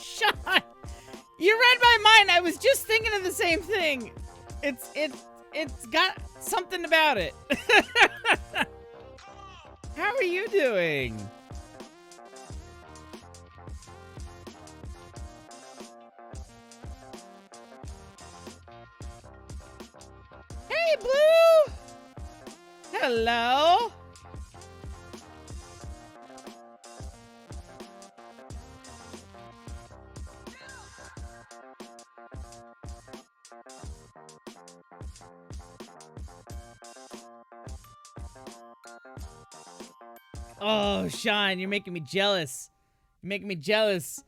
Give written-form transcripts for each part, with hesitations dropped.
Sean, you read my mind. I was just thinking of the same thing. It's got something about it. How are you doing? Hey, Blue. Hello. Oh, Sean, you're making me jealous. You're making me jealous.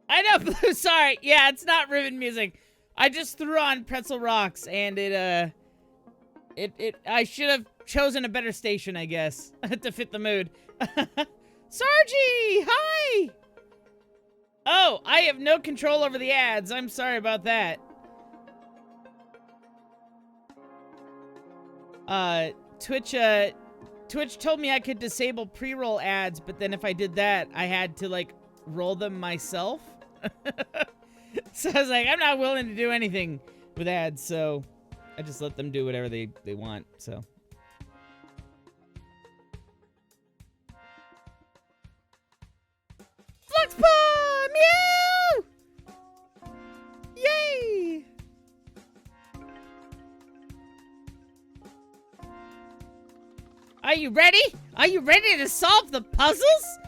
I know, Blue, sorry. Yeah, it's not Riven music. I just threw on Pretzel Rocks, and I should have chosen a better station, I guess, to fit the mood. Sargy, hi! Oh, I have no control over the ads. I'm sorry about that. Twitch told me I could disable pre-roll ads, but then if I did that, I had to, like, roll them myself. So I was like, I'm not willing to do anything with ads, so I just let them do whatever they want, so. Fluxpaw! Meow! Yay! Are you ready? Are you ready to solve the puzzles?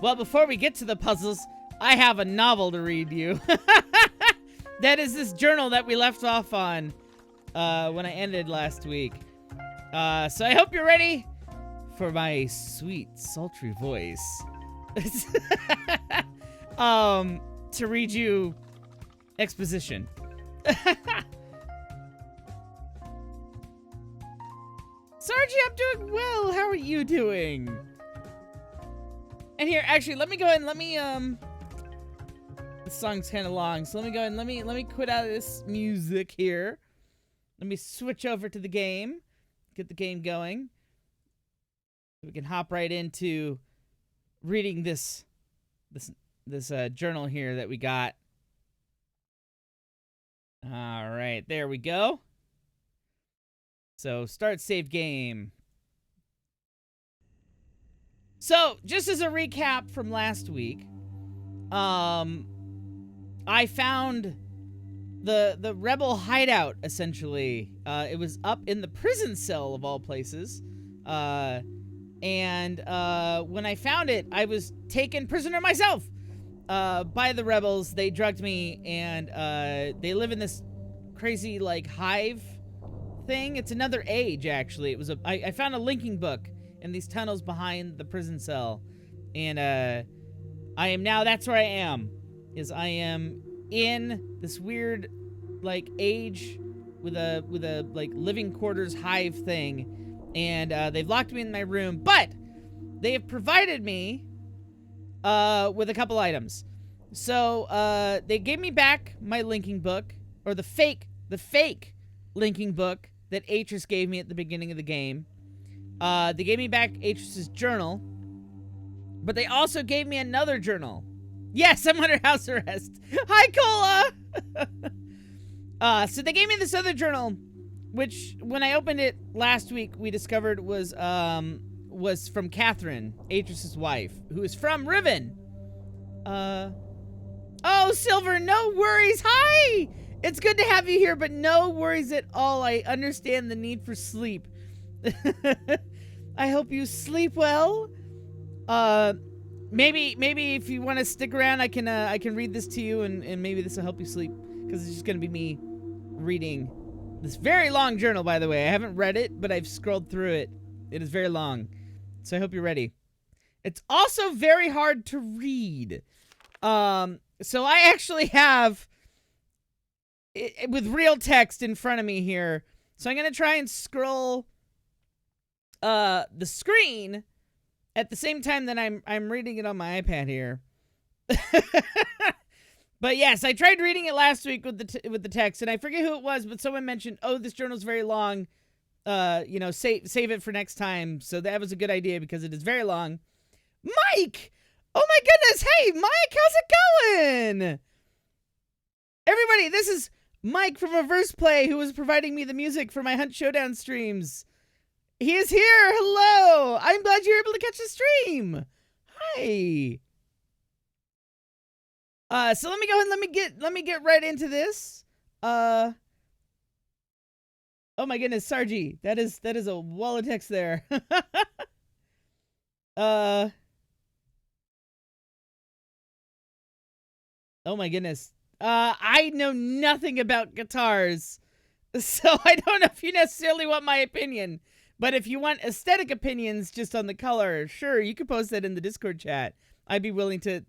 Well, before we get to the puzzles, I have a novel to read you. That is this journal that we left off on when I ended last week. So I hope you're ready for my sweet, sultry voice to read you exposition. Sargy, I'm doing well. How are you doing? And here, actually, let me go ahead and let me, this song's kind of long, so let me go ahead and let me quit out of this music here. Let me switch over to the game, get the game going. We can hop right into reading this journal here that we got. All right, there we go. So, start save game. So, just as a recap from last week, I found the rebel hideout, essentially. It was up in the prison cell, of all places. And when I found it, I was taken prisoner myself by the rebels. They drugged me, and they live in this crazy, like, hive thing. It's another age, actually. It was I found a linking book in these tunnels behind the prison cell, and I am now, that's where I am, is I am in this weird, like, age with a like living quarters hive thing, and they've locked me in my room. But they have provided me with a couple items. So they gave me back my linking book, or the fake linking book that Atris gave me at the beginning of the game. They gave me back Atris's journal, but they also gave me another journal. Yes, I'm under house arrest. Hi, Cola! So they gave me this other journal, which, when I opened it last week, we discovered was from Catherine, Atris's wife, who is from Riven. Oh, Silver, no worries. Hi! It's good to have you here, but no worries at all. I understand the need for sleep. I hope you sleep well. Maybe if you want to stick around, I can read this to you, and maybe this will help you sleep, because it's just gonna be me reading this very long journal. By the way, I haven't read it, but I've scrolled through it. It is very long, so I hope you're ready. It's also very hard to read. So I actually have it with real text in front of me here. So I'm gonna try and scroll the screen at the same time that I'm reading it on my iPad here. But yes, I tried reading it last week with the text, and I forget who it was, but someone mentioned, "Oh, this journal's very long. You know, save it for next time." So that was a good idea because it is very long. Mike! Oh my goodness! Hey, Mike, how's it going? Everybody, this is Mike from Reverse Play, who was providing me the music for my Hunt Showdown streams. He is here. Hello. I'm glad you're able to catch the stream. Hi. So let me go and let me get right into this. Oh my goodness, Sargi. That is a wall of text there. Oh my goodness. I know nothing about guitars, so I don't know if you necessarily want my opinion. But if you want aesthetic opinions just on the color, sure, you could post that in the Discord chat. I'd be willing to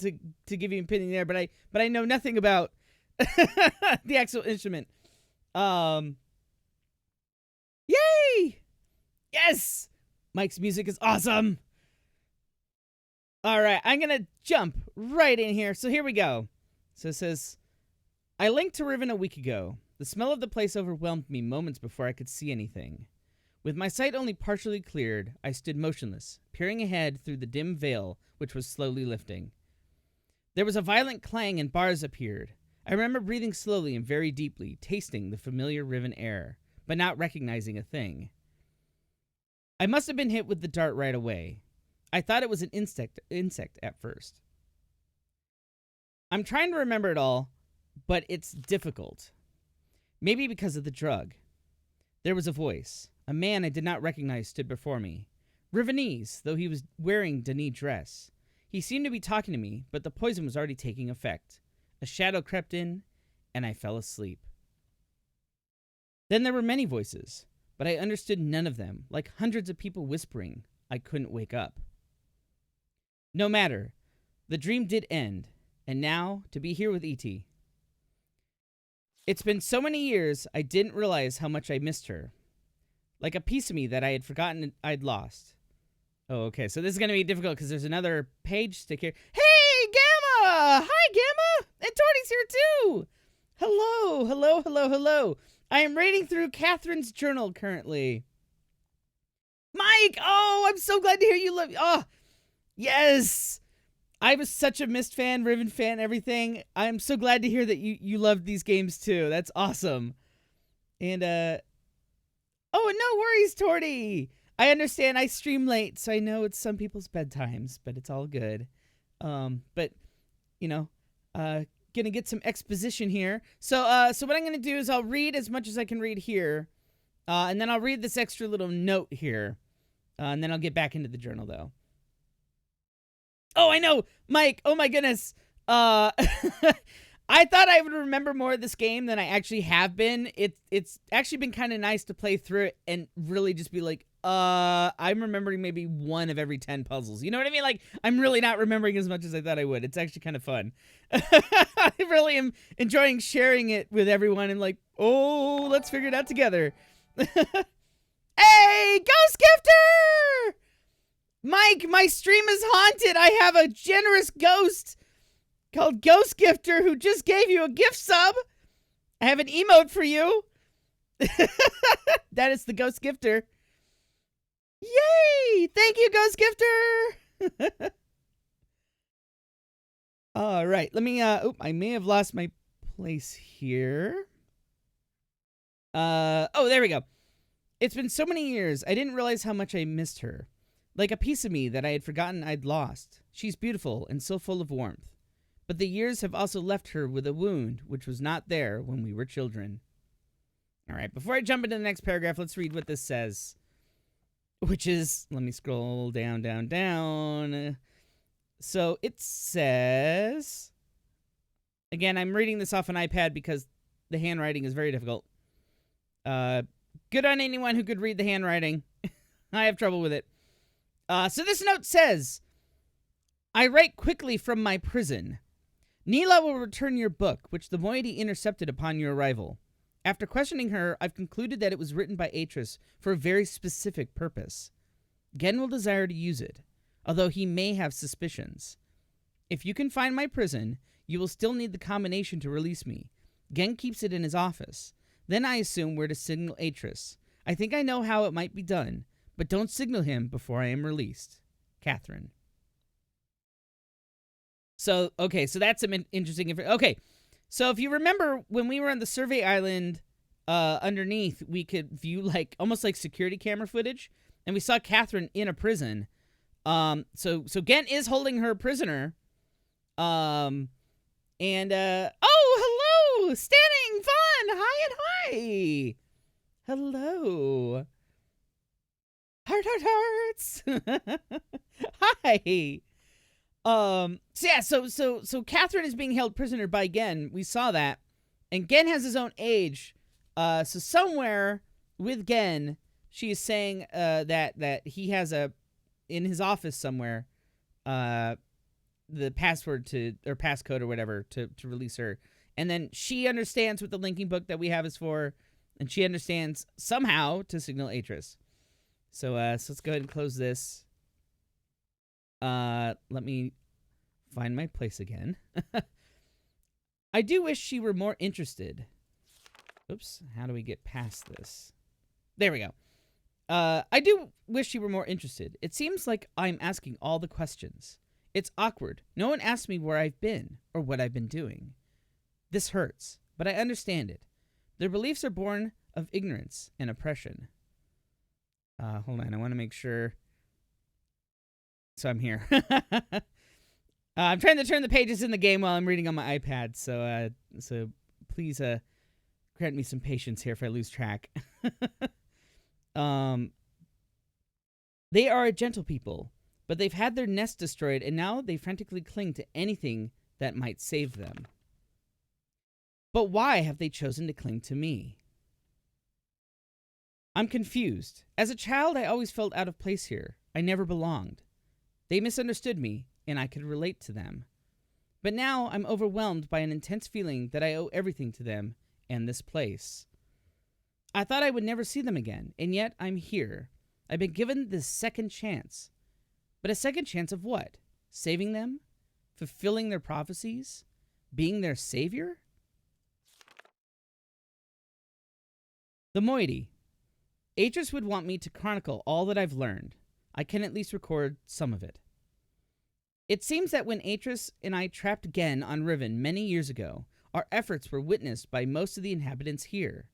give you an opinion there, but I know nothing about the actual instrument. Yay! Yes! Mike's music is awesome. All right, I'm gonna jump right in here. So here we go. So it says, I linked to Riven a week ago. The smell of the place overwhelmed me moments before I could see anything. With my sight only partially cleared, I stood motionless, peering ahead through the dim veil which was slowly lifting. There was a violent clang and bars appeared. I remember breathing slowly and very deeply, tasting the familiar Riven air, but not recognizing a thing. I must have been hit with the dart right away. I thought it was an insect at first. I'm trying to remember it all, but it's difficult. Maybe because of the drug. There was a voice. A man I did not recognize stood before me. Rivenese, though he was wearing Denis dress. He seemed to be talking to me, but the poison was already taking effect. A shadow crept in, and I fell asleep. Then there were many voices, but I understood none of them, like hundreds of people whispering. I couldn't wake up. No matter. The dream did end, and now, to be here with E.T. It's been so many years, I didn't realize how much I missed her. Like a piece of me that I had forgotten I'd lost. Oh, okay, so this is going to be difficult because there's another page stick here. Hey, Gamma! Hi, Gamma! And Torty's here, too! Hello, hello, hello, hello. I am reading through Catherine's journal currently. Mike! Oh, I'm so glad to hear you love... Oh, yes! I was such a Myst fan, Riven fan, everything. I'm so glad to hear that you loved these games, too. That's awesome. And, oh, no worries, Torty! I understand I stream late, so I know it's some people's bedtimes, but it's all good. But, you know, gonna get some exposition here. So what I'm gonna do is I'll read as much as I can read here, and then I'll read this extra little note here, and then I'll get back into the journal, though. Oh, I know! Mike, oh my goodness! I thought I would remember more of this game than I actually have been. It's actually been kind of nice to play through it and really just be like, I'm remembering maybe 1 of every 10 puzzles. You know what I mean? Like, I'm really not remembering as much as I thought I would. It's actually kind of fun. I really am enjoying sharing it with everyone and like, oh, let's figure it out together. Hey, Ghost Gifter! Mike, my stream is haunted. I have a generous ghost called Ghost Gifter who just gave you a gift sub. I have an emote for you. That is the Ghost Gifter. Yay! Thank you, Ghost Gifter! All right, let me, I may have lost my place here. Oh, there we go. It's been so many years, I didn't realize how much I missed her. Like a piece of me that I had forgotten I'd lost. She's beautiful and so full of warmth. But the years have also left her with a wound which was not there when we were children. All right, before I jump into the next paragraph, let's read what this says. Which is, let me scroll down. So it says, again, I'm reading this off an iPad because the handwriting is very difficult. Good on anyone who could read the handwriting. I have trouble with it. So this note says, I write quickly from my prison. Neela will return your book, which the moiety intercepted upon your arrival. After questioning her, I've concluded that it was written by Atris for a very specific purpose. Gehn will desire to use it, although he may have suspicions. If you can find my prison, you will still need the combination to release me. Gehn keeps it in his office. Then I assume we're to signal Atris. I think I know how it might be done, but don't signal him before I am released. Catherine. So, okay, so that's some interesting information. Okay, so if you remember, when we were on the survey island underneath, we could view, like, almost like security camera footage, and we saw Catherine in a prison. So Gehn is holding her prisoner. Oh, hello! Standing fun! Hi and hi! Hello. Hearts. Hi. So Catherine is being held prisoner by Gehn. We saw that. And Gehn has his own age. So somewhere with Gehn, she is saying that he has in his office somewhere, the password or passcode or whatever to release her. And then she understands what the linking book that we have is for, and she understands somehow to signal Atris. So let's go ahead and close this. Let me find my place again. I do wish she were more interested. Oops, how do we get past this? There we go. I do wish she were more interested. It seems like I'm asking all the questions. It's awkward. No one asks me where I've been or what I've been doing. This hurts, but I understand it. Their beliefs are born of ignorance and oppression. Hold on, I want to make sure. So I'm here. I'm trying to turn the pages in the game while I'm reading on my iPad, so please grant me some patience here if I lose track. They are a gentle people, but they've had their nest destroyed, and now they frantically cling to anything that might save them. But why have they chosen to cling to me? I'm confused. As a child, I always felt out of place here. I never belonged. They misunderstood me, and I could relate to them. But now I'm overwhelmed by an intense feeling that I owe everything to them and this place. I thought I would never see them again, and yet I'm here. I've been given this second chance. But a second chance of what? Saving them? Fulfilling their prophecies? Being their savior? The moiety. Atris would want me to chronicle all that I've learned. I can at least record some of it. It seems that when Atris and I trapped Gehn on Riven many years ago, our efforts were witnessed by most of the inhabitants here.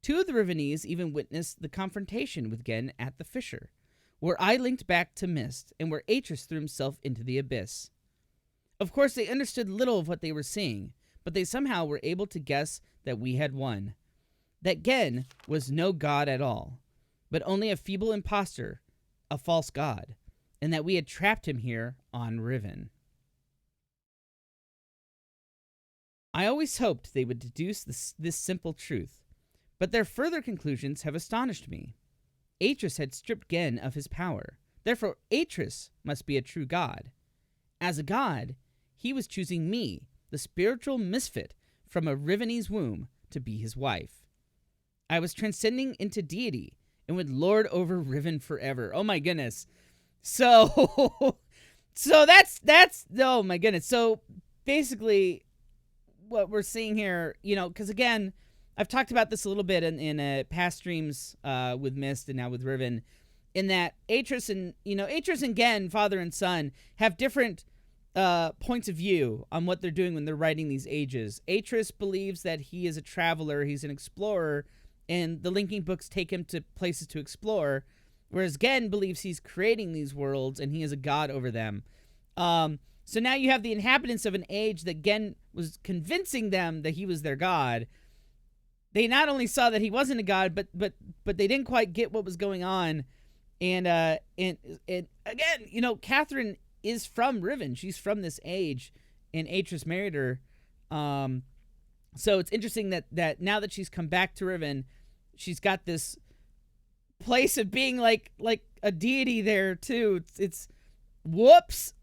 2 of the Rivenese even witnessed the confrontation with Gehn at the fissure, where I linked back to Mist, and where Atris threw himself into the abyss. Of course, they understood little of what they were seeing, but they somehow were able to guess that we had won. That Gehn was no god at all, but only a feeble impostor, a false god, and that we had trapped him here on Riven. I always hoped they would deduce this simple truth, but their further conclusions have astonished me. Atris had stripped Gehn of his power. Therefore, Atris must be a true god. As a god, he was choosing me, the spiritual misfit from a Rivene's womb, to be his wife. I was transcending into deity and would lord over Riven forever. Oh my goodness. So, that's, oh my goodness. So basically what we're seeing here, you know, because again, I've talked about this a little bit in past streams with Mist and now with Riven, in that Atris and Gehn, father and son, have different points of view on what they're doing when they're writing these ages. Atris believes that he is a traveler, he's an explorer, and the linking books take him to places to explore, whereas Gehn believes he's creating these worlds and he is a god over them. So now you have the inhabitants of an age that Gehn was convincing them that he was their god. They not only saw that he wasn't a god, but they didn't quite get what was going on. And again, you know, Catherine is from Riven. She's from this age, and Atris married her. So it's interesting that now that she's come back to Riven, she's got this place of being like a deity there too. It's whoops.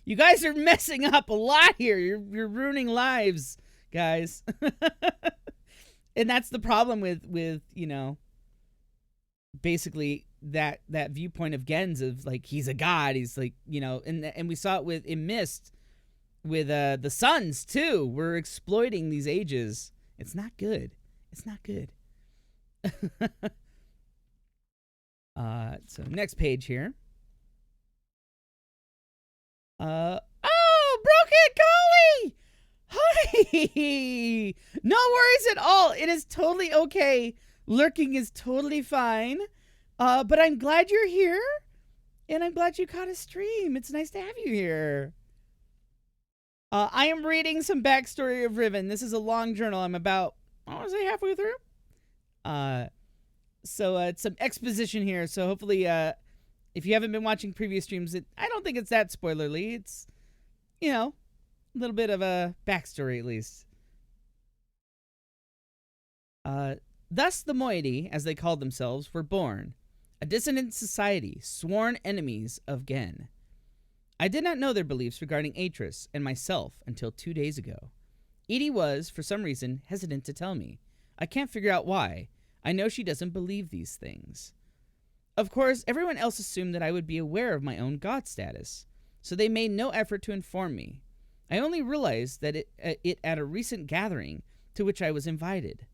You guys are messing up a lot here. You're ruining lives, guys. And that's the problem with you know, basically that viewpoint of Gehn's of like he's a god. He's like, you know, and we saw it in Mist with the sons too. We're exploiting these ages. It's not good. It's not good. So next page here. Oh, Broken Collie! Hi! No worries at all. It is totally okay. Lurking is totally fine. But I'm glad you're here. And I'm glad you caught a stream. It's nice to have you here. I am reading some backstory of Riven. This is a long journal. I'm about, I want to say halfway through. So it's some exposition here. So hopefully, if you haven't been watching previous streams, I don't think it's that spoilerly. It's, you know, a little bit of a backstory at least. Thus the moiety, as they called themselves, were born, a dissonant society, sworn enemies of Gehn. I did not know their beliefs regarding Atris and myself until 2 days ago. Edie was, for some reason, hesitant to tell me. I can't figure out why. I know she doesn't believe these things. Of course, everyone else assumed that I would be aware of my own god status, so they made no effort to inform me. I only realized that it at a recent gathering to which I was invited.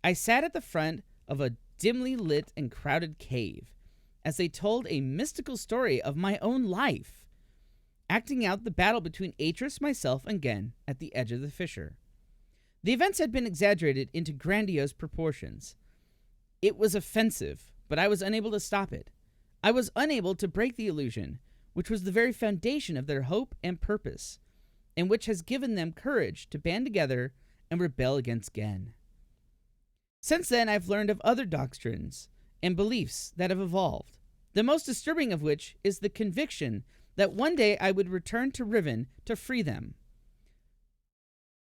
I sat at the front of a dimly lit and crowded cave as they told a mystical story of my own life, acting out the battle between Atris, myself, and Gehn at the edge of the fissure. The events had been exaggerated into grandiose proportions. It was offensive, but I was unable to stop it. I was unable to break the illusion, which was the very foundation of their hope and purpose, and which has given them courage to band together and rebel against Gehn. Since then, I've learned of other doctrines and beliefs that have evolved, the most disturbing of which is the conviction that one day I would return to Riven to free them.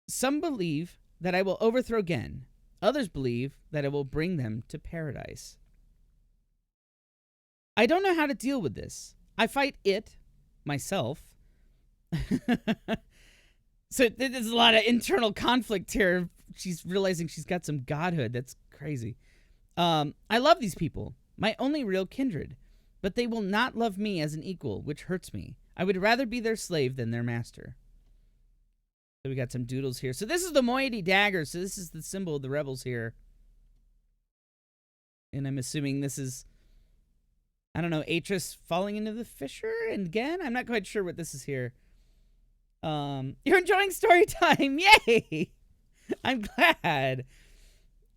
Some believe that I will overthrow Gehn. Others believe that I will bring them to paradise. I don't know how to deal with this. I fight it, myself. So there's a lot of internal conflict here. She's realizing she's got some godhood. That's crazy. I love these people, my only real kindred, but they will not love me as an equal, which hurts me. I would rather be their slave than their master. So we got some doodles here. So this is the moiety dagger. So this is the symbol of the rebels here. And I'm assuming this is, I don't know, Atris falling into the fissure and Gehn? I'm not quite sure what this is here. You're enjoying story time. Yay! I'm glad.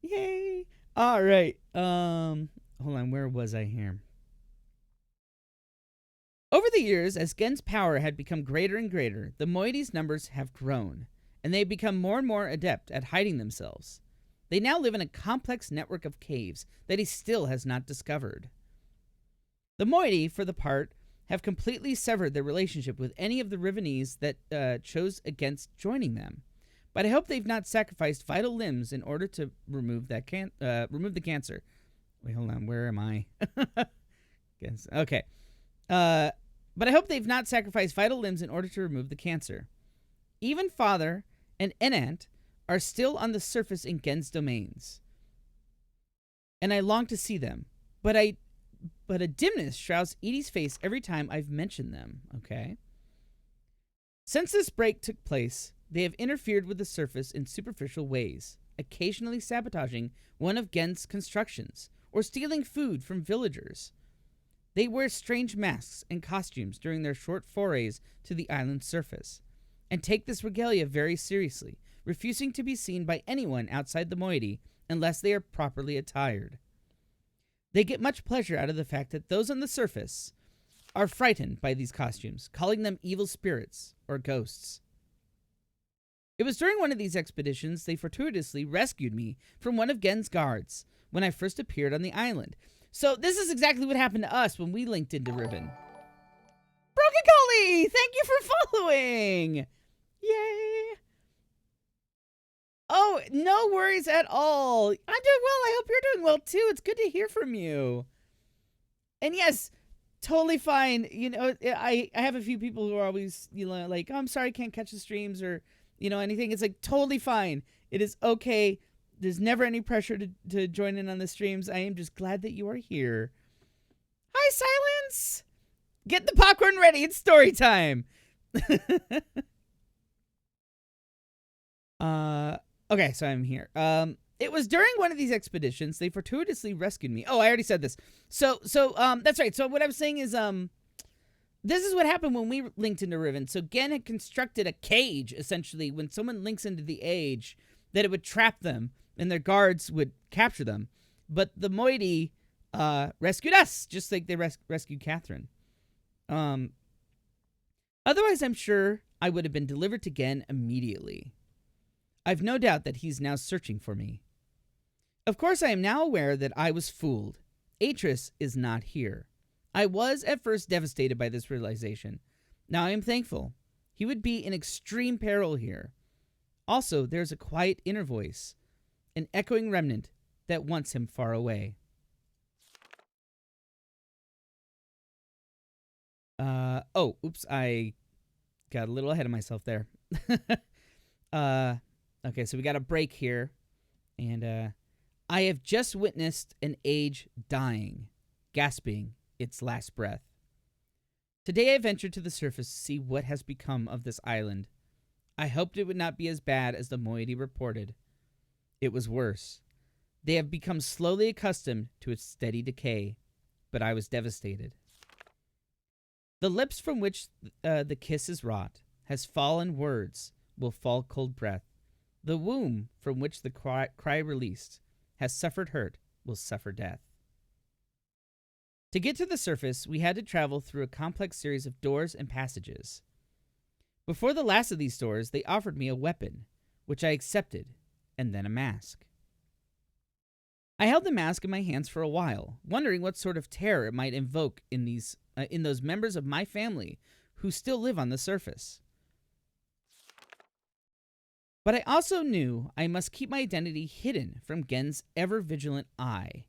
Yay. All right. Hold on. Where was I here? Over the years, as Gehn's power had become greater and greater, the moiety's numbers have grown, and they have become more and more adept at hiding themselves. They now live in a complex network of caves that he still has not discovered. The moiety, for the part, have completely severed their relationship with any of the Rivenese that chose against joining them. But I hope they've not sacrificed vital limbs in order to remove the cancer. Wait, hold on. Where am I? Guess. Okay. But I hope they've not sacrificed vital limbs in order to remove the cancer. Even Father and Enant are still on the surface in Gehn's domains. And I long to see them. But a dimness shrouds Edie's face every time I've mentioned them. Okay. Since this break took place, they have interfered with the surface in superficial ways, occasionally sabotaging one of Gehn's constructions, or stealing food from villagers. They wear strange masks and costumes during their short forays to the island's surface, and take this regalia very seriously, refusing to be seen by anyone outside the moiety unless they are properly attired. They get much pleasure out of the fact that those on the surface are frightened by these costumes, calling them evil spirits or ghosts. It was during one of these expeditions they fortuitously rescued me from one of Gehn's guards when I first appeared on the island. So this is exactly what happened to us when we linked into Riven. Broken Collie, thank you for following. Yay. Oh, no worries at all. I'm doing well. I hope you're doing well too. It's good to hear from you. And yes, totally fine. You know, I have a few people who are always, you know, like, oh, I'm sorry I can't catch the streams or, you know, anything. It's like totally fine. It is okay. There's never any pressure to join in on the streams. I am just glad that you are here. Hi, Silence! Get the popcorn ready. It's story time. Okay, so I'm here. It was during one of these expeditions they fortuitously rescued me. Oh, I already said this. So that's right. So what I was saying is, this is what happened when we linked into Riven. So Gehn had constructed a cage, essentially, when someone links into the age, that it would trap them, and their guards would capture them. But the moiety rescued us, just like they rescued Catherine. Otherwise, I'm sure I would have been delivered to Gehn immediately. I've no doubt that he's now searching for me. Of course, I am now aware that I was fooled. Atris is not here. I was at first devastated by this realization. Now I am thankful. He would be in extreme peril here. Also, there's a quiet inner voice, an echoing remnant that wants him far away. Oh, oops, I got a little ahead of myself there. Okay, so we got a break here. And, I have just witnessed an age dying, gasping its last breath. Today I ventured to the surface to see what has become of this island. I hoped it would not be as bad as the moiety reported. It was worse. They have become slowly accustomed to its steady decay, but I was devastated. The lips from which the kiss is wrought has fallen words, will fall cold breath. The womb from which the cry released has suffered hurt, will suffer death. To get to the surface, we had to travel through a complex series of doors and passages. Before the last of these doors, they offered me a weapon, which I accepted, and then a mask. I held the mask in my hands for a while, wondering what sort of terror it might invoke in those members of my family who still live on the surface. But I also knew I must keep my identity hidden from Gehn's ever-vigilant eye.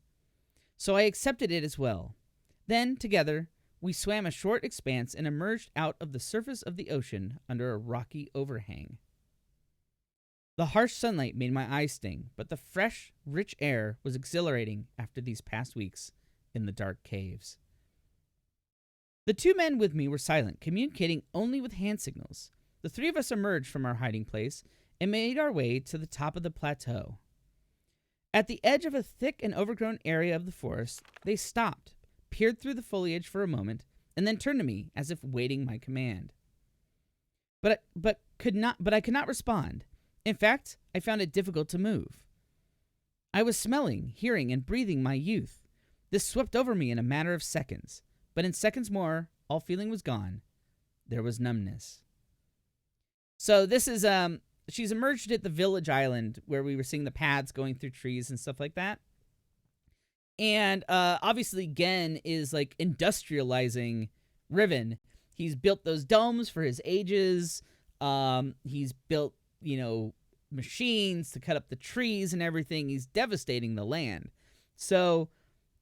So I accepted it as well. Then, together, we swam a short expanse and emerged out of the surface of the ocean under a rocky overhang. The harsh sunlight made my eyes sting, but the fresh, rich air was exhilarating after these past weeks in the dark caves. The two men with me were silent, communicating only with hand signals. The three of us emerged from our hiding place and made our way to the top of the plateau. At the edge of a thick and overgrown area of the forest, they stopped, peered through the foliage for a moment, and then turned to me as if waiting my command. But I could not respond. In fact, I found it difficult to move. I was smelling, hearing, and breathing my youth. This swept over me in a matter of seconds, but in seconds more, all feeling was gone. There was numbness. So this is, she's emerged at the village island where we were seeing the paths going through trees and stuff like that. And obviously Gehn is like industrializing Riven. He's built those domes for his ages. He's built, you know, machines to cut up the trees and everything. He's devastating the land. So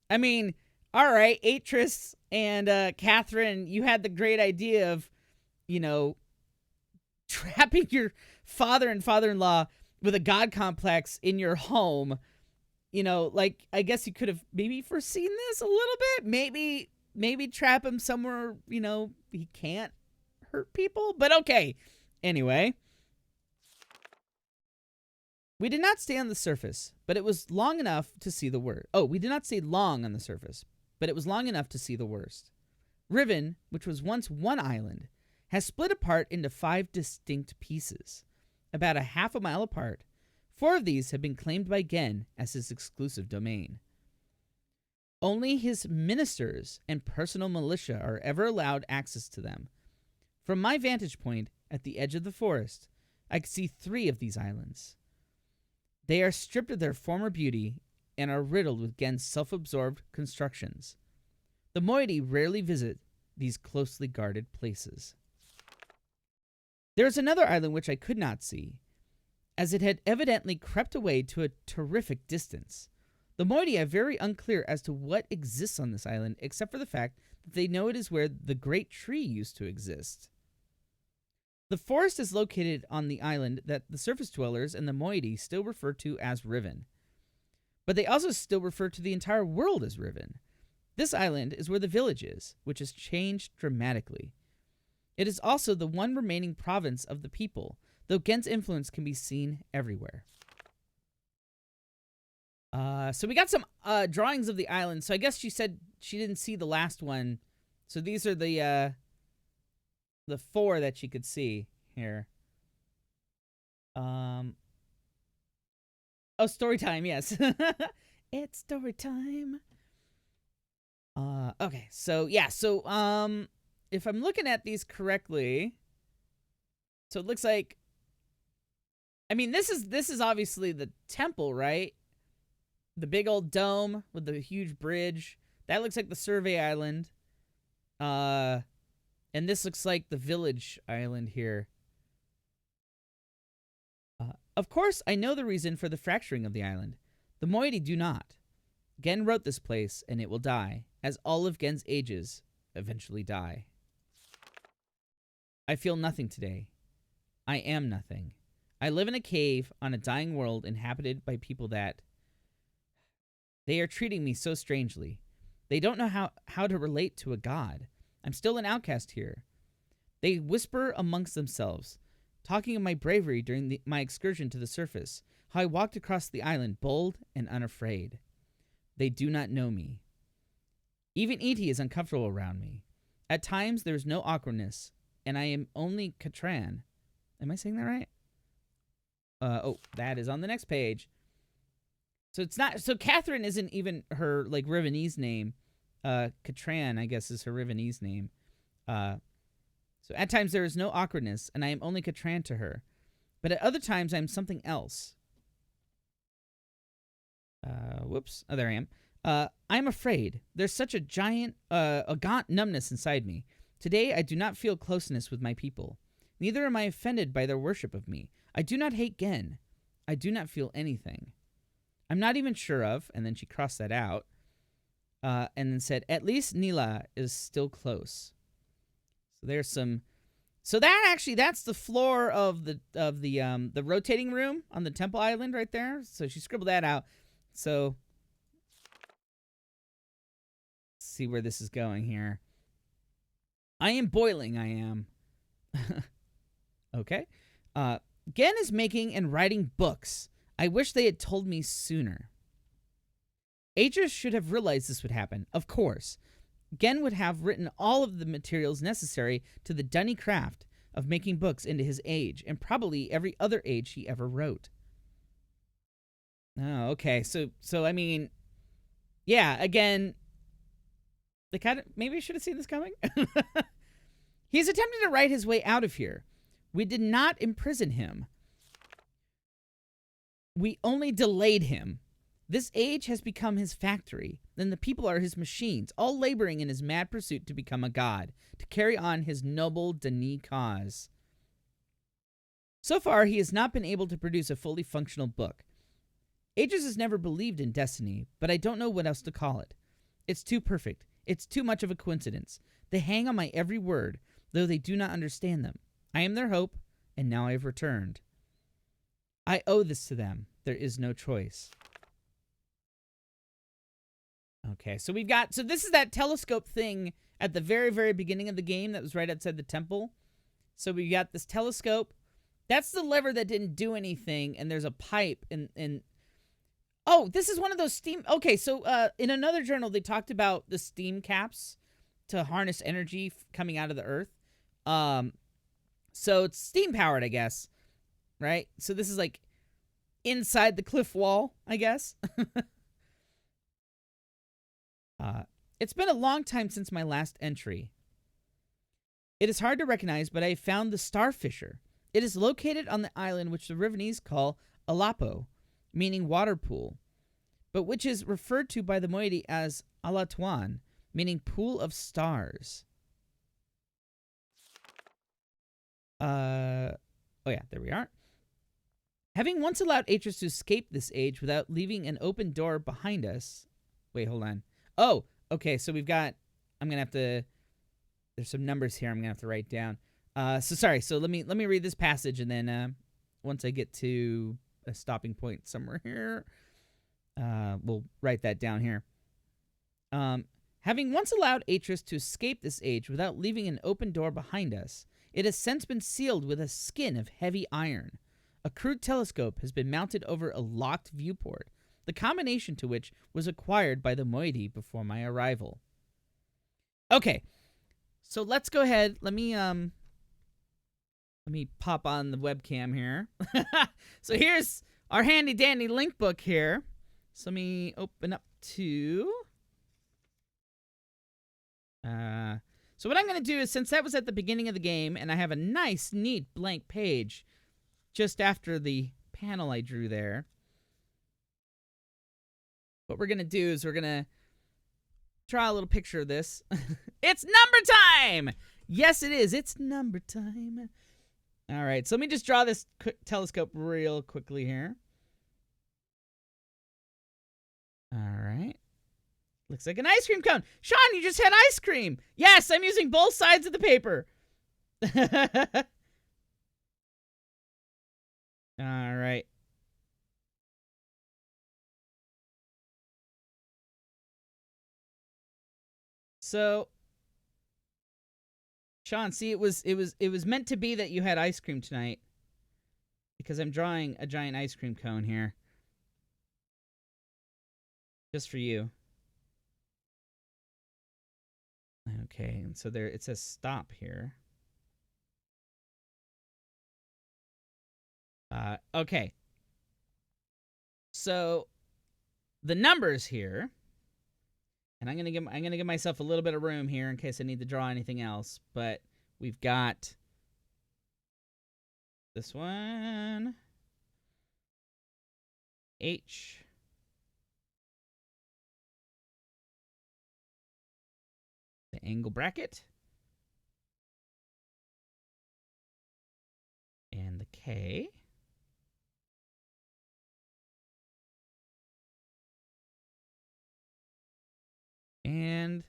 I mean, all right, Atris and Catherine, you had the great idea of, you know, trapping your father and father-in-law with a god complex in your home. You know, like, I guess you could have maybe foreseen this a little bit. Maybe trap him somewhere, you know, he can't hurt people. But okay. Anyway. We did not stay on the surface, but it was long enough to see the worst. Oh, we did not stay long on the surface, but it was long enough to see the worst. Riven, which was once one island, has split apart into 5 distinct pieces. About a half a mile apart, 4 of these have been claimed by Gehn as his exclusive domain. Only his ministers and personal militia are ever allowed access to them. From my vantage point, at the edge of the forest, I can see 3 of these islands. They are stripped of their former beauty and are riddled with Gehn's self-absorbed constructions. The moiety rarely visit these closely guarded places. There is another island which I could not see, as it had evidently crept away to a terrific distance. The moiety are very unclear as to what exists on this island, except for the fact that they know it is where the great tree used to exist. The forest is located on the island that the surface dwellers and the moiety still refer to as Riven. But they also still refer to the entire world as Riven. This island is where the village is, which has changed dramatically. It is also the one remaining province of the people, though Gehn's influence can be seen everywhere. So we got some drawings of the island. So I guess she said she didn't see the last one. So these are the 4 that she could see here. Oh, story time, yes. It's story time. Okay, so yeah, so if I'm looking at these correctly, so it looks like, I mean, this is obviously the temple, right? The big old dome with the huge bridge. That looks like the survey island. And this looks like the village island here. Of course, I know the reason for the fracturing of the island. The moiety do not. Gehn wrote this place, and it will die, as all of Gehn's ages eventually die. I feel nothing today. I am nothing. I live in a cave on a dying world inhabited by people that... They are treating me so strangely. They don't know how to relate to a god. I'm still an outcast here. They whisper amongst themselves, talking of my bravery during my excursion to the surface, how I walked across the island bold and unafraid. They do not know me. Even E.T. is uncomfortable around me. At times there is no awkwardness, and I am only Katran. Am I saying that right? Oh, that is on the next page. So it's not, so Catherine isn't even her, like, Rivenese name. Katran, I guess, is her Rivenese name. So at times there is no awkwardness, and I am only Katran to her. But at other times I am something else. Whoops. Oh, there I am. I am afraid. There's such a giant, a gaunt numbness inside me. Today I do not feel closeness with my people. Neither am I offended by their worship of me. I do not hate Gehn. I do not feel anything. I'm not even sure of, and then she crossed that out, and then said, at least Nila is still close. So there's some, so that actually, that's the floor of the rotating room on the temple island right there. So she scribbled that out. So let's see where this is going here. I am boiling, I am. Okay. Gehn is making and writing books. I wish they had told me sooner. Atris should have realized this would happen, of course. Gehn would have written all of the materials necessary to the dunny craft of making books into his age, and probably every other age he ever wrote. Oh, okay. So I mean, yeah, again, they kind of, maybe I should have seen this coming. He's attempting to write his way out of here. We did not imprison him. We only delayed him. This age has become his factory, and the people are his machines, all laboring in his mad pursuit to become a god, to carry on his noble Denis cause. So far, he has not been able to produce a fully functional book. Atris has never believed in destiny, but I don't know what else to call it. It's too perfect. It's too much of a coincidence. They hang on my every word, though they do not understand them. I am their hope, and now I have returned. I owe this to them. There is no choice. Okay, so we've got... So this is that telescope thing at the very, very beginning of the game that was right outside the temple. So we got this telescope. That's the lever that didn't do anything, and there's a pipe, and oh, this is one of those steam... Okay, so in another journal, they talked about the steam caps to harness energy coming out of the earth. So it's steam-powered, I guess, right? So this is like inside the cliff wall, I guess. It's been a long time since my last entry. It is hard to recognize, but I have found the Starfisher. It is located on the island which the Rivenese call Alapo, meaning water pool, but which is referred to by the moiety as Alatuan, meaning pool of stars. Oh yeah, there we are. Having once allowed Atris to escape this age without leaving an open door behind us... Wait, hold on. Oh, okay, so we've got... I'm gonna have to... There's some numbers here I'm gonna have to write down. So let me read this passage, and then once I get to a stopping point somewhere here, we'll write that down here. Having once allowed Atris to escape this age without leaving an open door behind us, it has since been sealed with a skin of heavy iron. A crude telescope has been mounted over a locked viewport, the combination to which was acquired by the moiety before my arrival. Okay, so let's go ahead. Let me pop on the webcam here. So here's our handy dandy link book here. So let me open up to... So what I'm going to do is, since that was at the beginning of the game, and I have a nice, neat blank page just after the panel I drew there, what we're going to do is we're going to draw a little picture of this. It's number time! Yes, it is. It's number time. All right, so let me just draw this telescope real quickly here. All right. Looks like an ice cream cone. Sean, you just had ice cream. Yes, I'm using both sides of the paper. All right. So, Sean, see, it was meant to be that you had ice cream tonight, because I'm drawing a giant ice cream cone here, just for you. Okay, and so there it says stop here. Okay. So the numbers here, and I'm gonna give myself a little bit of room here in case I need to draw anything else. But we've got this one, H, the angle bracket, and the K. And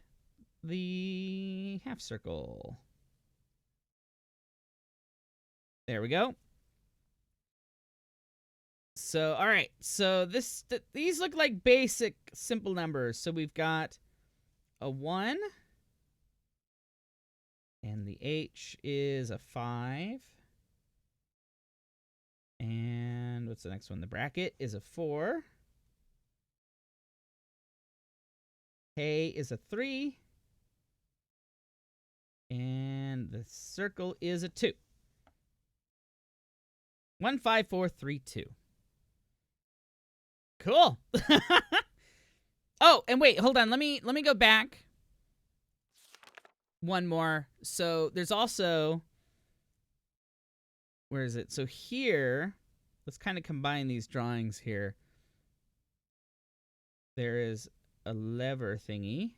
the half circle. There we go. So, all right. So these look like basic, simple numbers. So we've got a 1. And the H is a 5. And what's the next one? The bracket is a 4. K is a 3. And the circle is a 2. 1, 5, 4, 3, 2. Cool. Oh, and wait, hold on. Let me go back one more. So there's also, where is it? So here, let's kind of combine these drawings here. There is a lever thingy.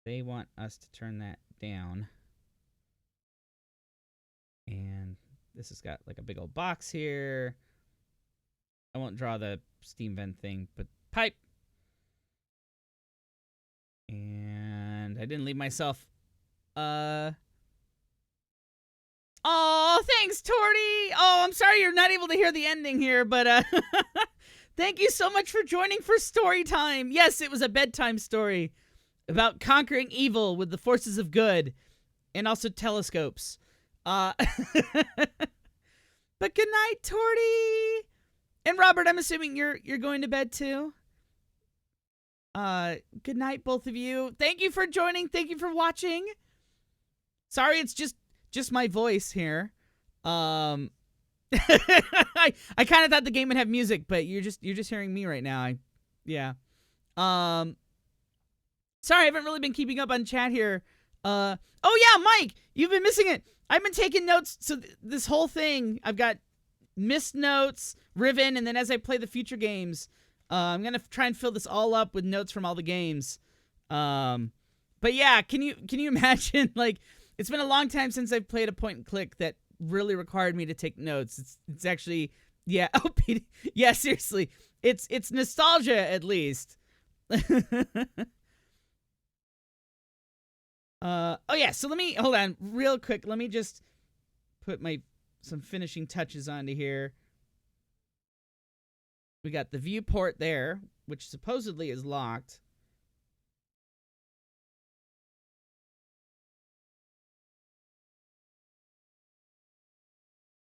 They want us to turn that down. And this has got like a big old box here. I won't draw the steam vent thing, but pipe. And I didn't leave myself. Oh, thanks, Torty. Oh, I'm sorry you're not able to hear the ending here, but thank you so much for joining for story time. Yes, it was a bedtime story about conquering evil with the forces of good, and also telescopes. But good night, Torty. And Robert, I'm assuming you're going to bed too. Good night, both of you. Thank you for joining. Thank you for watching. Sorry, it's just my voice here. I kind of thought the game would have music, but you're just hearing me right now. Yeah. Sorry, I haven't really been keeping up on chat here. Oh yeah, Mike, you've been missing it. I've been taking notes. So this whole thing, I've got missed notes, Riven, and then as I play the future games, I'm gonna try and fill this all up with notes from all the games. But yeah, can you imagine, like, it's been a long time since I've played a point and click that really required me to take notes. It's actually, yeah. Oh, Pete, yeah, seriously, it's nostalgia at least. Oh yeah, so let me hold on real quick. Let me just put some finishing touches onto here. We got the viewport there, which supposedly is locked.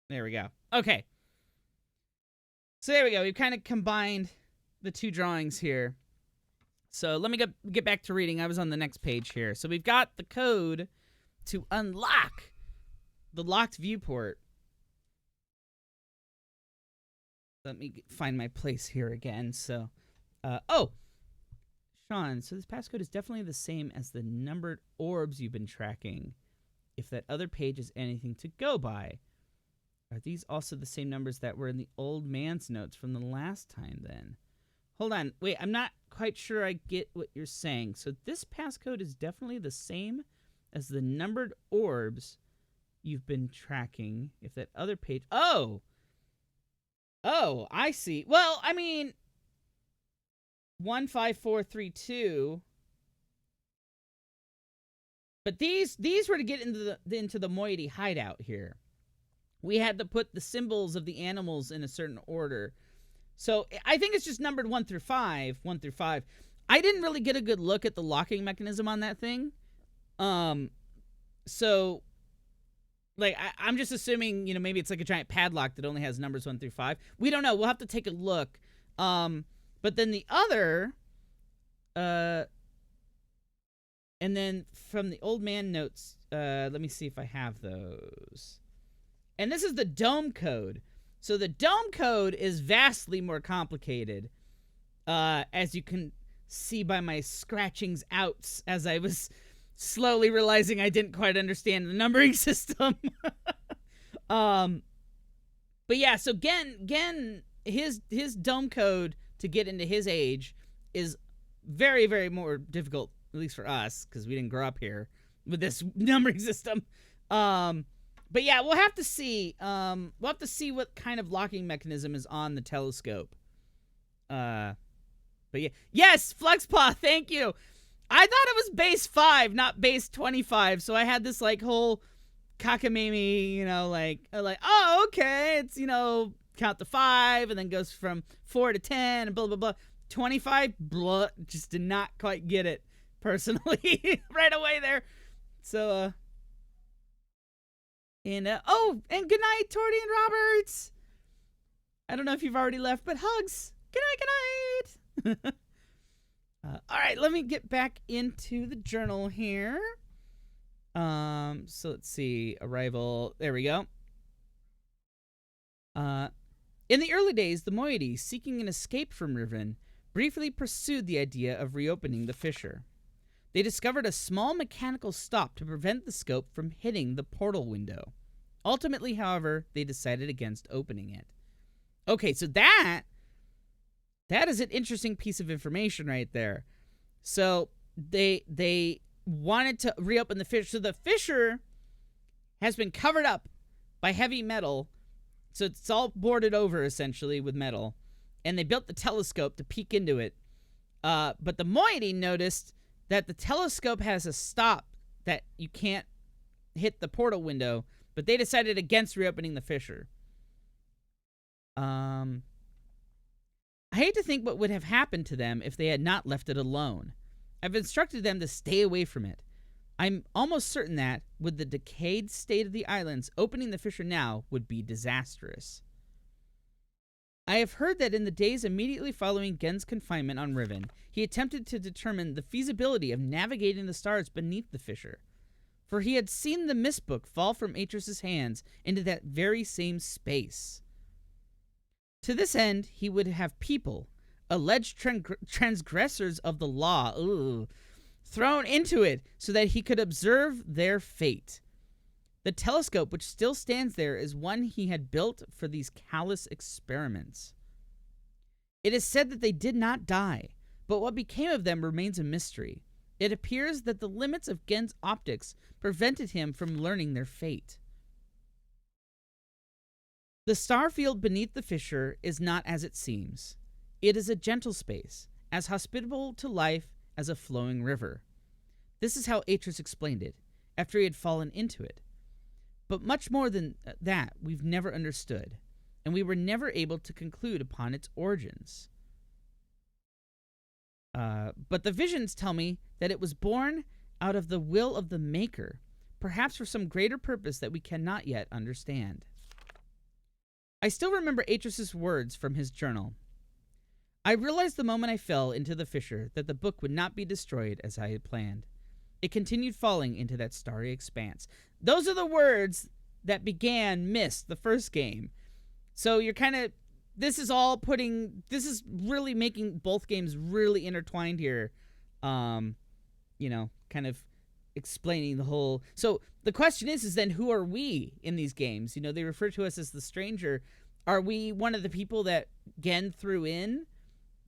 There we go. Okay. So there we go. We've kind of combined the two drawings here. So let me get back to reading. I was on the next page here. So we've got the code to unlock the locked viewport. Let me find my place here again. So, oh, Sean, so this passcode is definitely the same as the numbered orbs you've been tracking. If that other page is anything to go by. Are these also the same numbers that were in the old man's notes from the last time then? Hold on. Wait, I'm not quite sure I get what you're saying. So this passcode is definitely the same as the numbered orbs you've been tracking. If that other page... Oh! Oh, I see. Well, I mean... 15432... But these were to get into the moiety hideout here. We had to put the symbols of the animals in a certain order. So I think it's just numbered 1 through 5. 1 through 5. I didn't really get a good look at the locking mechanism on that thing. So, like, I'm just assuming, you know, maybe it's like a giant padlock that only has numbers 1 through 5. We don't know. We'll have to take a look. But then the other, and then from the old man notes, let me see if I have those. And this is the dome code. So the dome code is vastly more complicated, as you can see by my scratchings outs as I was slowly realizing I didn't quite understand the numbering system. But yeah, so Gehn, his dome code to get into his age is very, very more difficult, at least for us, because we didn't grow up here with this numbering system. But yeah, we'll have to see. We'll have to see what kind of locking mechanism is on the telescope. But yeah, yes, Fluxpaw, thank you. I thought it was base 5, not base 25. So I had this like whole cockamamie, you know, like oh okay, it's, you know, count to 5 and then goes from 4 to 10 and blah blah blah. 25, blah, just did not quite get it personally right away there. So oh, and good night, Torty and Roberts. I don't know if you've already left, but hugs. Good night, good night. All right, let me get back into the journal here. So let's see, arrival. There we go. In the early days, the moiety, seeking an escape from Riven, briefly pursued the idea of reopening the fissure. They discovered a small mechanical stop to prevent the scope from hitting the portal window. Ultimately, however, they decided against opening it. Okay, so that is an interesting piece of information right there. So they wanted to reopen the fissure. So the fissure has been covered up by heavy metal. So it's all boarded over, essentially, with metal. and they built the telescope to peek into it. But the moiety noticed that the telescope has a stop that you can't hit the portal window, but they decided against reopening the fissure. I hate to think what would have happened to them if they had not left it alone. I've instructed them to stay away from it. I'm almost certain that, with the decayed state of the islands, opening the fissure now would be disastrous. I have heard that in the days immediately following Gehn's confinement on Riven, he attempted to determine the feasibility of navigating the stars beneath the fissure, for he had seen the mist book fall from Atris's hands into that very same space. To this end, he would have people, alleged transgressors of the law, thrown into it so that he could observe their fate. The telescope which still stands there is one he had built for these callous experiments. It is said that they did not die, but what became of them remains a mystery. It appears that the limits of Gehn's optics prevented him from learning their fate. The star field beneath the fissure is not as it seems. It is a gentle space, as hospitable to life as a flowing river. This is how Atris explained it, after he had fallen into it. But much more than that we've never understood, and we were never able to conclude upon its origins. But the visions tell me that it was born out of the will of the Maker, perhaps for some greater purpose that we cannot yet understand. I still remember Atris's words from his journal. I realized the moment I fell into the fissure that the book would not be destroyed as I had planned. It continued falling into that starry expanse. Those are the words that began Myst, the first game. So you're kind of, this is really making both games really intertwined here. You know, kind of explaining the whole. So the question is then who are we in these games? You know, they refer to us as the stranger. Are we one of the people that Gehn threw in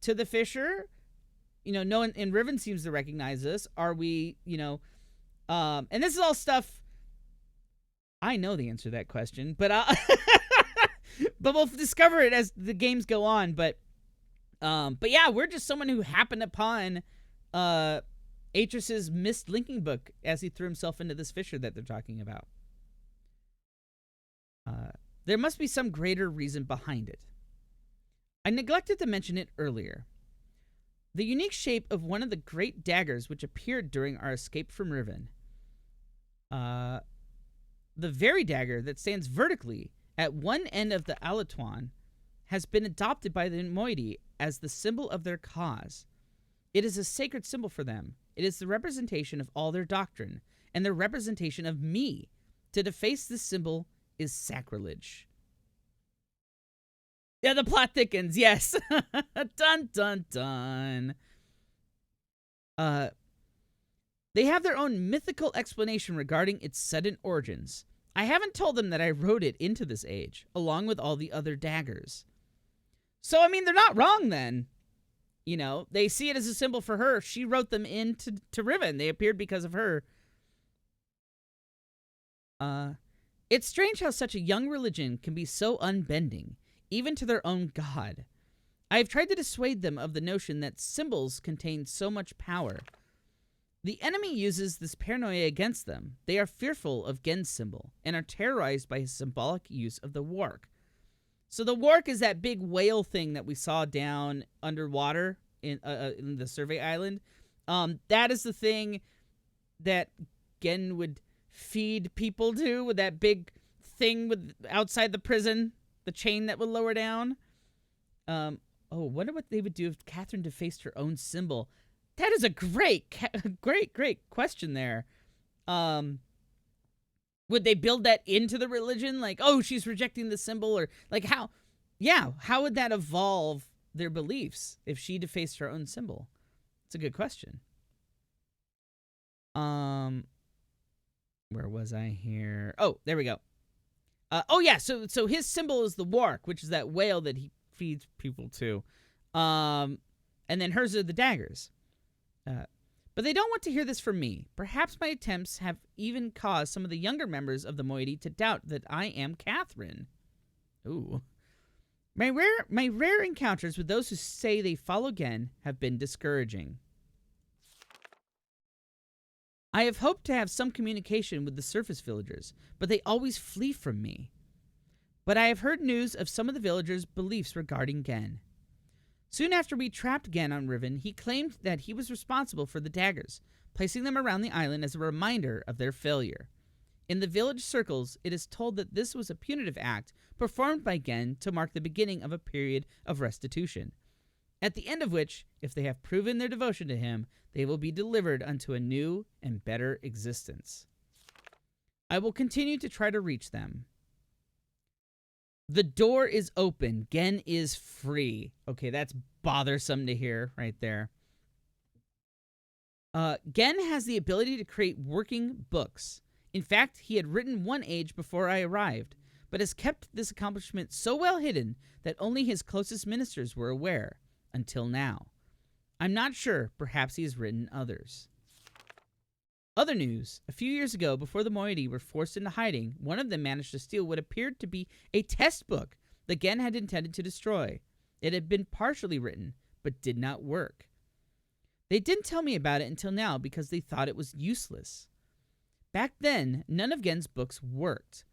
to the fissure? You know, no one in Riven seems to recognize us. Are we, you know, and this is all stuff. I know the answer to that question, but but we'll discover it as the games go on. But yeah, we're just someone who happened upon Atris's Myst linking book as he threw himself into this fissure that they're talking about. There must be some greater reason behind it. I neglected to mention it earlier. The unique shape of one of the great daggers which appeared during our escape from Riven. The very dagger that stands vertically at one end of the Alatuan has been adopted by the moiety as the symbol of their cause. It is a sacred symbol for them. It is the representation of all their doctrine, and their representation of me. To deface this symbol is sacrilege. Yeah, the plot thickens, yes. Dun, dun, dun. They have their own mythical explanation regarding its sudden origins. I haven't told them that I wrote it into this age, along with all the other daggers. So, I mean, they're not wrong then. You know, they see it as a symbol for her. She wrote them into Riven. They appeared because of her. It's strange how such a young religion can be so unbending, even to their own god. I have tried to dissuade them of the notion that symbols contain so much power. The enemy uses this paranoia against them. They are fearful of Gehn's symbol and are terrorized by his symbolic use of the wark. So the wark is that big whale thing that we saw down underwater in the survey island. That is the thing that Gehn would feed people to, with that big thing with outside the prison, the chain that would lower down. Wonder what they would do if Catherine defaced her own symbol. That is a great question there. Would they build that into the religion? Like, oh, she's rejecting the symbol, or like how would that evolve their beliefs if she defaced her own symbol? It's a good question. Where was I here? Oh, there we go. So his symbol is the wark, which is that whale that he feeds people to. And then hers are the daggers. But they don't want to hear this from me. Perhaps my attempts have even caused some of the younger members of the moiety to doubt that I am Catherine. Ooh. My rare encounters with those who say they follow Gehn have been discouraging. I have hoped to have some communication with the surface villagers, but they always flee from me. But I have heard news of some of the villagers' beliefs regarding Gehn. Soon after we trapped Gehn on Riven, he claimed that he was responsible for the daggers, placing them around the island as a reminder of their failure. In the village circles, it is told that this was a punitive act performed by Gehn to mark the beginning of a period of restitution, at the end of which, if they have proven their devotion to him, they will be delivered unto a new and better existence. I will continue to try to reach them. The door is open. Gehn is free. Okay, that's bothersome to hear right there. Gehn has the ability to create working books. In fact, he had written one age before I arrived, but has kept this accomplishment so well hidden that only his closest ministers were aware, until now. I'm not sure, perhaps he has written others. Other news. A few years ago, before the moiety were forced into hiding, one of them managed to steal what appeared to be a test book that Gehn had intended to destroy. It had been partially written, but did not work. They didn't tell me about it until now because they thought it was useless. Back then, none of Gen's books worked.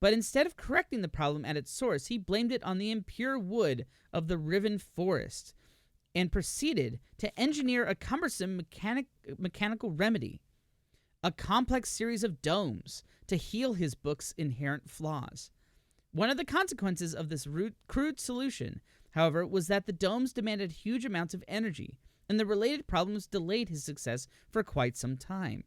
But instead of correcting the problem at its source, he blamed it on the impure wood of the Riven forest and proceeded to engineer a cumbersome mechanical remedy, a complex series of domes to heal his book's inherent flaws. One of the consequences of this crude solution, however, was that the domes demanded huge amounts of energy, and the related problems delayed his success for quite some time.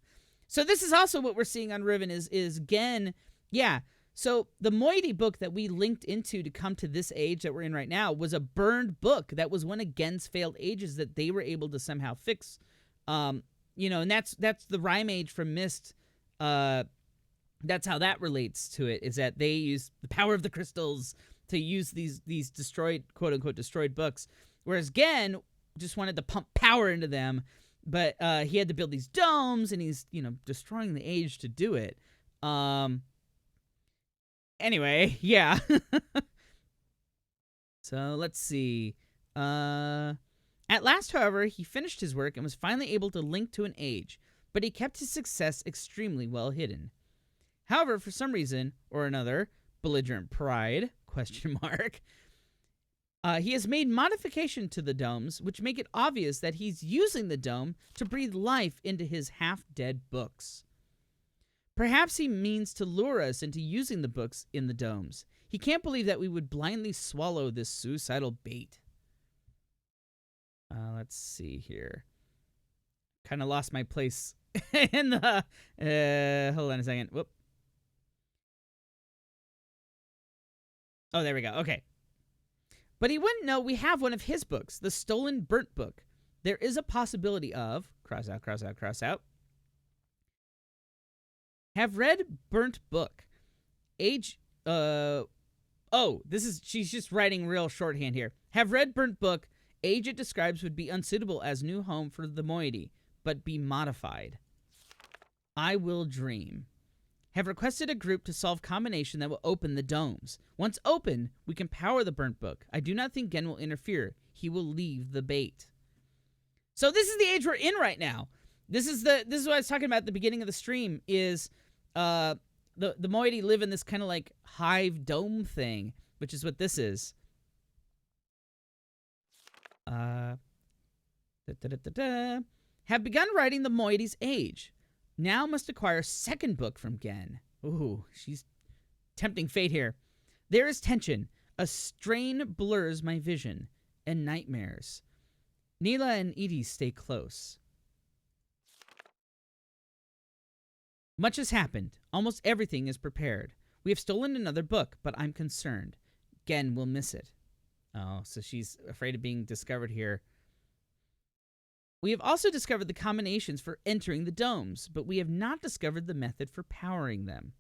So this is also what we're seeing on Riven is Gehn, yeah. So the moiety book that we linked into to come to this age that we're in right now was a burned book. That was one of Gen's failed ages that they were able to somehow fix. You know, and that's the Rime Age from Mist. That's how that relates to it, is that they use the power of the crystals to use these destroyed, quote unquote, destroyed books. Whereas Gehn just wanted to pump power into them, but he had to build these domes, and he's, you know, destroying the age to do it. Anyway, yeah. So let's see. At last, however, he finished his work and was finally able to link to an age, but he kept his success extremely well hidden. However, for some reason or another, belligerent pride, question mark, he has made modification to the domes, which make it obvious that he's using the dome to breathe life into his half-dead books. Perhaps he means to lure us into using the books in the domes. He can't believe that we would blindly swallow this suicidal bait. Let's see here. Kind of lost my place in the... hold on a second. Whoop. Oh, there we go. Okay. But he wouldn't know we have one of his books, the Stolen Burnt Book. There is a possibility of... Cross out, cross out, cross out. Have read Burnt Book. Age... Oh, she's just writing real shorthand here. Have read Burnt Book. Age it describes would be unsuitable as new home for the moiety, but be modified. I will dream. Have requested a group to solve combination that will open the domes. Once open, we can power the Burnt Book. I do not think Gehn will interfere. He will leave the bait. So this is the age we're in right now. This is what I was talking about at the beginning of the stream, is the moiety live in this kind of like hive dome thing, which is what this is. Have begun writing the moiety's age. Now must acquire second book from Gehn. Ooh, she's tempting fate here. There is tension. A strain blurs my vision, and nightmares. Neela and Edie stay close. Much has happened. Almost everything is prepared. We have stolen another book, but I'm concerned. Gehn will miss it. Oh, so she's afraid of being discovered here. We have also discovered the combinations for entering the domes, but we have not discovered the method for powering them.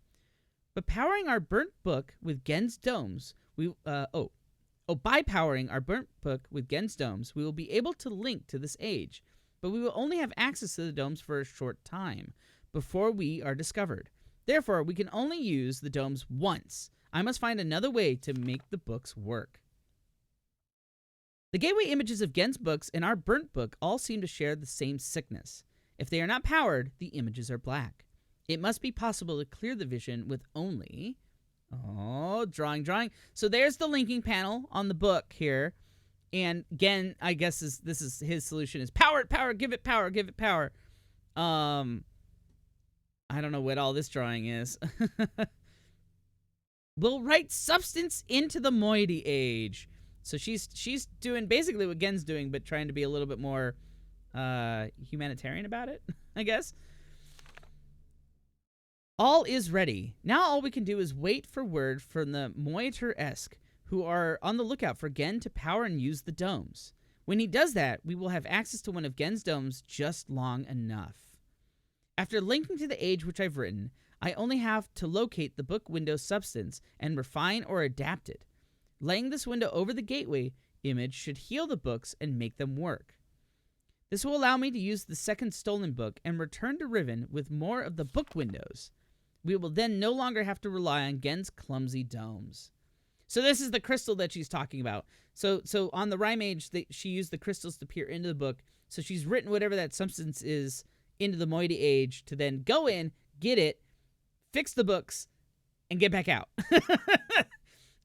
But powering our burnt book with Gen's domes, by powering our burnt book with Gen's domes, we will be able to link to this age, but we will only have access to the domes for a short time before we are discovered. Therefore, we can only use the domes once. I must find another way to make the books work. The gateway images of Ghen's books and our burnt book all seem to share the same sickness. If they are not powered, the images are black. It must be possible to clear the vision with only... Oh, drawing. So there's the linking panel on the book here. And Gehn, I guess, this is his solution is power, give it power. I don't know what all this drawing is. We'll write substance into the moiety age. So she's doing basically what Ghen's doing, but trying to be a little bit more humanitarian about it, I guess. All is ready. Now all we can do is wait for word from the Moiter-esque, who are on the lookout for Gehn to power and use the domes. When he does that, we will have access to one of Ghen's domes just long enough. After linking to the age which I've written, I only have to locate the book window substance and refine or adapt it. Laying this window over the gateway image should heal the books and make them work. This will allow me to use the second stolen book and return to Riven with more of the book windows. We will then no longer have to rely on Ghen's clumsy domes. So this is the crystal that she's talking about. So on the Rime Age, she used the crystals to peer into the book. So she's written whatever that substance is into the Moiety Age to then go in, get it, fix the books, and get back out.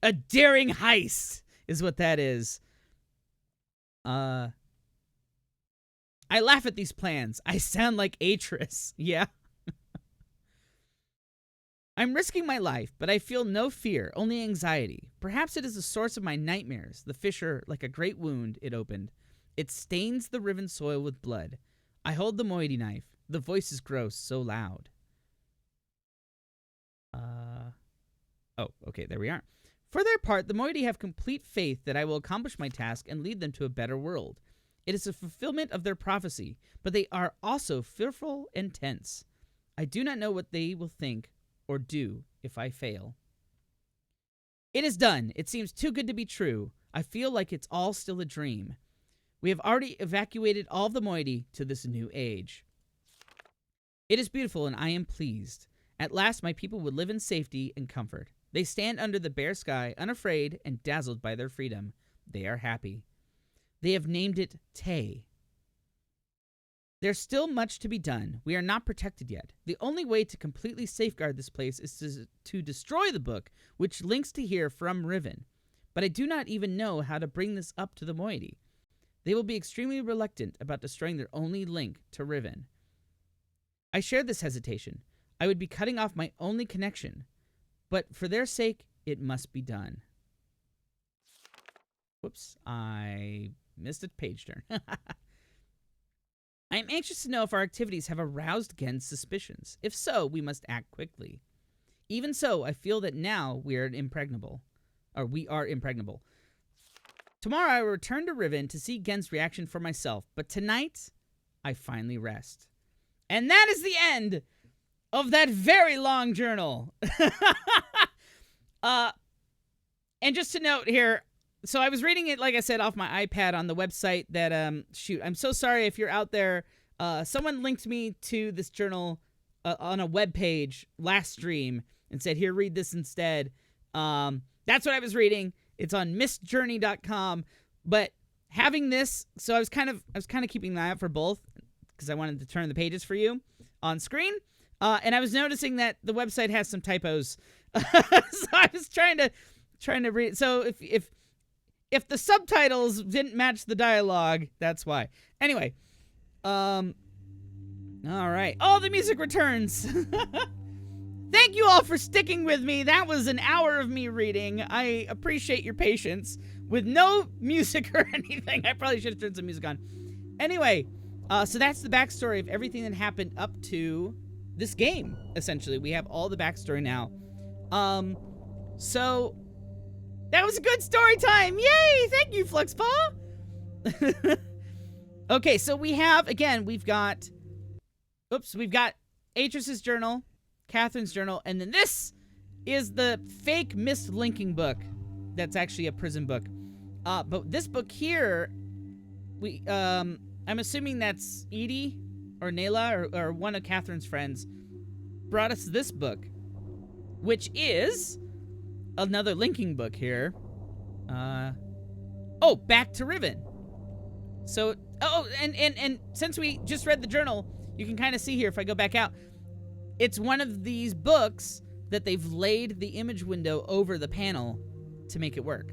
A daring heist is what that is. I laugh at these plans. I sound like Atris. Yeah. I'm risking my life, but I feel no fear, only anxiety. Perhaps it is the source of my nightmares. The fissure, like a great wound, it opened. It stains the riven soil with blood. I hold the moiety knife. The voices grow so loud. Oh, okay, there we are. For their part, the moiety have complete faith that I will accomplish my task and lead them to a better world. It is a fulfillment of their prophecy, but they are also fearful and tense. I do not know what they will think or do if I fail. It is done. It seems too good to be true. I feel like it's all still a dream. We have already evacuated all of the moiety to this new age. It is beautiful, and I am pleased. At last my people would live in safety and comfort. They stand under the bare sky, unafraid and dazzled by their freedom. They are happy. They have named it Tay. There's still much to be done. We are not protected yet. The only way to completely safeguard this place is to destroy the book, which links to here from Riven. But I do not even know how to bring this up to the moiety. They will be extremely reluctant about destroying their only link to Riven. I share this hesitation. I would be cutting off my only connection. But for their sake, it must be done. Whoops, I missed a page turn. I am anxious to know if our activities have aroused Ghen's suspicions. If so, we must act quickly. Even so, I feel that now we are impregnable. Tomorrow I will return to Riven to see Ghen's reaction for myself, but tonight, I finally rest. And that is the end of that very long journal. And just to note here, so I was reading it, like I said, off my iPad on the website that, shoot, I'm so sorry if you're out there. Someone linked me to this journal on a web page last stream and said, here, read this instead. That's what I was reading. It's on mistjourney.com. But having this, so I was kind of keeping an eye out for both because I wanted to turn the pages for you on screen. And I was noticing that the website has some typos. So I was trying to read. So if the subtitles didn't match the dialogue, that's why. Anyway, all right. Oh, the music returns. Thank you all for sticking with me. That was an hour of me reading. I appreciate your patience with no music or anything. I probably should have turned some music on. Anyway, so that's the backstory of everything that happened up to this game, essentially. We have all the backstory now. So that was a good story time. Yay! Thank you, Fluxpaw. Okay, so we have, again, we've got Atris's journal, Catherine's journal, and then this is the fake mist linking book. That's actually a prison book. But this book here, I'm assuming that's Edie or Nayla or one of Catherine's friends brought us this book, which is another linking book here. Oh, back to Riven. So, and since we just read the journal, you can kind of see here if I go back out, it's one of these books that they've laid the image window over the panel to make it work.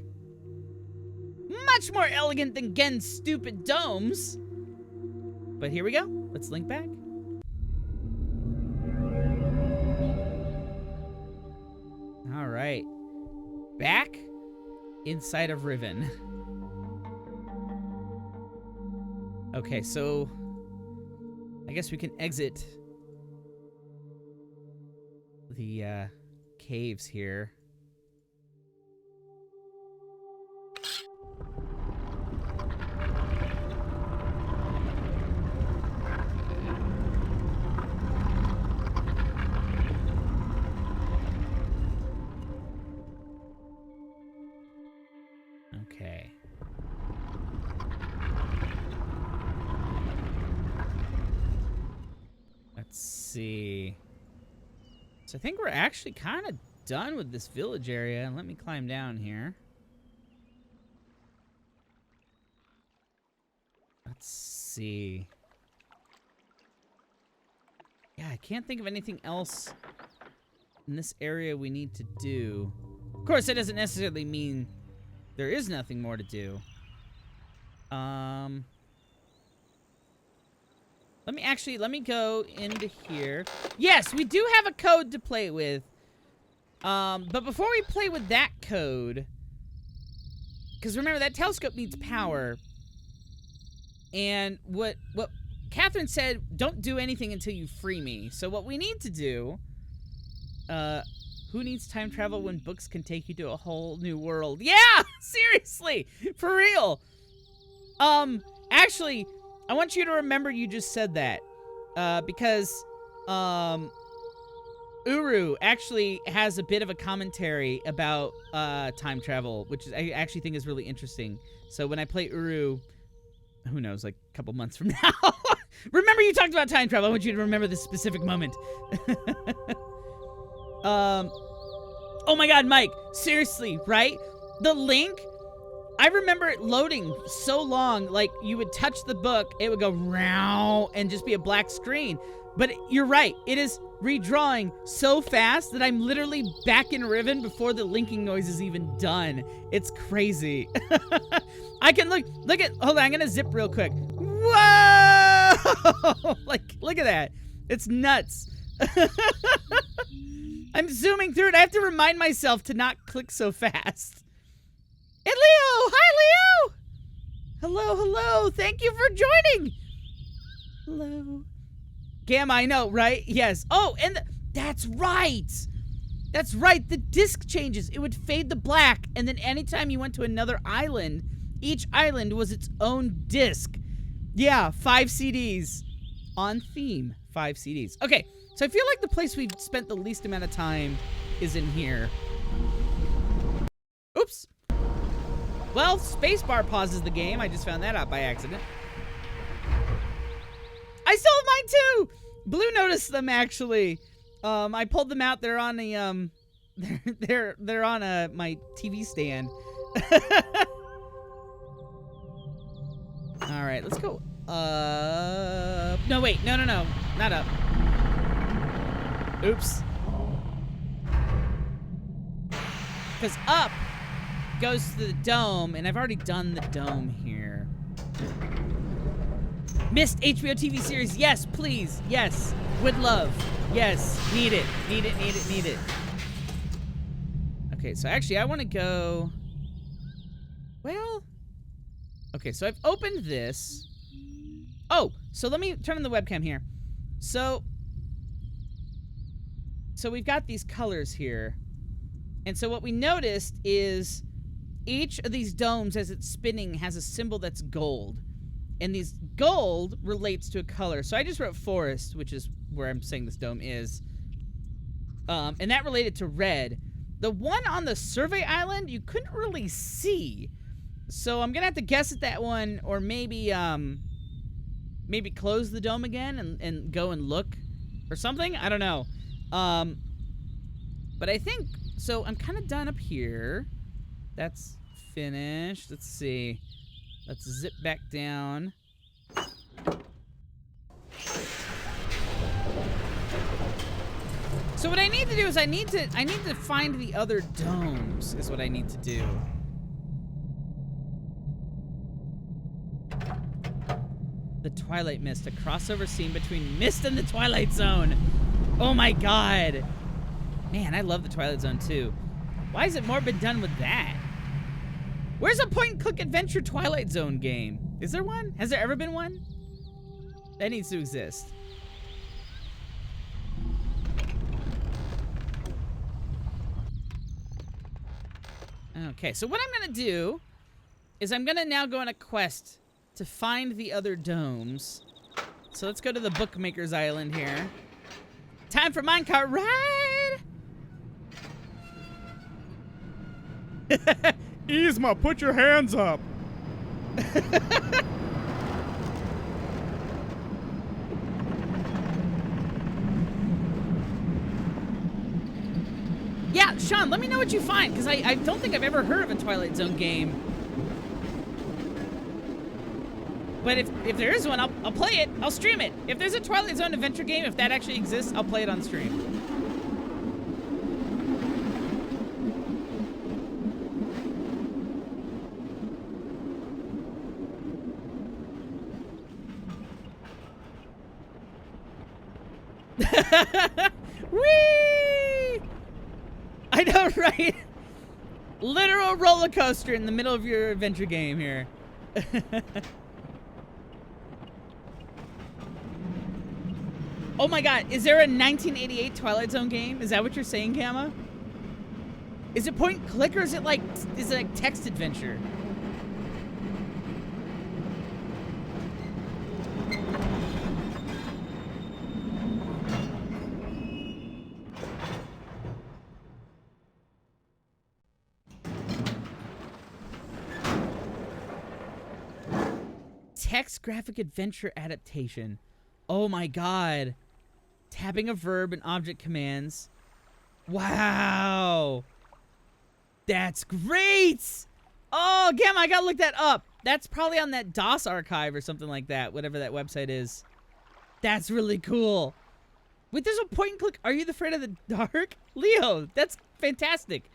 Much more elegant than Gehn's stupid domes. But here we go. Let's link back. All right. Back inside of Riven. Okay, so I guess we can exit the caves here. Okay. Let's see. So I think we're actually kind of done with this village area. Let me climb down here. Let's see. Yeah, I can't think of anything else in this area we need to do. Of course, that doesn't necessarily mean there is nothing more to do. Let me go into here. Yes, we do have a code to play with. But before we play with that code, because remember, that telescope needs power. And what Catherine said, don't do anything until you free me. So what we need to do, who needs time travel when books can take you to a whole new world? Yeah, seriously, for real. Actually, I want you to remember you just said that, because, Uru actually has a bit of a commentary about, time travel, which I actually think is really interesting. So when I play Uru, who knows, like a couple months from now. Remember you talked about time travel. I want you to remember this specific moment. Oh my god, Mike, seriously, right? The link, I remember it loading so long, like you would touch the book, it would go row and just be a black screen. But you're right, it is redrawing so fast that I'm literally back in Riven before the linking noise is even done. It's crazy. I can look at, hold on, I'm gonna zip real quick. Whoa! Like, look at that. It's nuts. I'm zooming through it. I have to remind myself to not click so fast. Hey, Leo! Hi, Leo! Hello, hello. Thank you for joining. Hello. Gamma, I know, right? Yes. Oh, and that's right. That's right. The disc changes. It would fade to black, and then anytime you went to another island, each island was its own disc. Yeah, 5 CDs. On theme. 5 CDs. Okay, so I feel like the place we've spent the least amount of time is in here. Oops. Well, spacebar pauses the game. I just found that out by accident. I sold mine too! Blue noticed them, actually. I pulled them out. They're on the, they're on my TV stand. All right, let's go up. No, wait, no, not up. Oops. Because up goes to the dome, and I've already done the dome here. Missed HBO TV series. Yes, please. Yes. Would love. Yes. Need it. Need it, need it, need it. Okay, so actually I want to go... Well... Okay, so I've opened this. Oh, so let me turn on the webcam here. So we've got these colors here. And so what we noticed is each of these domes, as it's spinning, has a symbol that's gold. And these gold relates to a color. So I just wrote forest, which is where I'm saying this dome is. And that related to red. The one on the survey island, you couldn't really see. So I'm gonna have to guess at that one, or maybe maybe close the dome again and go and look or something. I don't know. But I think, so I'm kind of done up here. That's finished. Let's see. Let's zip back down. So what I need to do is I need to find the other domes is what I need to do. The Twilight Mist, a crossover scene between Mist and the Twilight Zone. Oh my god. Man, I love the Twilight Zone too. Why hasn't more been done with that? Where's a point-and-click adventure Twilight Zone game? Is there one? Has there ever been one? That needs to exist. Okay, so what I'm gonna do is I'm gonna now go on a quest to find the other domes. So let's go to the Bookmaker's Island here. Time for minecart ride! Yzma, put your hands up! Yeah, Sean, let me know what you find, because I don't think I've ever heard of a Twilight Zone game. But if there is one, I'll play it. I'll stream it. If there's a Twilight Zone adventure game, if that actually exists, I'll play it on stream. Whee! I know, right? Literal roller coaster in the middle of your adventure game here. Oh my god, is there a 1988 Twilight Zone game? Is that what you're saying, Gamma? Is it point and click or is it like text adventure? Text graphic adventure adaptation. Oh my god. Tapping a verb and object commands. Wow. That's great. Oh, Gamma, I gotta look that up. That's probably on that DOS archive or something like that, whatever that website is. That's really cool. Wait, there's a point and click. Are you afraid of the dark? Leo, that's fantastic.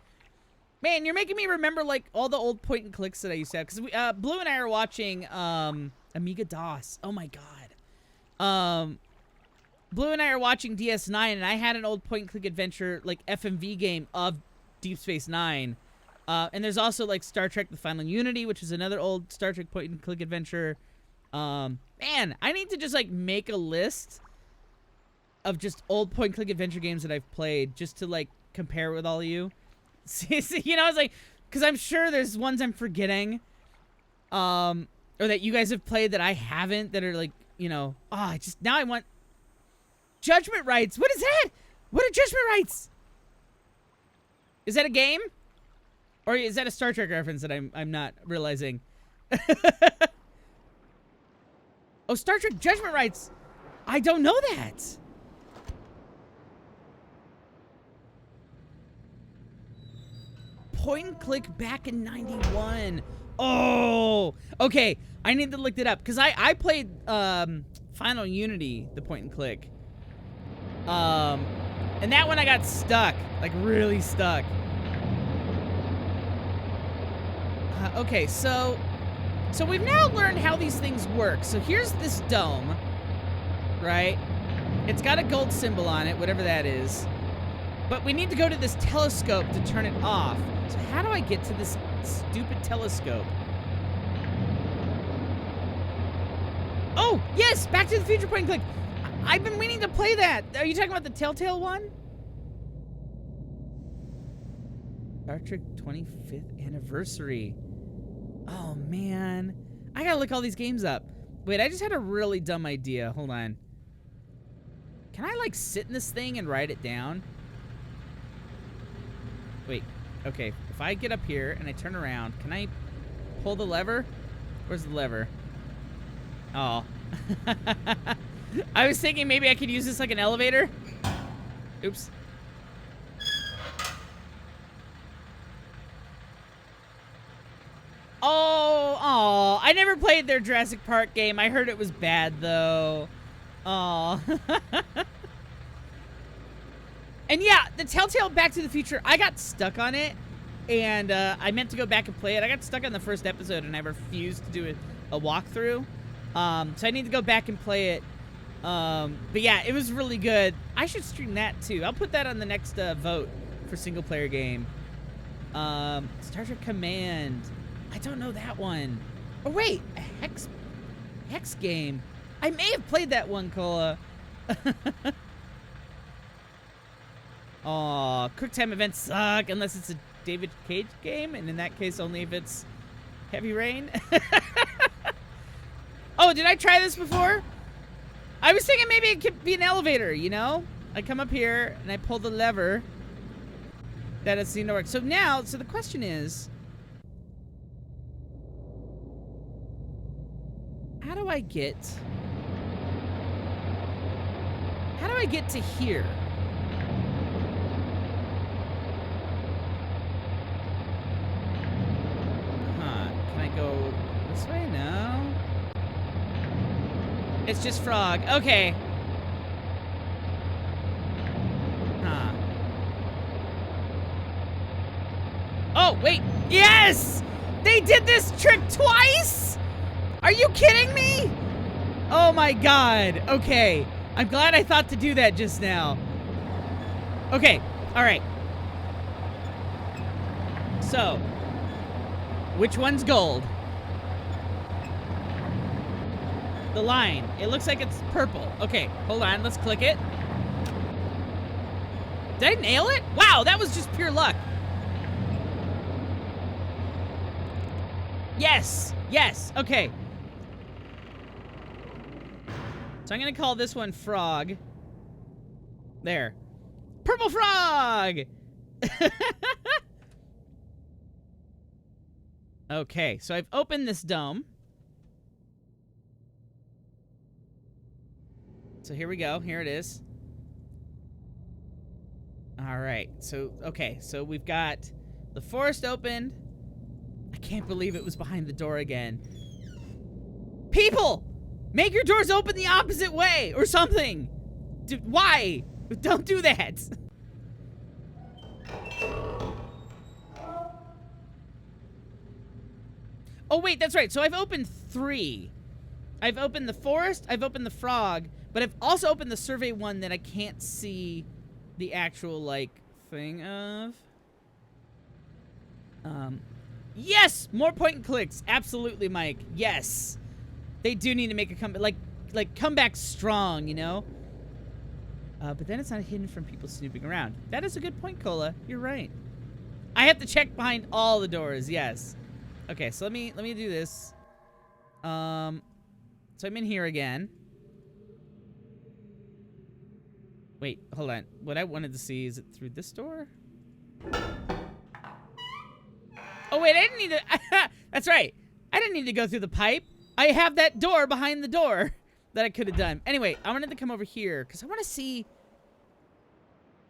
Man, you're making me remember like all the old point and clicks that I used to have. Because Blue and I are watching Amiga DOS. Oh my god. Blue and I are watching DS9, and I had an old point-and-click adventure, like, FMV game of Deep Space Nine. And there's also, like, Star Trek The Final Unity, which is another old Star Trek point-and-click adventure. Man, I need to just, like, make a list of just old point-and-click adventure games that I've played just to, like, compare with all of you. You know, it's like, because I'm sure there's ones I'm forgetting, or that you guys have played that I haven't, that are, like, you know, now I want... Judgment Rights. What is that? What are Judgment Rights? Is that a game? Or is that a Star Trek reference that I'm not realizing? Oh, Star Trek Judgment Rights. I don't know that. Point and click back in 91. Oh, okay. I need to look it up because I played Final Unity, the point and click. And that one I got stuck, like really stuck. Okay, so we've now learned how these things work. So here's this dome, right? It's got a gold symbol on it, whatever that is. But we need to go to this telescope to turn it off. So how do I get to this stupid telescope? Oh, yes! Back to the Future point and click. I've been meaning to play that. Are you talking about the Telltale one? Star Trek 25th Anniversary. Oh, man. I gotta look all these games up. Wait, I just had a really dumb idea. Hold on. Can I, like, sit in this thing and write it down? Wait. Okay. If I get up here and I turn around, can I pull the lever? Where's the lever? Oh. I was thinking maybe I could use this like an elevator. Oops. I never played their Jurassic Park game. I heard it was bad, though. Aw. And yeah, the Telltale Back to the Future, I got stuck on it. And I meant to go back and play it. I got stuck on the first episode, and I refused to do a walkthrough. So I need to go back and play it. But yeah, it was really good. I should stream that, too. I'll put that on the next vote for single-player game. Star Trek Command. I don't know that one. Oh, wait. A Hex game. I may have played that one, Cola. Aw, QuickTime events suck unless it's a David Cage game, and in that case, only if it's Heavy Rain. Oh, did I try this before? I was thinking maybe it could be an elevator, you know? I come up here, and I pull the lever. That is seemed to work. So now, the question is, how do I get to here? Can I go this way? No. It's just frog. Okay. Oh, wait. Yes! They did this trick twice? Are you kidding me? Oh my god. Okay. I'm glad I thought to do that just now. Okay. All right. So, which one's gold? The line. It looks like it's purple. Okay, hold on. Let's click it. Did I nail it? Wow, that was just pure luck. Yes. Yes. Okay. So I'm going to call this one Frog. There. Purple Frog! Okay, so I've opened this dome. So here we go. Here it is. All right. So, okay. So we've got the forest opened. I can't believe it was behind the door again. People! Make your doors open the opposite way or something. Why? Don't do that. Oh, wait, that's right. So I've opened 3. I've opened the forest, I've opened the frog, but I've also opened the survey one that I can't see the actual, like, thing of. Yes! More point and clicks. Absolutely, Mike. Yes. They do need to make a comeback, like come back strong, you know? But then it's not hidden from people snooping around. That is a good point, Cola. You're right. I have to check behind all the doors, yes. Okay, so let me do this. So I'm in here again. Wait, hold on. What I wanted to see, is it through this door? Oh, wait, I didn't need to... That's right. I didn't need to go through the pipe. I have that door behind the door that I could have done. Anyway, I wanted to come over here because I want to see...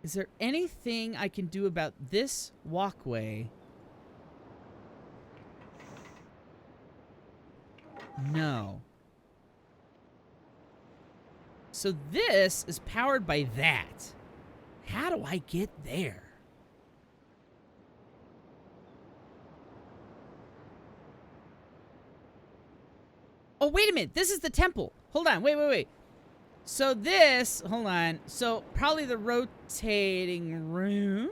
Is there anything I can do about this walkway? No. So this is powered by that. How do I get there? Oh, wait a minute. This is the temple. Hold on. Wait. So this... Hold on. So probably the rotating room?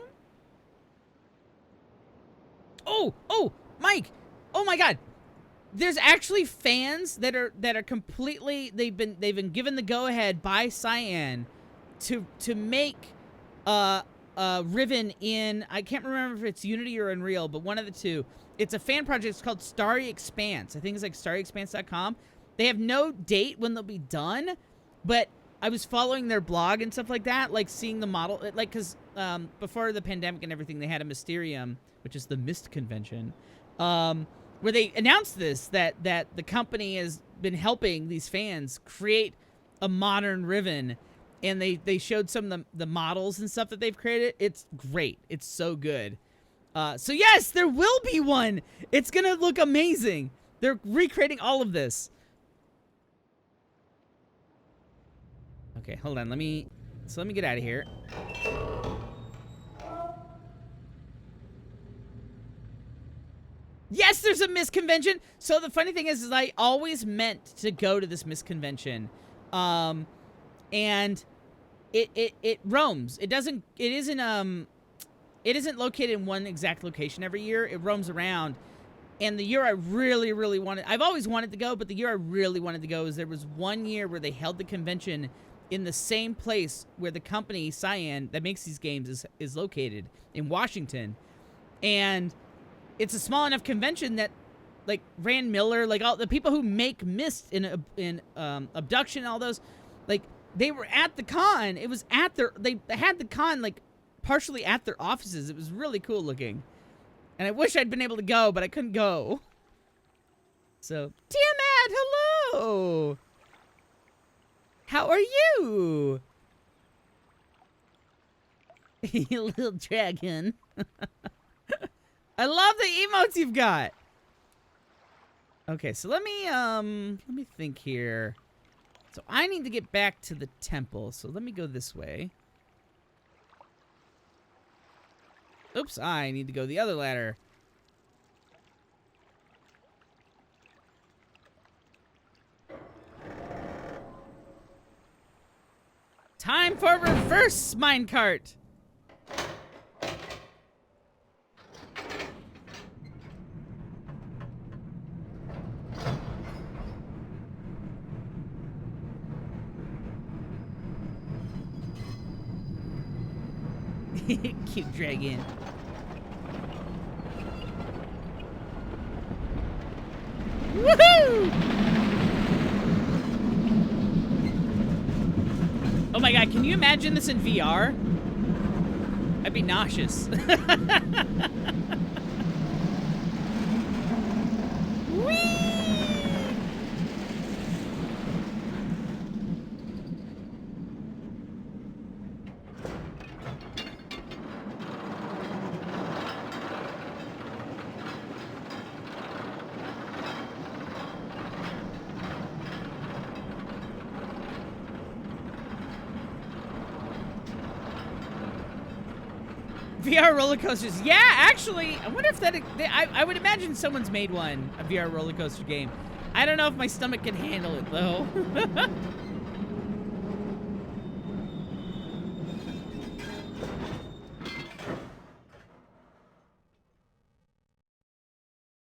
Oh, Mike. Oh, my God. There's actually fans that are completely... They've been given the go-ahead by Cyan to make Riven in... I can't remember if it's Unity or Unreal, but one of the two. It's a fan project. It's called Starry Expanse. I think it's like starryexpanse.com. They have no date when they'll be done, but I was following their blog and stuff like that, like seeing the model, like, because before the pandemic and everything, they had a Mysterium, which is the Mist convention, where they announced this, that the company has been helping these fans create a modern Riven, and they showed some of the models and stuff that they've created. It's great. It's so good. So yes, there will be one. It's gonna look amazing. They're recreating all of this. Okay, hold on. Let me get out of here. Yes, there's a Mist convention. So the funny thing is I always meant to go to this Mist convention. And it roams. It isn't located in one exact location every year. It roams around. And the year I really, really wanted, I've always wanted to go, but the year I really wanted to go is there was one year where they held the convention in the same place where the company, Cyan, that makes these games is located, in Washington. And it's a small enough convention that, like, Rand Miller, like, all the people who make Myst in Abduction and all those, like, they were at the con. It was at they had the con, like, partially at their offices. It was really cool looking. And I wish I'd been able to go, but I couldn't go. So, Tiamat, hello! How are you? You little dragon. I love the emotes you've got. Okay, so let me think here. So I need to get back to the temple, so let me go this way. Oops, I need to go the other ladder. Time for reverse minecart. Cute dragon. Woohoo! Oh my god, can you imagine this in VR? I'd be nauseous. Whee! VR roller coasters. Yeah, actually, I wonder if that... I would imagine someone's made one, a VR roller coaster game. I don't know if my stomach can handle it, though.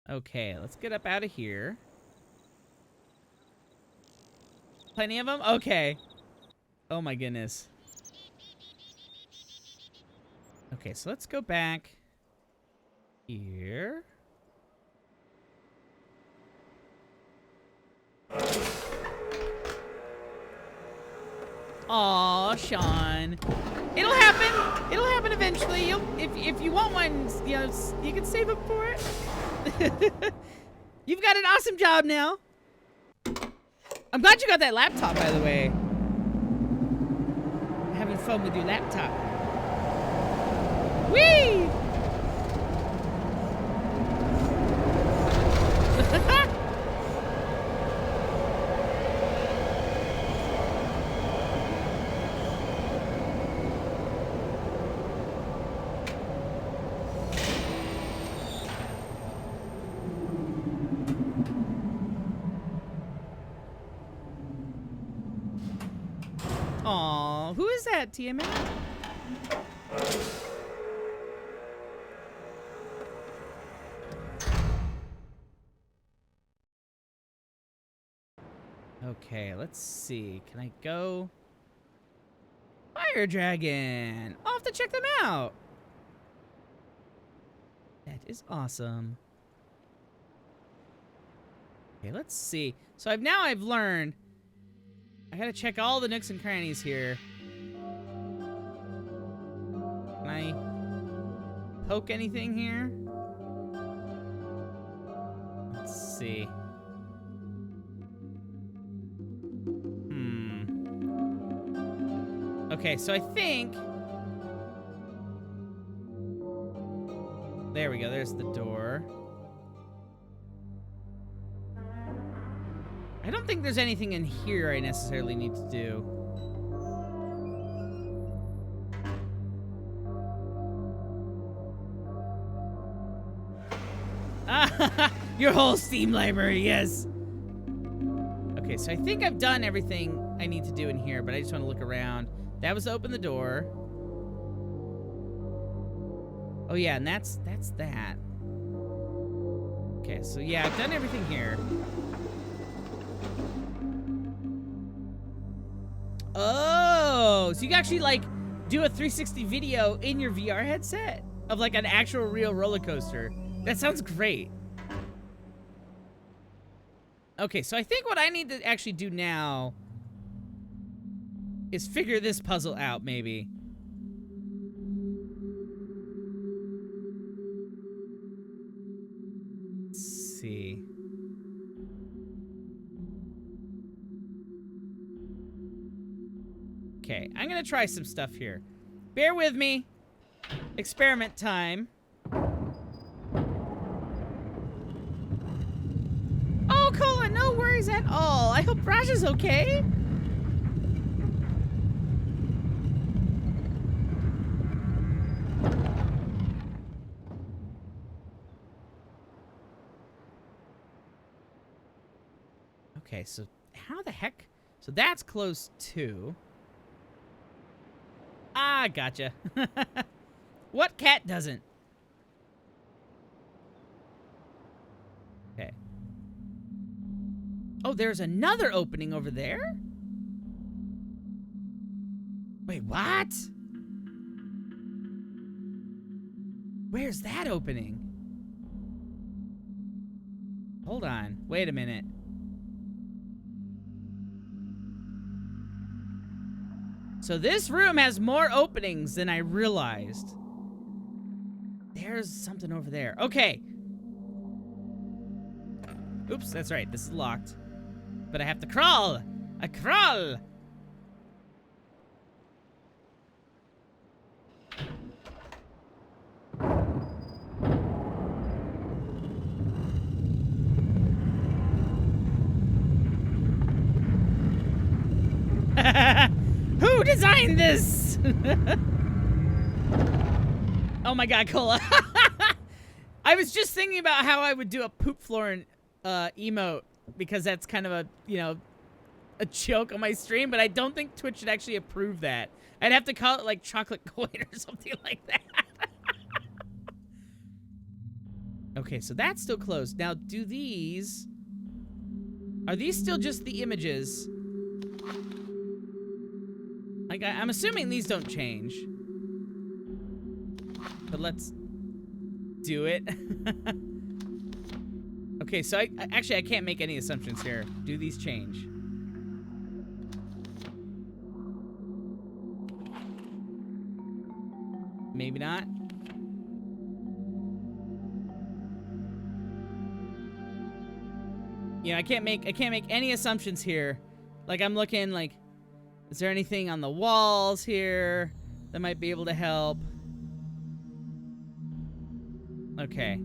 Okay, let's get up out of here. Plenty of them? Okay. Oh my goodness. Okay, so let's go back here. Aw, Sean. It'll happen. It'll happen eventually. If you want one, you know, you can save up for it. You've got an awesome job now. I'm glad you got that laptop, by the way. Having fun with your laptop. Whee! Aw, who is that, Tiamat? Okay, let's see. Can I go? Fire Dragon! I'll have to check them out. That is awesome. Okay, let's see. So I've learned. I gotta check all the nooks and crannies here. Can I poke anything here? Let's see. Okay, so I think... There we go, there's the door. I don't think there's anything in here I necessarily need to do. Your whole Steam library, yes. Okay, so I think I've done everything I need to do in here, but I just want to look around. That was to open the door. Oh yeah, and that's that. Okay, so yeah, I've done everything here. Oh, so you can actually like do a 360 video in your VR headset of like an actual real roller coaster. That sounds great. Okay, so I think what I need to actually do now is figure this puzzle out, maybe. Let's see. Okay, I'm gonna try some stuff here. Bear with me. Experiment time. Oh, Cola, no worries at all. I hope Raj is okay. Okay, so how the heck? So that's close too. Ah, gotcha. What cat doesn't? Okay. Oh, there's another opening over there? Wait, what? Where's that opening? Hold on. Wait a minute. So this room has more openings than I realized. There's something over there. Okay. Oops, that's right. This is locked. But I have to crawl. I crawl. Who designed this? Oh my god, Cola. I was just thinking about how I would do a poop floor emote, because that's kind of a, you know, a joke on my stream, but I don't think Twitch should actually approve that. I'd have to call it like chocolate coin or something like that. Okay, so that's still closed. Now, do these... Are these still just the images? Like, I'm assuming these don't change. But let's do it. Okay, so actually I can't make any assumptions here. Do these change? Maybe not. Yeah, I can't make any assumptions here. Like, I'm looking like, is there anything on the walls here that might be able to help? Okay.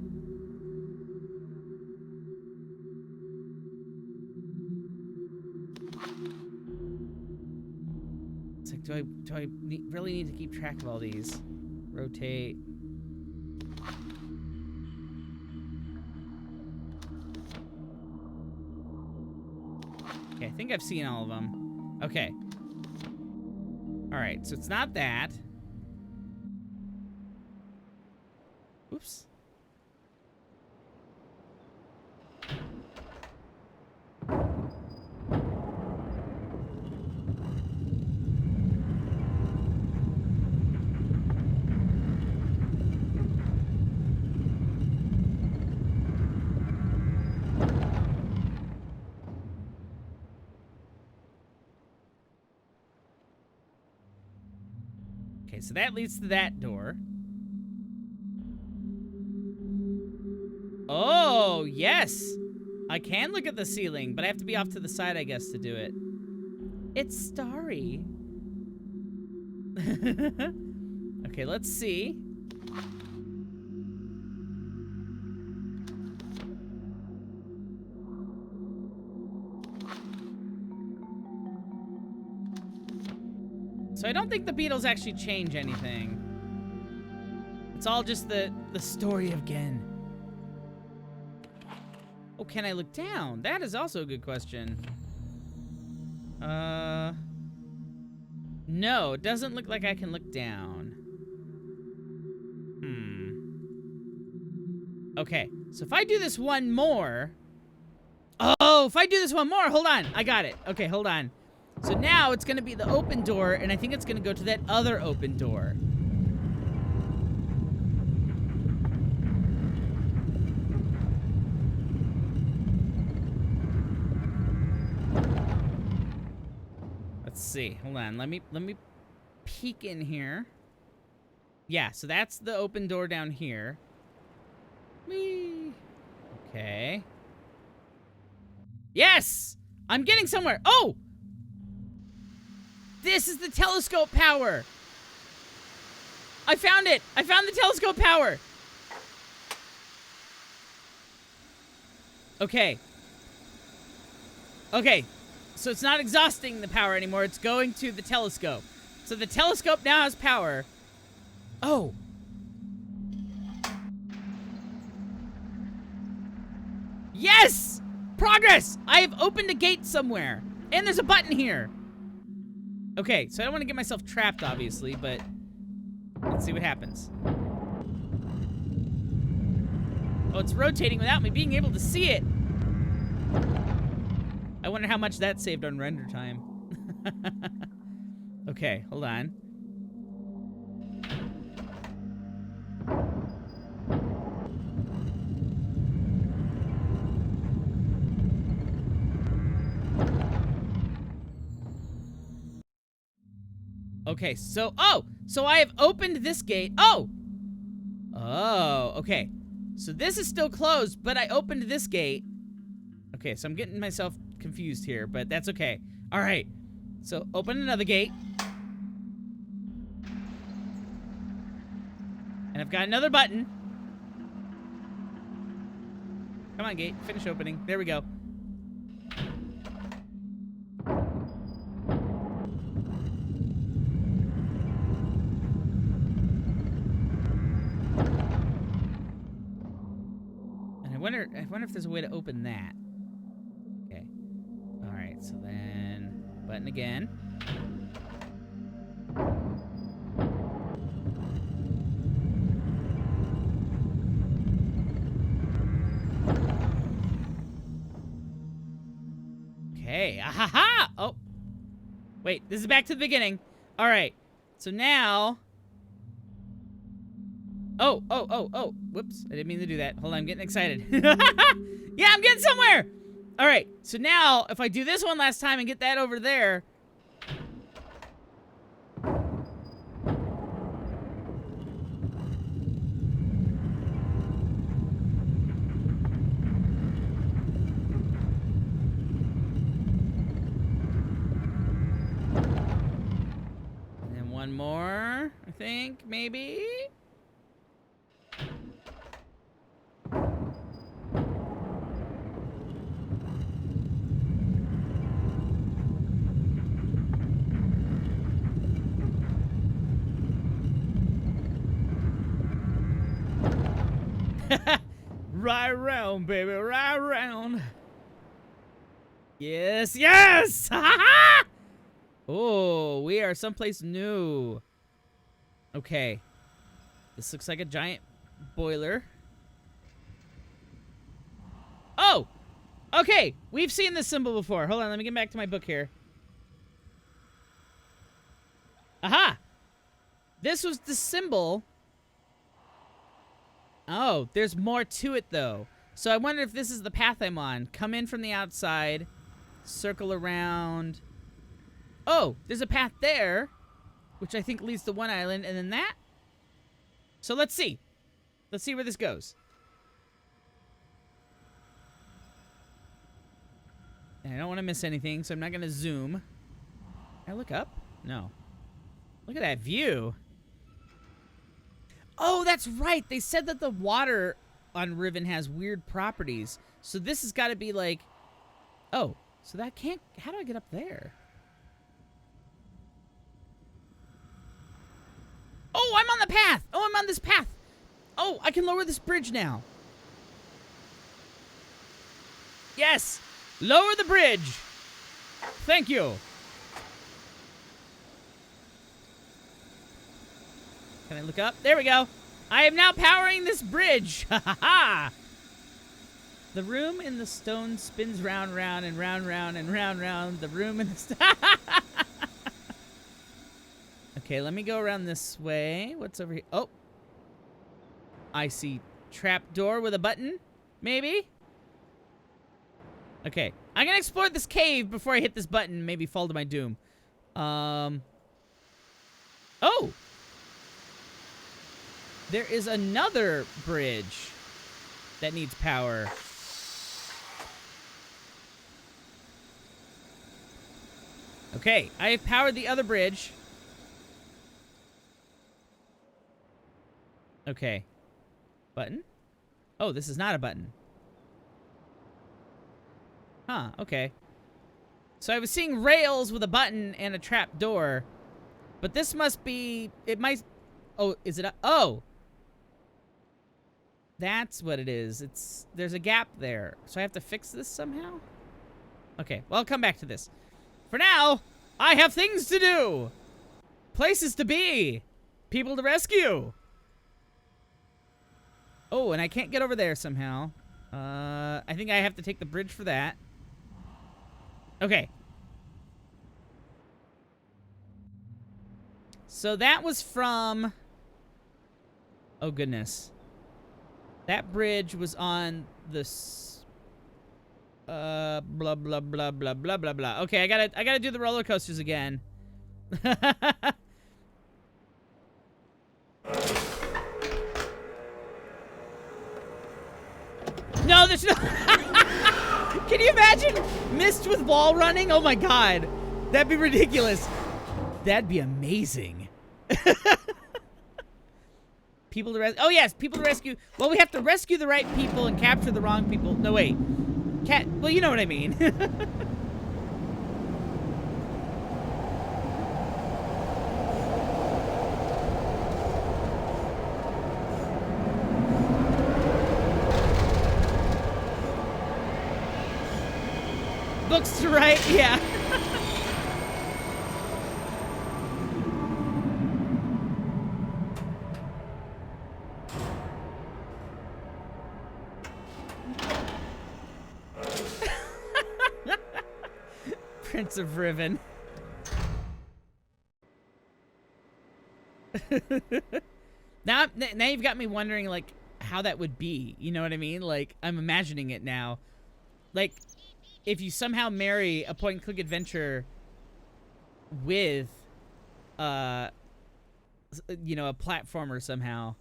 It's like, do I really need to keep track of all these? Rotate. Okay, I think I've seen all of them. Okay. All right, so it's not that. Oops. Okay, so that leads to that door. Oh, yes! I can look at the ceiling, but I have to be off to the side, I guess, to do it. It's starry. Okay, let's see. So I don't think the beetles actually change anything. It's all just the story of Gehn. Oh, can I look down? That is also a good question. No, it doesn't look like I can look down. Okay, so if I do this one more... Oh, if I do this one more, hold on. I got it. Okay, hold on. So now it's going to be the open door, and I think it's going to go to that other open door. Let's see. Hold on. Let me peek in here. Yeah, so that's the open door down here. Whee. Okay. Yes! I'm getting somewhere. Oh! This is the telescope power. I found it. I found the telescope power. Okay. Okay. So it's not exhausting the power anymore. It's going to the telescope. So the telescope now has power. Oh. Yes! Progress! I have opened a gate somewhere. And there's a button here. Okay, so I don't want to get myself trapped, obviously, but let's see what happens. Oh, it's rotating without me being able to see it. I wonder how much that saved on render time. Okay, hold on. Okay, so, so I have opened this gate. Oh, okay. So this is still closed, but I opened this gate. Okay, so I'm getting myself confused here, but that's okay. All right, so open another gate. And I've got another button. Come on, gate, finish opening. There we go. I wonder if there's a way to open that. Okay. All right, so then button again. Okay. Ahaha! Oh. Wait, this is back to the beginning. All right. So now... Oh. Whoops. I didn't mean to do that. Hold on, I'm getting excited. Yeah, I'm getting somewhere! Alright, so now, if I do this one last time and get that over there... And then one more, I think, maybe? Right round, baby, right round. Yes, yes! Oh, we are someplace new. Okay. This looks like a giant boiler. Oh! Okay, we've seen this symbol before. Hold on, let me get back to my book here. Aha! This was the symbol. Oh, there's more to it, though. So I wonder if this is the path I'm on. Come in from the outside, circle around. Oh, there's a path there, which I think leads to one island, and then that. So let's see. Let's see where this goes. And I don't want to miss anything, so I'm not going to zoom. Can I look up? No. Look at that view. Oh, that's right. They said that the water on Riven has weird properties. So this has got to be like... Oh, so that can't... How do I get up there? Oh, I'm on the path. Oh, I'm on this path. Oh, I can lower this bridge now. Yes. Lower the bridge. Thank you. Can I look up? There we go. I am now powering this bridge. Ha ha ha. The room in the stone spins round, round, and round, round, and round, round. The room in the stone. Okay, let me go around this way. What's over here? Oh. I see trap door with a button. Maybe? Okay. I'm gonna explore this cave before I hit this button. Maybe fall to my doom. Oh! There is another bridge that needs power. Okay, I have powered the other bridge. Okay. Button? Oh, this is not a button. Huh, okay. So I was seeing rails with a button and a trap door. But this must be... It might... Oh, is it a... Oh! That's what it is. It's... There's a gap there. So I have to fix this somehow? Okay, well, I'll come back to this. For now, I have things to do! Places to be! People to rescue! Oh, and I can't get over there somehow. I think I have to take the bridge for that. Okay. So that was from... Oh, goodness. That bridge was on this... blah, blah, blah, blah, blah, blah, blah. Okay, I gotta do the roller coasters again. No, there's no... Can you imagine mist with wall running? Oh my god. That'd be ridiculous. That'd be amazing. People to rescue. Oh yes, people to rescue. Well, we have to rescue the right people and capture the wrong people. No, wait. Well, you know what I mean. Books to write, yeah. Prince of Riven. Now you've got me wondering, like, how that would be. You know what I mean? Like, I'm imagining it now. Like... If you somehow marry a point-and-click adventure with, you know, a platformer somehow.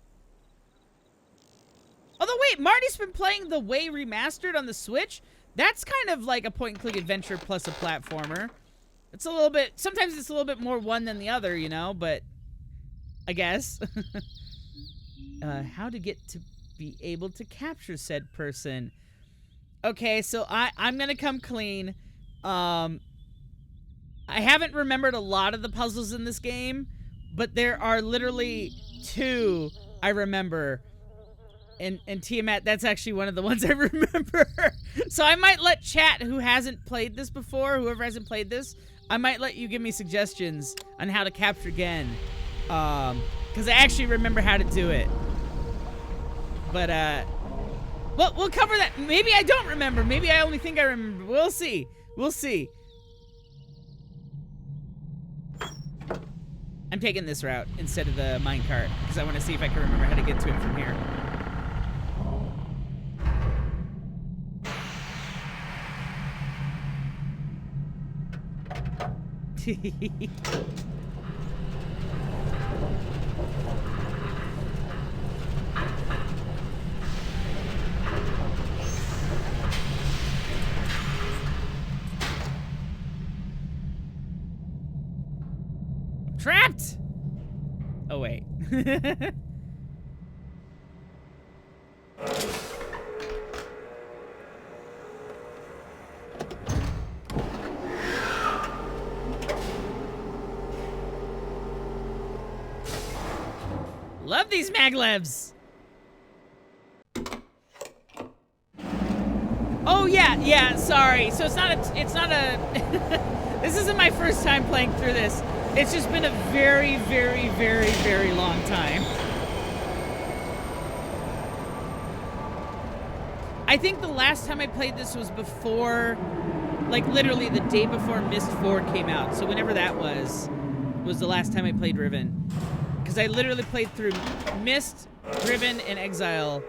Although, wait, Marty's been playing The Way Remastered on the Switch? That's kind of like a point-and-click adventure plus a platformer. It's a little bit... Sometimes it's a little bit more one than the other, you know, but... I guess. How to get to be able to capture said person... Okay, so I'm gonna come clean. I haven't remembered a lot of the puzzles in this game, but there are literally 2 I remember. And Tiamat, that's actually one of the ones I remember. So I might let chat who hasn't played this before, whoever hasn't played this, I might let you give me suggestions on how to capture Gehn. Because I actually remember how to do it. But, well, we'll cover that. Maybe I don't remember. Maybe I only think I remember. We'll see. We'll see. I'm taking this route instead of the minecart because I want to see if I can remember how to get to it from here. Trapped! Oh, wait. Love these maglevs. Oh yeah, sorry. So it's not a this isn't my first time playing through this. It's just been a very, very, very, very long time. I think the last time I played this was before, like literally the day before Myst 4 came out. So whenever that was the last time I played Riven. Because I literally played through Myst, Riven, and Exile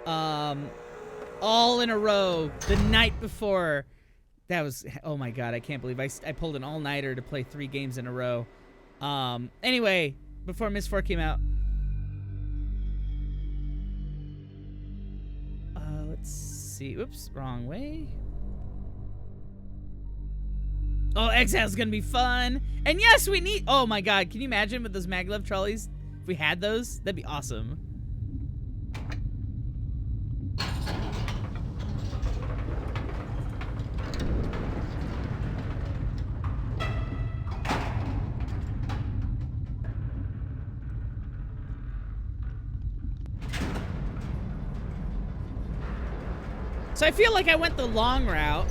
all in a row the night before. That was, oh my god, I can't believe I pulled an all-nighter to play 3 games in a row. Anyway, before Myst 4 came out. Let's see. Oops, wrong way. Oh, Exile's gonna be fun. And yes, we need, oh my god, can you imagine with those maglev trolleys? If we had those, that'd be awesome. So I feel like I went the long route.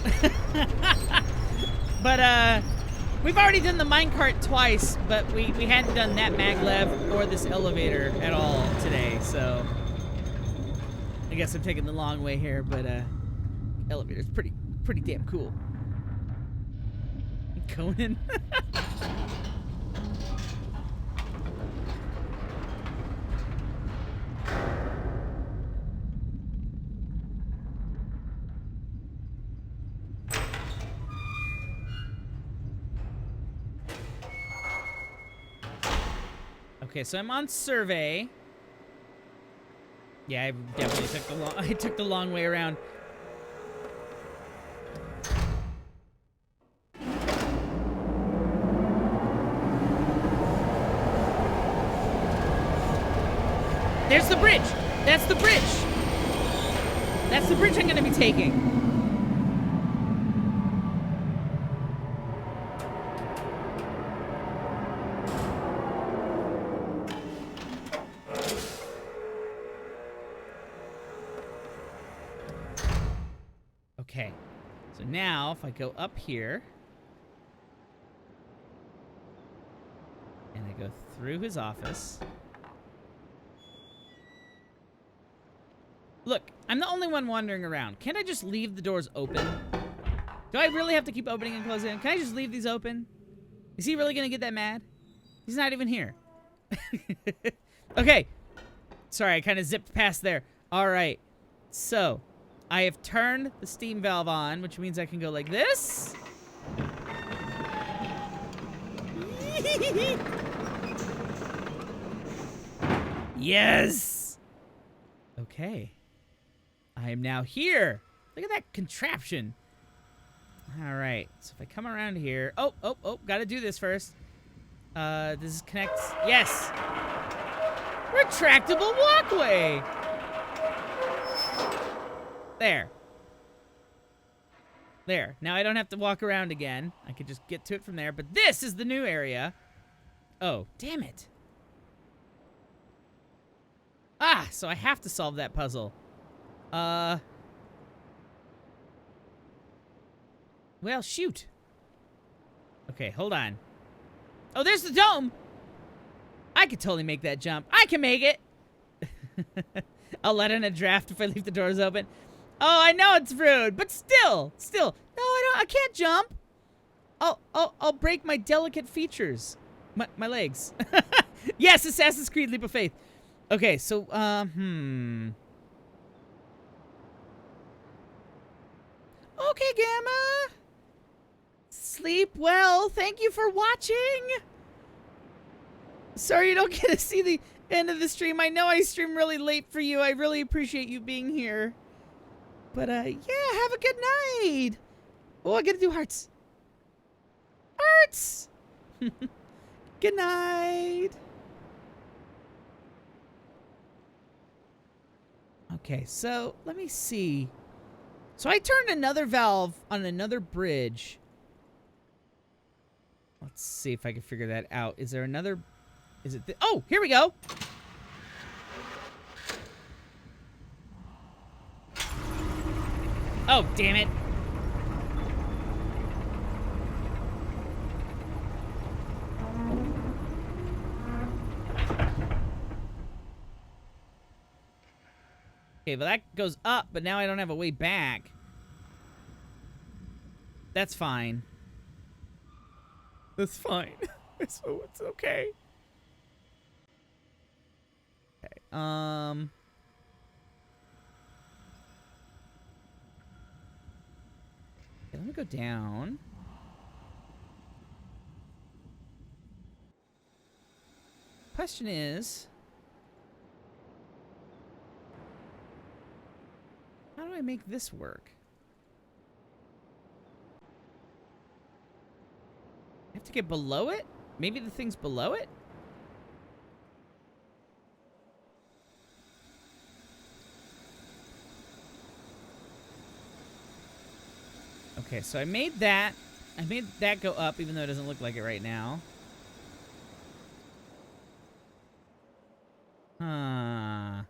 But we've already done the minecart twice, but we hadn't done that maglev or this elevator at all today, so I guess I'm taking the long way here, but elevator's pretty damn cool. Conan. Okay, so I'm on survey. Yeah, I definitely took the long way around. There's the bridge. That's the bridge. That's the bridge I'm gonna be taking. Okay, so now if I go up here and I go through his office. Look, I'm the only one wandering around. Can't I just leave the doors open? Do I really have to keep opening and closing? Can I just leave these open? Is he really gonna get that mad? He's not even here. Okay. Sorry, I kind of zipped past there. All right. So, I have turned the steam valve on, which means I can go like this. Yes! Okay. I am now here. Look at that contraption. All right. So if I come around here. Oh. Gotta do this first. This connects. Yes! Retractable walkway! There. There. Now I don't have to walk around again. I could just get to it from there. But this is the new area. Oh, damn it. Ah, so I have to solve that puzzle. Well, shoot. Okay, hold on. Oh, there's the dome. I could totally make that jump. I can make it. I'll let in a draft if I leave the doors open. Oh, I know it's rude, but still. No, I can't jump. I'll break my delicate features. My legs. Yes, Assassin's Creed Leap of Faith. Okay, so, Okay, Gamma. Sleep well. Thank you for watching. Sorry you don't get to see the end of the stream. I know I stream really late for you. I really appreciate you being here. But, yeah, have a good night. Oh, I gotta do hearts. Hearts! Good night. Okay, so let me see. So I turned another valve on another bridge. Let's see if I can figure that out. Is there another... Is it... Oh, here we go. Oh, damn it. Okay, but that goes up, but now I don't have a way back. That's fine. That's fine. it's okay. Okay. Okay, let me go down. Question is, how do I make this work? I have to get below it? Maybe the thing's below it? Okay, so I made that. I made that go up, even though it doesn't look like it right now. Huh.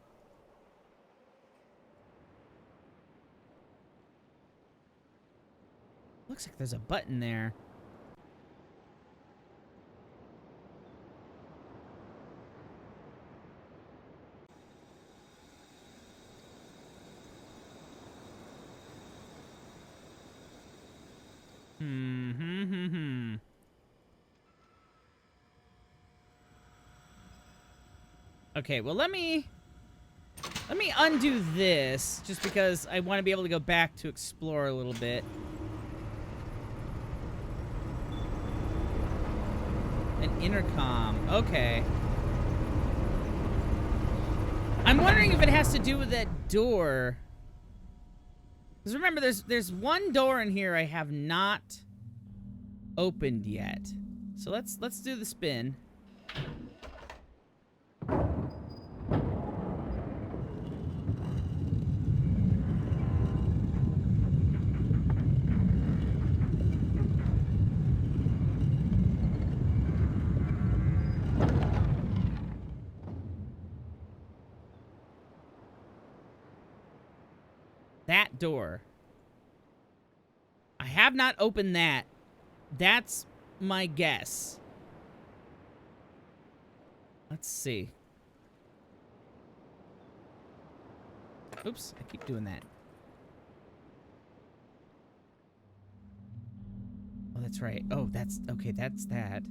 Looks like there's a button there. Okay, well let me undo this, just because I want to be able to go back to explore a little bit. An intercom. Okay. I'm wondering if it has to do with that door. Because remember, there's one door in here I have not opened yet. So let's do the spin. That door. I have not opened that. That's my guess. Let's see. Oops, I keep doing that. Oh, that's right. Oh, that's... Okay, that's that.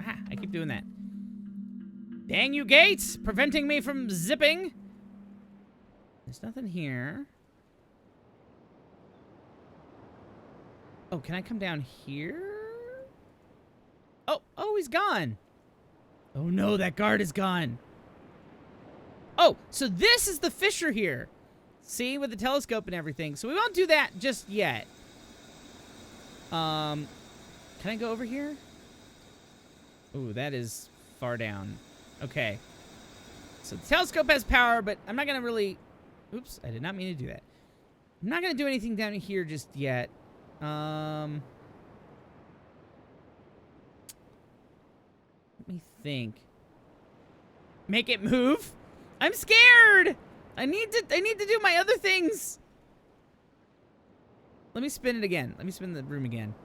Ah, I keep doing that. Dang you gates! Preventing me from zipping! There's nothing here. Oh, can I come down here? Oh, he's gone. Oh no, that guard is gone. Oh, so this is the fissure here. See, with the telescope and everything. So we won't do that just yet. Can I go over here? Ooh, that is far down. Okay. So the telescope has power, but I'm not gonna really... Oops, I did not mean to do that. I'm not gonna do anything down here just yet. Let me think. Make it move? I'm scared! I need to do my other things. Let me spin it again. Let me spin the room again.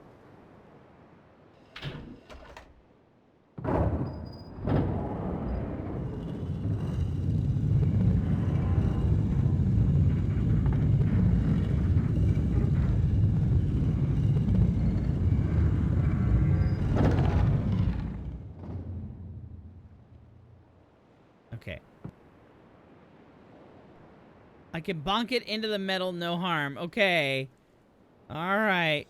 Okay. I can bonk it into the metal, no harm. Okay. Alright.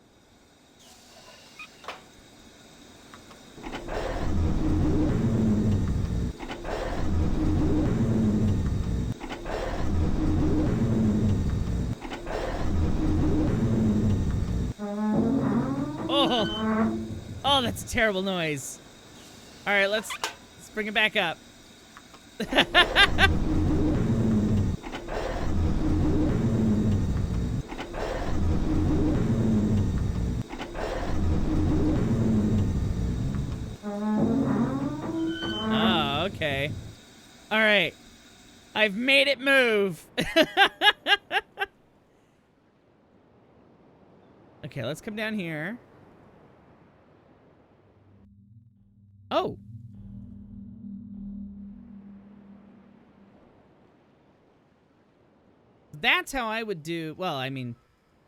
Oh! Oh, that's a terrible noise. Alright, let's bring it back up. Oh, okay. All right. I've made it move. Okay, let's come down here. Oh. That's how I would do... Well, I mean,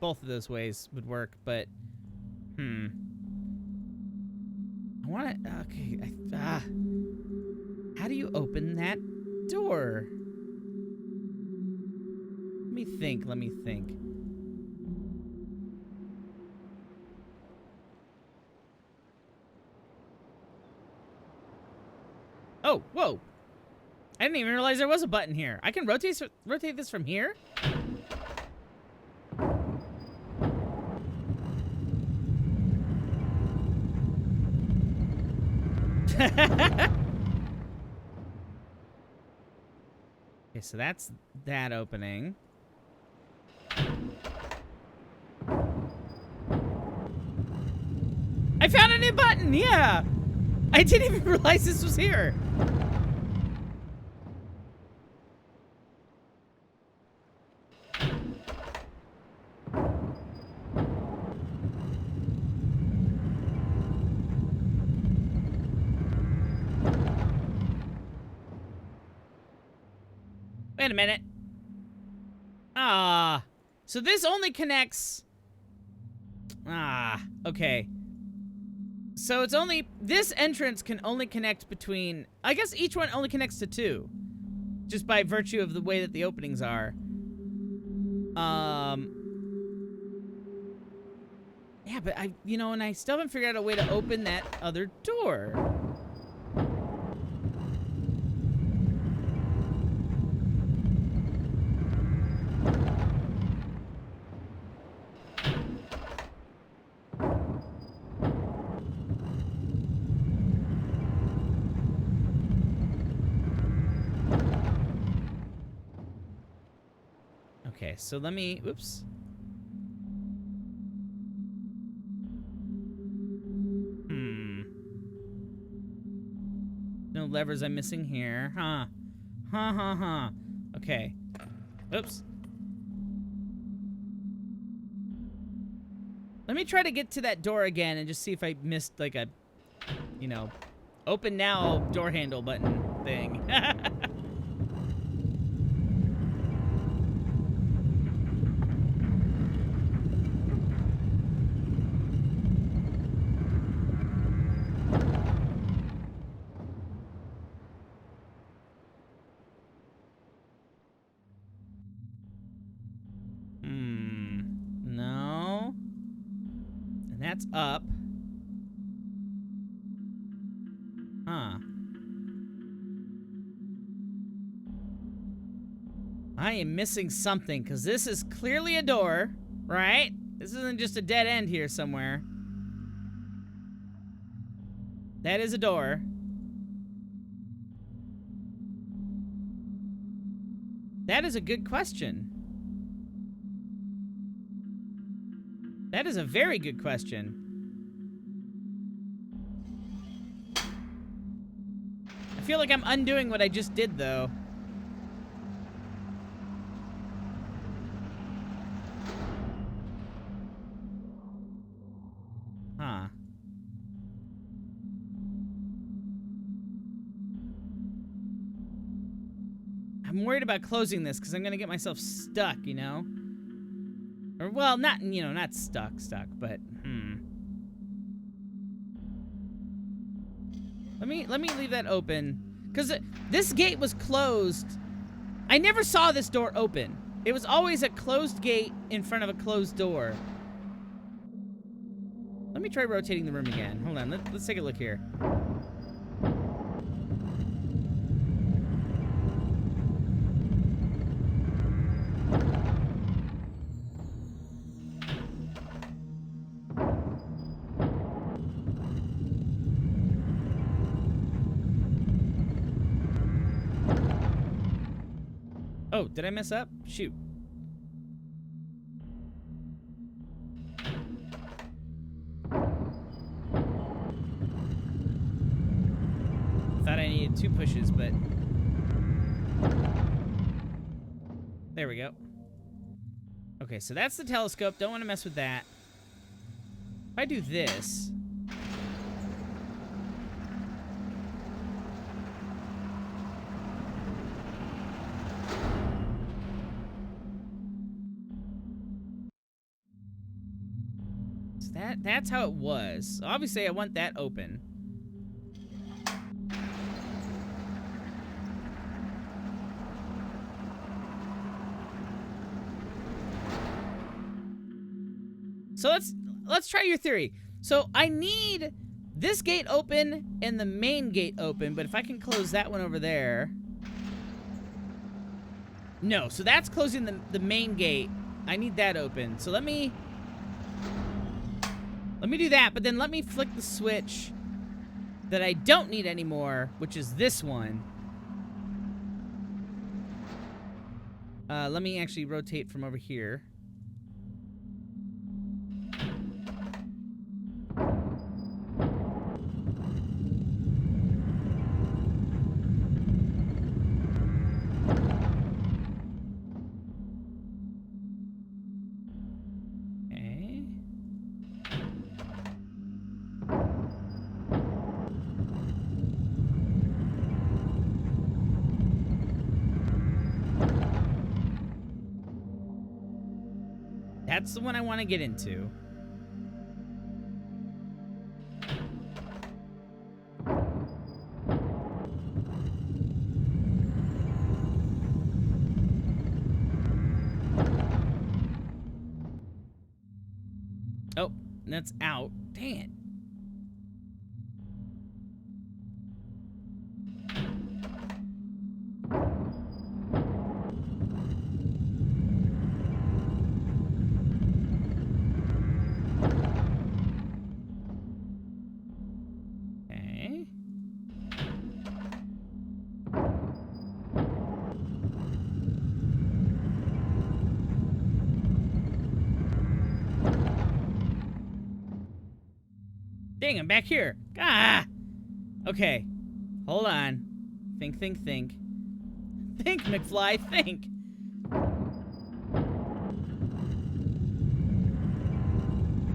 both of those ways would work, but... I want to... Okay, how do you open that door? Let me think. Oh, whoa. I didn't even realize there was a button here. I can rotate this from here? Okay, so that's that opening. I found a new button, yeah! I didn't even realize this was here. Wait a minute. So this only connects... okay. So it's only... This entrance can only connect between... I guess each one only connects to 2. Just by virtue of the way that the openings are. Yeah, but and I still haven't figured out a way to open that other door. Okay, so let me... Oops. No levers I'm missing here. Huh. Okay. Oops. Let me try to get to that door again and just see if I missed, like, a... open now door handle button thing. No. And that's up. Huh. I am missing something, because this is clearly a door, right? This isn't just a dead end here somewhere. That is a door. That is a good question. That is a very good question. I feel like I'm undoing what I just did, though. Huh. I'm worried about closing this because I'm gonna get myself stuck, Or, well, not, not stuck, but, Let me leave that open. Because this gate was closed. I never saw this door open. It was always a closed gate in front of a closed door. Let me try rotating the room again. Hold on, let's take a look here. Oh, did I mess up? Shoot. Thought I needed 2 pushes, but... There we go. Okay, so that's the telescope. Don't want to mess with that. If I do this... So that's how it was. So obviously, I want that open. So let's try your theory. So I need this gate open and the main gate open, but if I can close that one over there. No, so that's closing the main gate. I need that open. So let me do that, but then let me flick the switch that I don't need anymore, which is this one. Let me actually rotate from over here. That's the one I want to get into. Oh, that's out. Dang it. Dang, I'm back here. Ah! Okay. Hold on. Think. Think, McFly, think.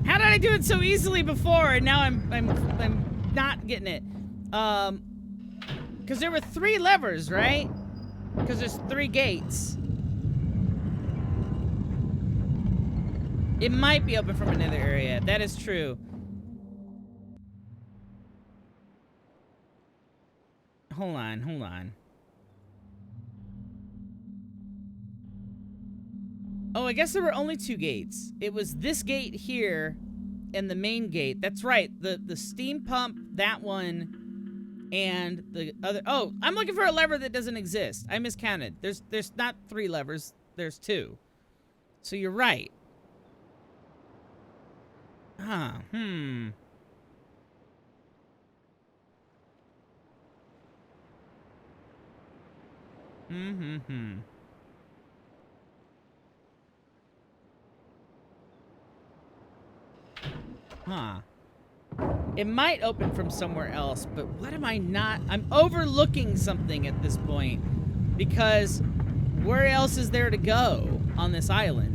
How did I do it so easily before and now I'm not getting it? Because there were 3 levers, right? Because there's 3 gates. It might be open from another area. That is true. Hold on. Oh, I guess there were only 2 gates. It was this gate here and the main gate. That's right. The steam pump, that one, and the other. Oh, I'm looking for a lever that doesn't exist. I miscounted. There's not 3 levers. There's 2. So you're right. Huh. Huh. It might open from somewhere else, but what am I not? I'm overlooking something at this point. Because where else is there to go on this island?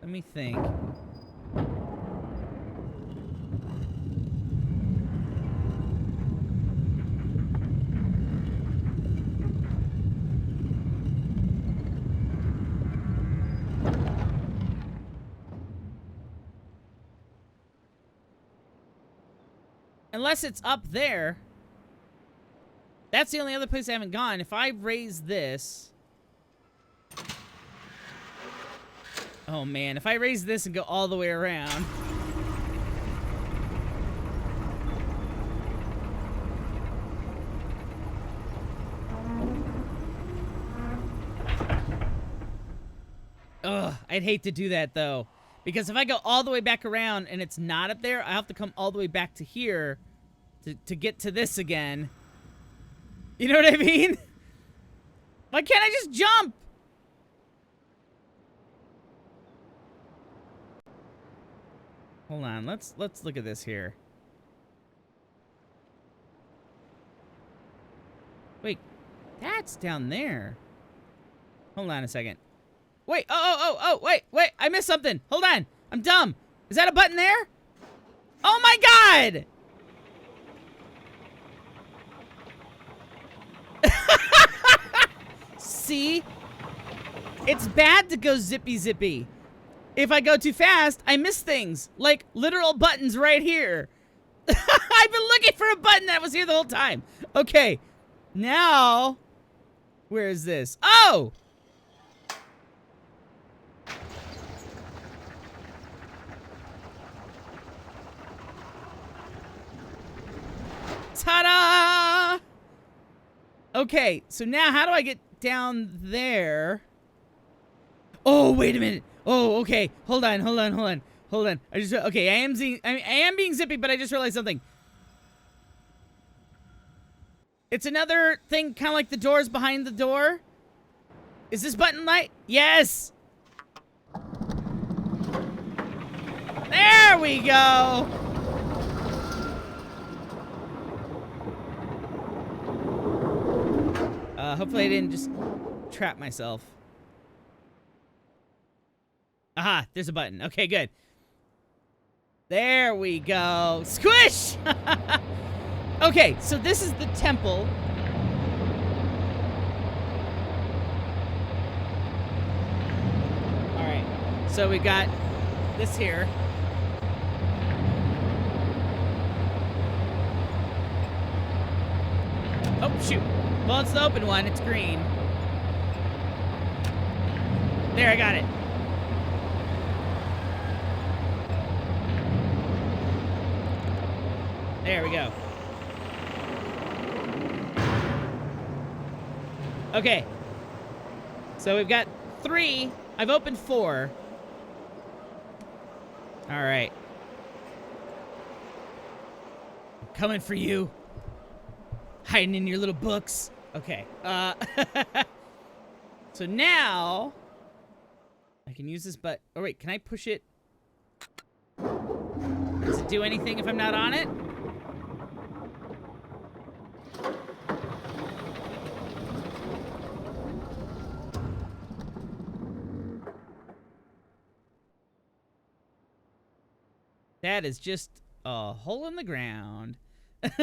Let me think. Unless it's up there. That's the only other place I haven't gone. If I raise this... Oh man, if I raise this and go all the way around... Ugh, I'd hate to do that though. Because if I go all the way back around and it's not up there, I have to come all the way back to here to get to this again. You know what I mean? Why can't I just jump? Hold on. Let's look at this here. Wait, that's down there. Hold on a second. Wait, wait, I missed something. Hold on, I'm dumb. Is that a button there? Oh my God! See? It's bad to go zippy zippy. If I go too fast, I miss things. Like literal buttons right here. I've been looking for a button that was here the whole time. Okay, now, where is this? Oh! Ta-da! Okay, so now how do I get down there? Oh, wait a minute. Oh, okay. Hold on. Okay, I am being zippy, but I just realized something. It's another thing, kind of like the doors behind the door. Is this button light? Yes! There we go! Hopefully I didn't just trap myself. Aha, there's a button. Okay, good. There we go. Squish! Okay, so this is the temple. Alright, so we got this here. Oh, shoot. Well, it's the open one. It's green. There, I got it. There we go. Okay. So we've got 3. I've opened 4. All right. I'm coming for you. Hiding in your little books. Okay. So now I can use this oh wait, can I push it? Does it do anything if I'm not on it? That is just a hole in the ground. Okay,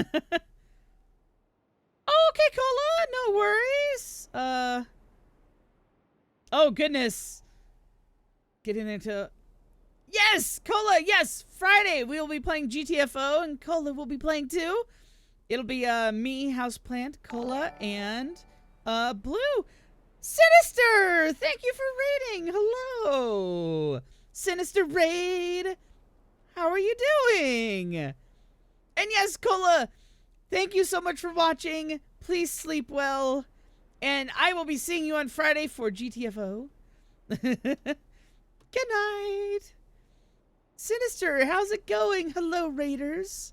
Cola, no worries. Oh goodness. Getting into... Yes, Cola, yes, Friday we will be playing GTFO, and Cola will be playing too. It'll be me, Houseplant, Cola, and Blue. Sinister, thank you for raiding. Hello, Sinister Raid. How are you doing? And yes, Cola, thank you so much for watching. Please sleep well. And I will be seeing you on Friday for GTFO. Good night. Sinister, how's it going? Hello, Raiders.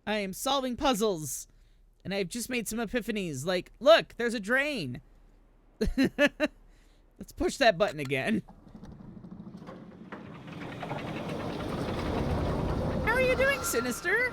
I am solving puzzles. And I've just made some epiphanies. Like, look, there's a drain. Let's push that button again. How are you doing, Sinister?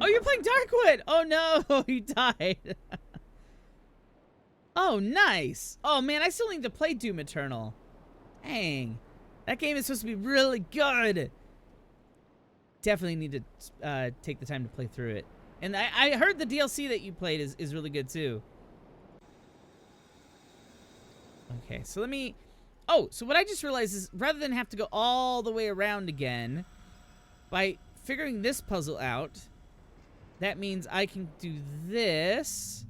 Oh, you're playing Darkwood! Oh no, he died. Oh, nice. Oh man, I still need to play Doom Eternal. Dang. That game is supposed to be really good. Definitely need to take the time to play through it. And I heard the DLC that you played is really good too. Okay, so let me... Oh, so what I just realized is rather than have to go all the way around again, by figuring this puzzle out, that means I can do this.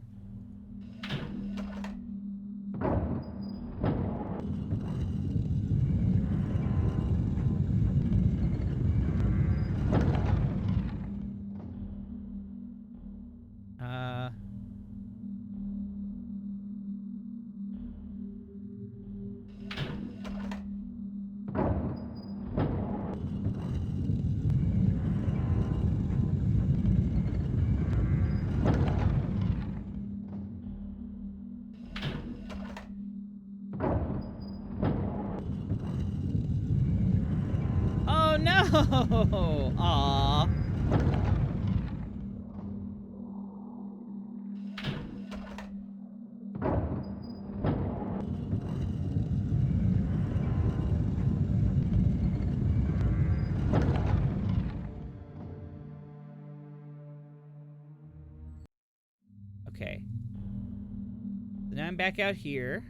no! Aww. Okay. So now I'm back out here.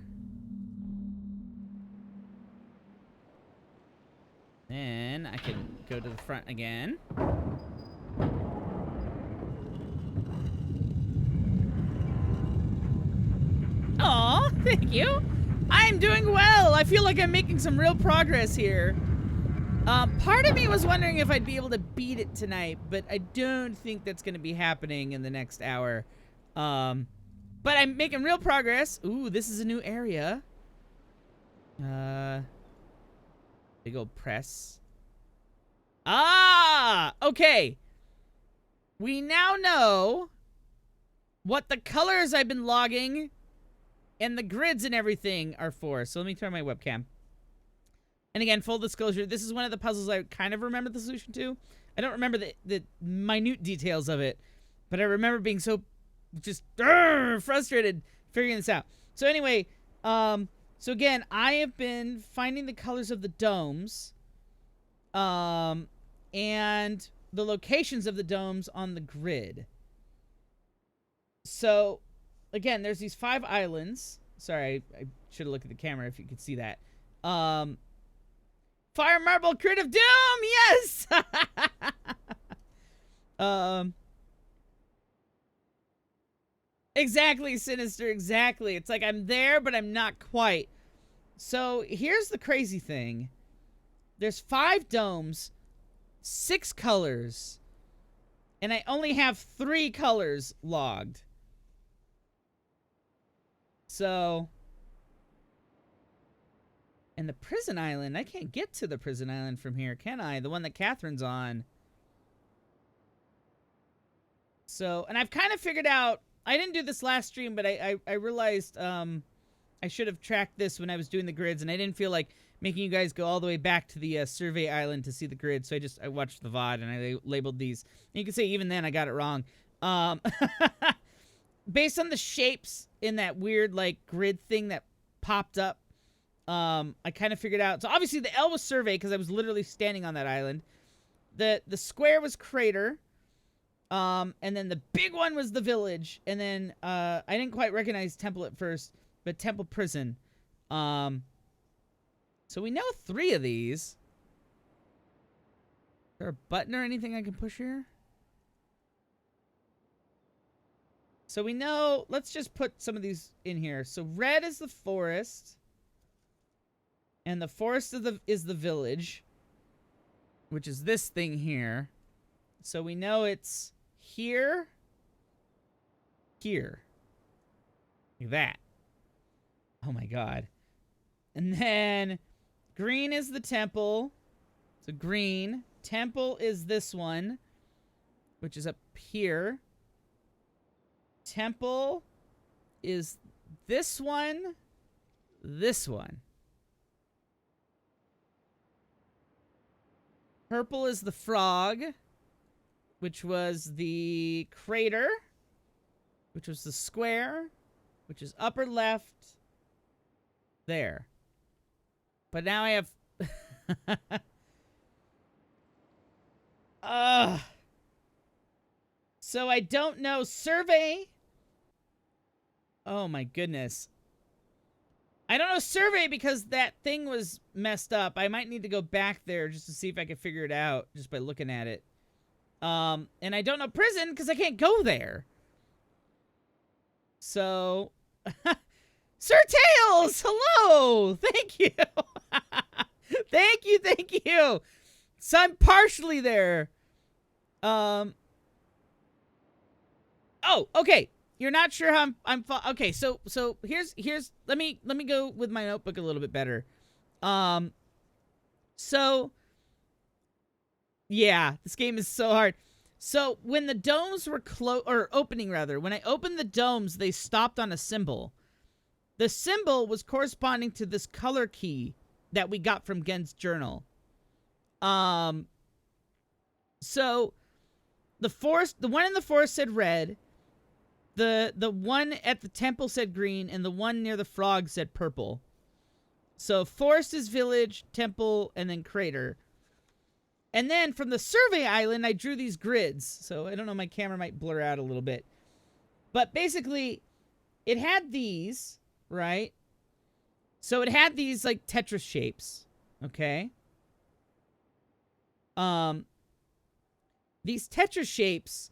Then I can go to the front again. Aw, thank you. I'm doing well. I feel like I'm making some real progress here. Part of me was wondering if I'd be able to beat it tonight, but I don't think that's going to be happening in the next hour. But I'm making real progress. Ooh, this is a new area. Big old press. Ah! Okay. We now know what the colors I've been logging and the grids and everything are for. So let me turn my webcam. And again, full disclosure, this is one of the puzzles I kind of remember the solution to. I don't remember the minute details of it, but I remember being so just frustrated figuring this out. So anyway, so again, I have been finding the colors of the domes, and the locations of the domes on the grid. So, again, there's these 5 islands. Sorry, I should have looked at the camera if you could see that. Fire Marble Crit of Doom! Yes! Exactly, Sinister, exactly. It's like I'm there, but I'm not quite. So, here's the crazy thing. There's 5 domes, 6 colors, and I only have 3 colors logged. So... And the prison island, I can't get to the prison island from here, can I? The one that Catherine's on. So, and I've kind of figured out, I didn't do this last stream, but I realized I should have tracked this when I was doing the grids, and I didn't feel like making you guys go all the way back to the survey island to see the grid, so I watched the VOD, and I labeled these. And you can say even then I got it wrong. Based on the shapes in that weird, like, grid thing that popped up, I kind of figured out. So obviously the L was survey because I was literally standing on that island. The square was crater. And then the big one was the village. And then I didn't quite recognize temple at first, but temple prison. So we know 3 of these. Is there a button or anything I can push here? So we know, let's just put some of these in here. So red is the forest. And the forest is the village, which is this thing here. So we know it's here, here. Like that. Oh my god. And then green is the temple. So green. Temple is this one, which is up here. Temple is this one, this one. Purple is the frog, which was the crater, which was the square, which is upper left, there. But now I have... So I don't know. Survey. Oh my goodness. I don't know survey because that thing was messed up. I might need to go back there just to see if I can figure it out just by looking at it. And I don't know prison because I can't go there. So, Sir Tails, hello. Thank you. Thank you. So I'm partially there. Oh, okay. You're not sure how I'm okay, so here's let me go with my notebook a little bit better. So yeah, this game is so hard. So when the domes were opening rather, when I opened the domes, they stopped on a symbol. The symbol was corresponding to this color key that we got from Gehn's journal. So the one in the forest said red. The one at the temple said green, and the one near the frog said purple. So forest is village, temple, and then crater. And then from the survey island, I drew these grids. So I don't know, my camera might blur out a little bit. But basically, it had these, right? So it had these, like, Tetris shapes, okay? These Tetris shapes,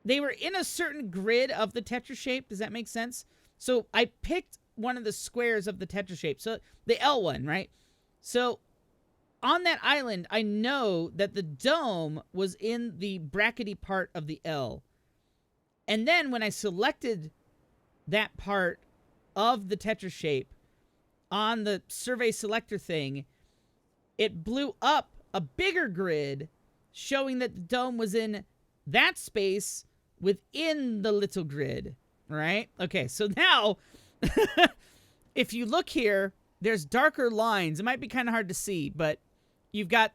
they were in a certain grid of the Tetris shape. Does that make sense? So I picked one of the squares of the Tetris shape. So the L one, right? So on that island, I know that the dome was in the brackety part of the L. And then when I selected that part of the Tetris shape on the survey selector thing, it blew up a bigger grid showing that the dome was in that space within the little grid, right? Okay, so now, if you look here, there's darker lines. It might be kind of hard to see, but you've got,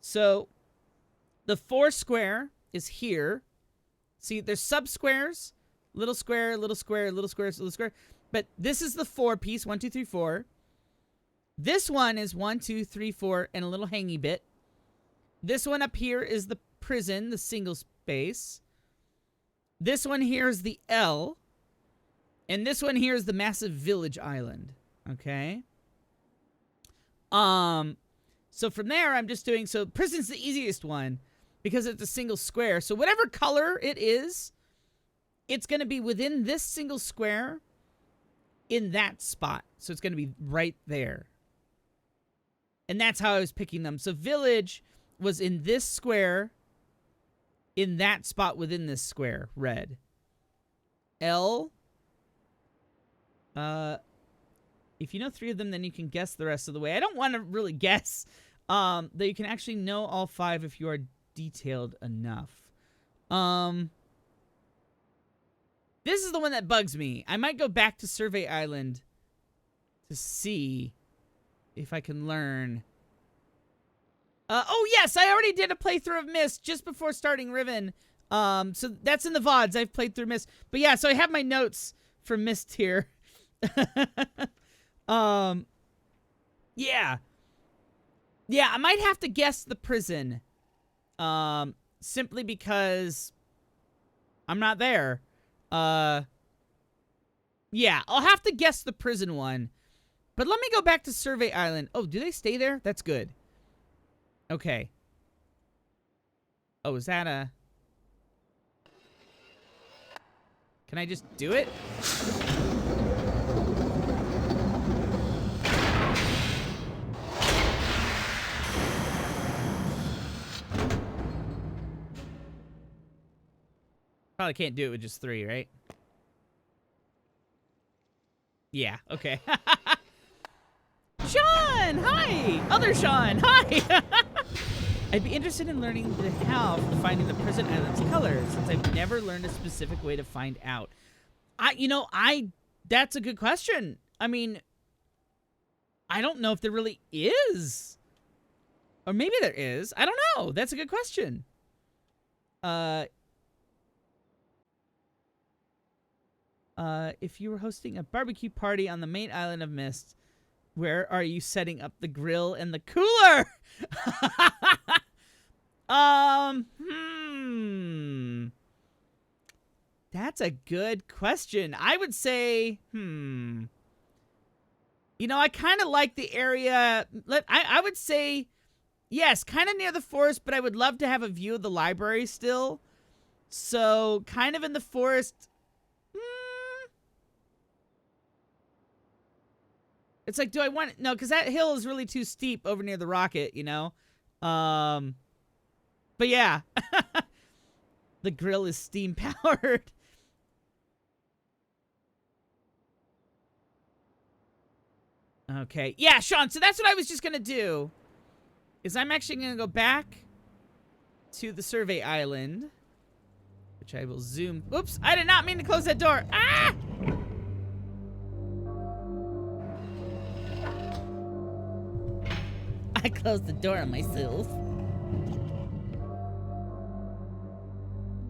so the 4 square is here. See, there's sub-squares, little square, little square, little square, little square. But this is the 4 piece, 1, 2, 3, 4. This one is 1, 2, 3, 4, and a little hangy bit. This one up here is the prison, the single space. This one here is the L. And this one here is the massive village island. Okay? So from there, I'm just doing, so prison's the easiest one because it's a single square. So whatever color it is, it's going to be within this single square in that spot. So it's going to be right there. And that's how I was picking them. So village was in this square, in that spot within this square, red. L. If you know 3 of them, then you can guess the rest of the way. I don't want to really guess. Though you can actually know all 5 if you are detailed enough. This is the one that bugs me. I might go back to Survey Island to see if I can learn. Oh, yes, I already did a playthrough of Myst just before starting Riven. So that's in the VODs. I've played through Myst. But yeah, so I have my notes for Myst here. Yeah. Yeah, I might have to guess the prison. Simply because I'm not there. Yeah, I'll have to guess the prison one. But let me go back to Survey Island. Oh, do they stay there? That's good. Okay. Oh, is that a... Can I just do it? Probably can't do it with just 3, right? Yeah, okay. Sean! Hi! Other Sean! Hi! I'd be interested in learning the how for finding the prison island's colors, since I've never learned a specific way to find out. That's a good question. I mean, I don't know if there really is. Or maybe there is. I don't know. That's a good question. If you were hosting a barbecue party on the main island of Myst, where are you setting up the grill and the cooler? That's a good question. I would say, You know, I kind of like the area. I would say, yes, kind of near the forest, but I would love to have a view of the library still. So, kind of in the forest. It's like, do I want... No, because that hill is really too steep over near the rocket, you know? But yeah. The grill is steam-powered. Okay. Yeah, Sean, so that's what I was just going to do. Is I'm actually going to go back to the survey island. Which I will zoom... Oops, I did not mean to close that door. Ah! I closed the door on myself.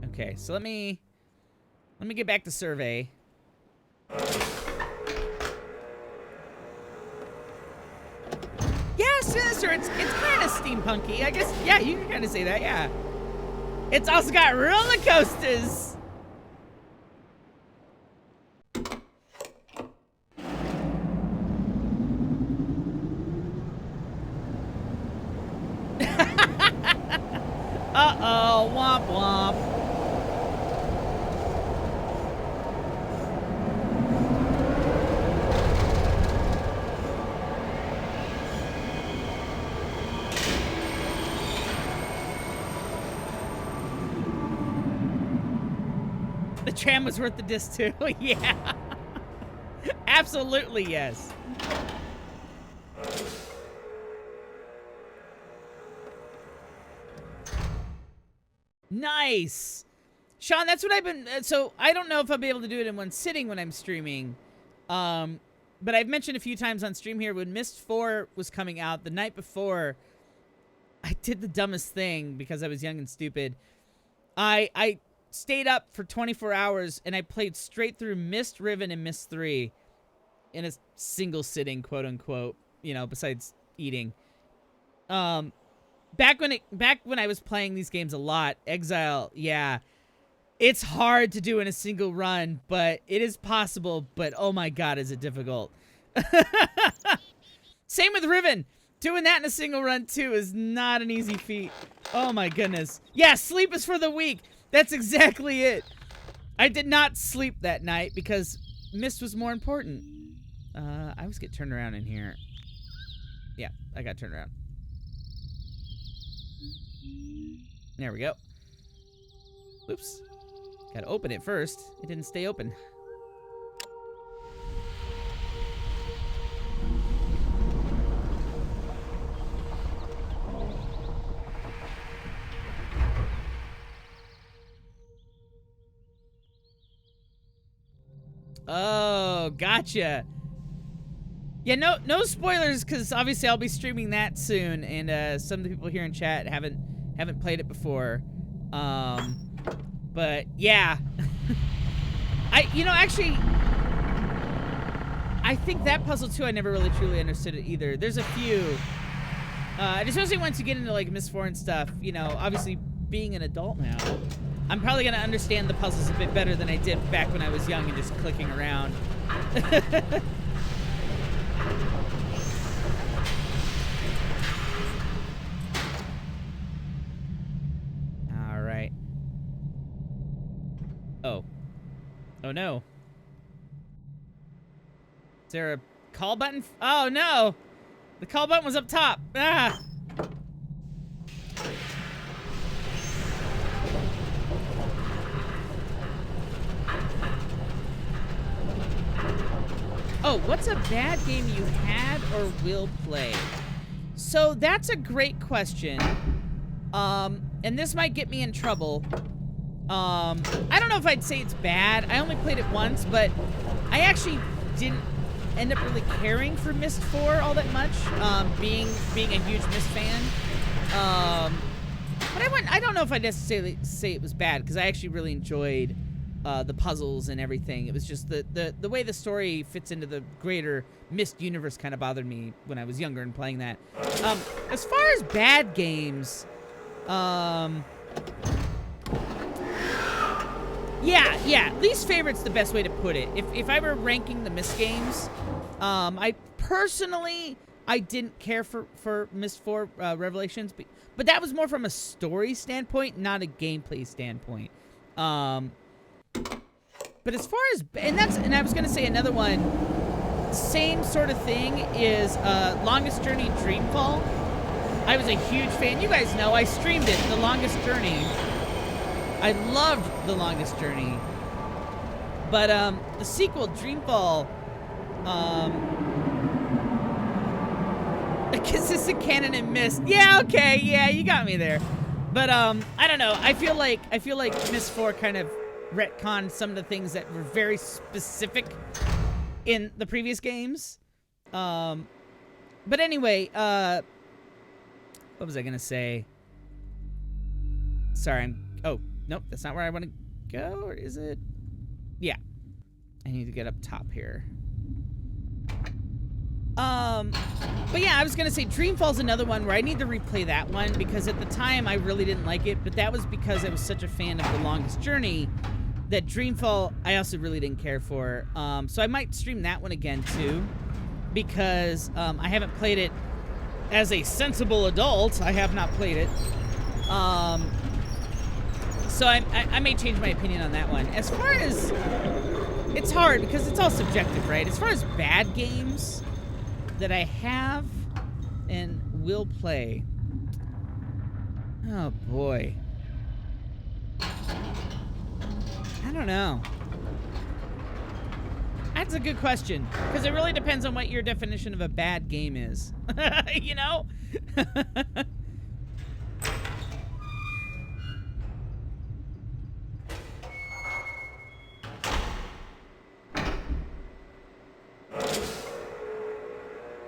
Okay, so let me get back to survey. Yeah, sinister. It's kind of steampunky, I guess. Yeah, you can kind of say that. Yeah. It's also got roller coasters. Uh-oh, womp womp. The tram was worth the disc too. Yeah. Absolutely, yes. Nice. Sean, that's what I've been... So, I don't know if I'll be able to do it in one sitting when I'm streaming. But I've mentioned a few times on stream here, when Myst 4 was coming out, the night before, I did the dumbest thing because I was young and stupid. I stayed up for 24 hours, and I played straight through Myst, Riven, and Myst 3 in a single sitting, quote-unquote, you know, besides eating. Back when I was playing these games a lot, Exile, yeah, it's hard to do in a single run, but it is possible, but oh my god, is it difficult. Same with Riven. Doing that in a single run, too, is not an easy feat. Oh my goodness. Yeah, sleep is for the weak. That's exactly it. I did not sleep that night because Myst was more important. I always get turned around in here. Yeah, I got turned around. There we go. Oops. Gotta open it first. It didn't stay open. Oh, gotcha. Yeah, no spoilers, because obviously I'll be streaming that soon, and some of the people here in chat haven't played it before. But yeah. Actually, I think that puzzle too, I never really truly understood it either. There's a few. Especially once you get into like Myst 4 and stuff, you know, obviously being an adult now, I'm probably gonna understand the puzzles a bit better than I did back when I was young and just clicking around. Alright. Oh. Oh no. Is there a call button? Oh no! The call button was up top. Ah! Oh, what's a bad game you had or will play? So that's a great question. And this might get me in trouble. I don't know if I'd say it's bad. I only played it once, but I actually didn't end up really caring for Myst 4 all that much, being a huge Myst fan. But I don't know if I'd necessarily say it was bad, because I actually really enjoyed the puzzles and everything. It was just the way the story fits into the greater Myst universe kind of bothered me when I was younger and playing that. As far as bad games, yeah, least favorite's the best way to put it. If I were ranking the Myst games, I personally, I didn't care for Myst 4 Revelations, but that was more from a story standpoint, not a gameplay standpoint. But as far as, and I was gonna say another one, same sort of thing is Longest Journey Dreamfall. I was a huge fan. You guys know I streamed it, The Longest Journey. I loved The Longest Journey. But the sequel, Dreamfall, consistent canon and Myst. Yeah, okay, yeah, you got me there. But I don't know. I feel like Myst 4 kind of retconned some of the things that were very specific in the previous games. But anyway, What was I gonna say? Sorry, oh, nope, that's not where I want to go, or is it? Yeah. I need to get up top here. But yeah, I was gonna say Dreamfall's another one where I need to replay that one because at the time I really didn't like it, but that was because I was such a fan of The Longest Journey that Dreamfall I also really didn't care for. So I might stream that one again too because I haven't played it as a sensible adult. I have not played it. So I may change my opinion on that one. As far as... It's hard because it's all subjective, right? As far as bad games that I have and will play. Oh, boy. I don't know. That's a good question. Because it really depends on what your definition of a bad game is. You know?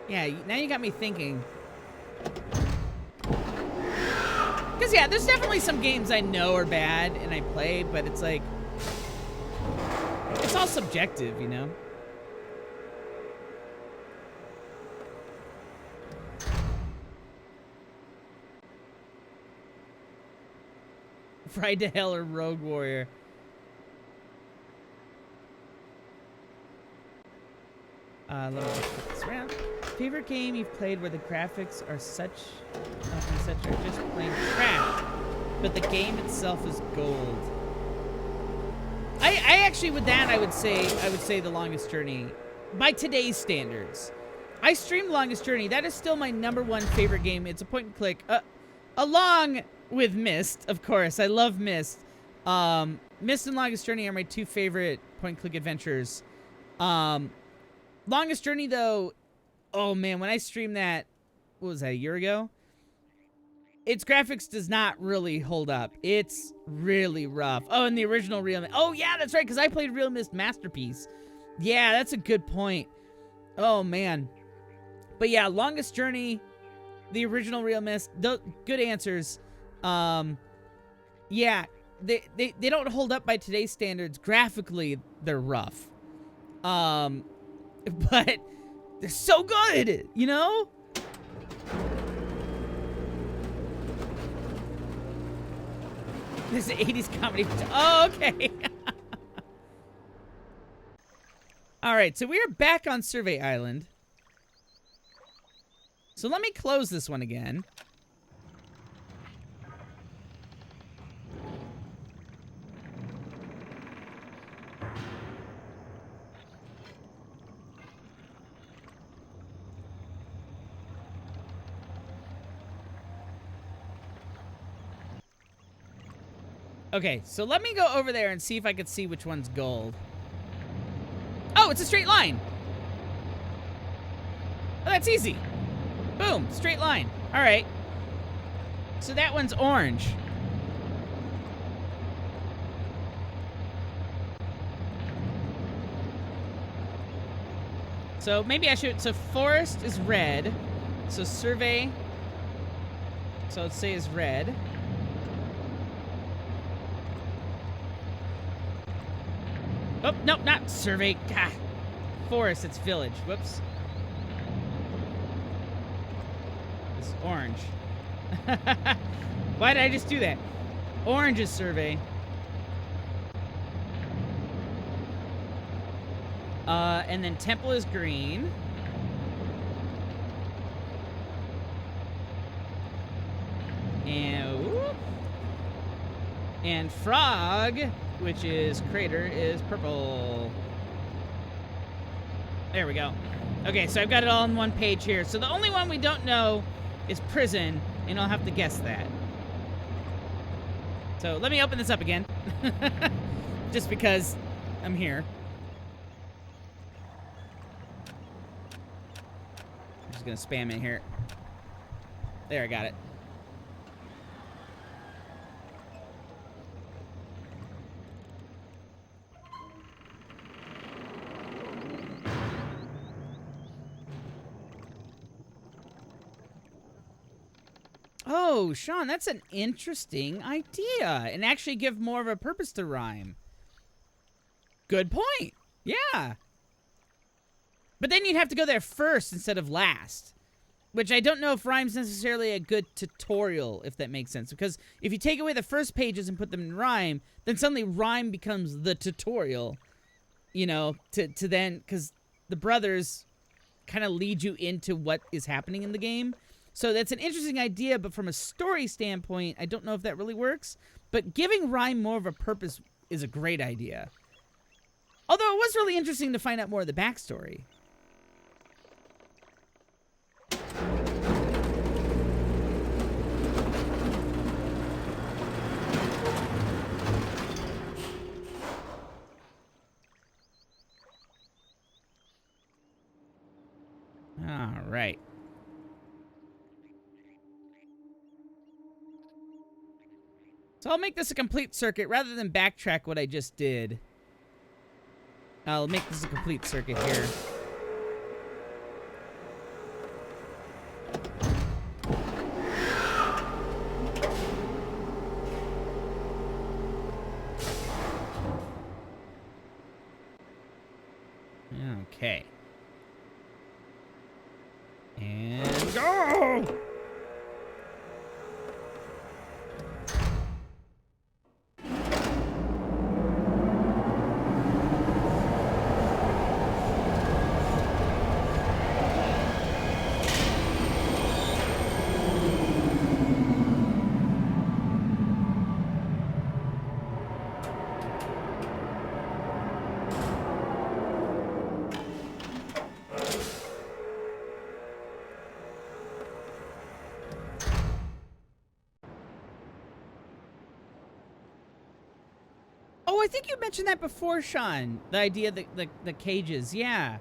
Yeah, now you got me thinking. Because, yeah, there's definitely some games I know are bad and I play, but it's like... It's all subjective, you know? Ride to Hell or Rogue Warrior. Let me just flip this around. Favorite game you've played where the graphics are such are just plain trash, but the game itself is gold. I actually with that I would say The Longest Journey by today's standards. I streamed Longest Journey. That is still my #1 favorite game. It's a point and click, along with Myst, of course. I love Myst. Myst and Longest Journey are my 2 favorite point and click adventures. Longest Journey, though, oh, man, when I streamed that, what was that, a year ago? Its graphics does not really hold up. It's really rough. Oh, and the original Real Mist. Oh, yeah, that's right, because I played Real Mist Masterpiece. Yeah, that's a good point. Oh, man. But, yeah, Longest Journey, the original Real Mist, good answers. Yeah, they don't hold up by today's standards. Graphically, they're rough. But they're so good, you know? This is 80s comedy. Oh, okay. All right, so we are back on Survey Island. So let me close this one again. Okay, so let me go over there and see if I can see which one's gold. Oh, it's a straight line. Oh, that's easy. Boom, straight line. All right. So that one's orange. So maybe I should, so forest is red. So survey, so let's say is red. Oh, no, not survey. God. Forest, it's village. Whoops. It's orange. Why did I just do that? Orange is survey. And then temple is green. And whoop. And frog, which is crater, is purple. There we go. Okay, so I've got it all on one page here. So the only one we don't know is prison, and I'll have to guess that. So let me open this up again. Just because I'm here. I'm just gonna spam in here. There, I got it. Oh, Sean, that's an interesting idea. And actually give more of a purpose to rhyme. Good point. Yeah. But then you'd have to go there first instead of last. Which I don't know if rhyme's necessarily a good tutorial, if that makes sense. Because if you take away the first pages and put them in rhyme, then suddenly rhyme becomes the tutorial. You know, to then... Because the brothers kind of lead you into what is happening in the game. So that's an interesting idea, but from a story standpoint, I don't know if that really works. But giving rhyme more of a purpose is a great idea. Although it was really interesting to find out more of the backstory. All right. So I'll make this a complete circuit rather than backtrack what I just did. I'll make this a complete circuit here. Okay. And go! Oh, I think you mentioned that before, Sean. The idea of the cages, yeah.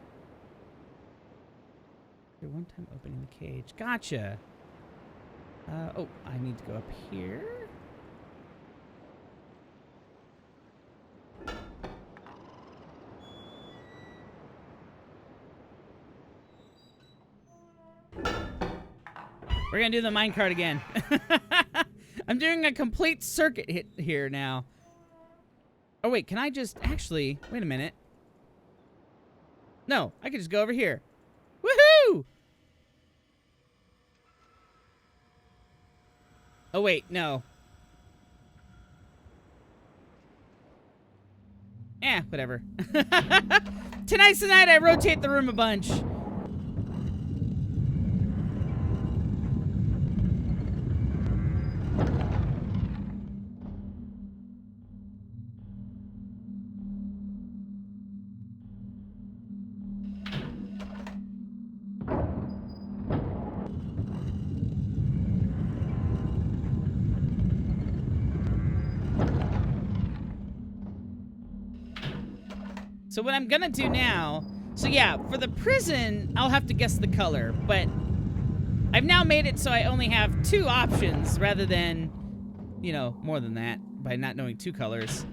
One time opening the cage. Gotcha. Oh, I need to go up here. We're gonna do the minecart again. I'm doing a complete circuit hit here now. Oh, wait, can I just... Actually, wait a minute. No, I can just go over here. Woohoo! Oh, wait, no. Whatever. Tonight's the night I rotate the room a bunch. So what I'm gonna do now, so yeah, for the prison, I'll have to guess the color, but I've now made it so I only have 2 options rather than, you know, more than that by not knowing 2 colors.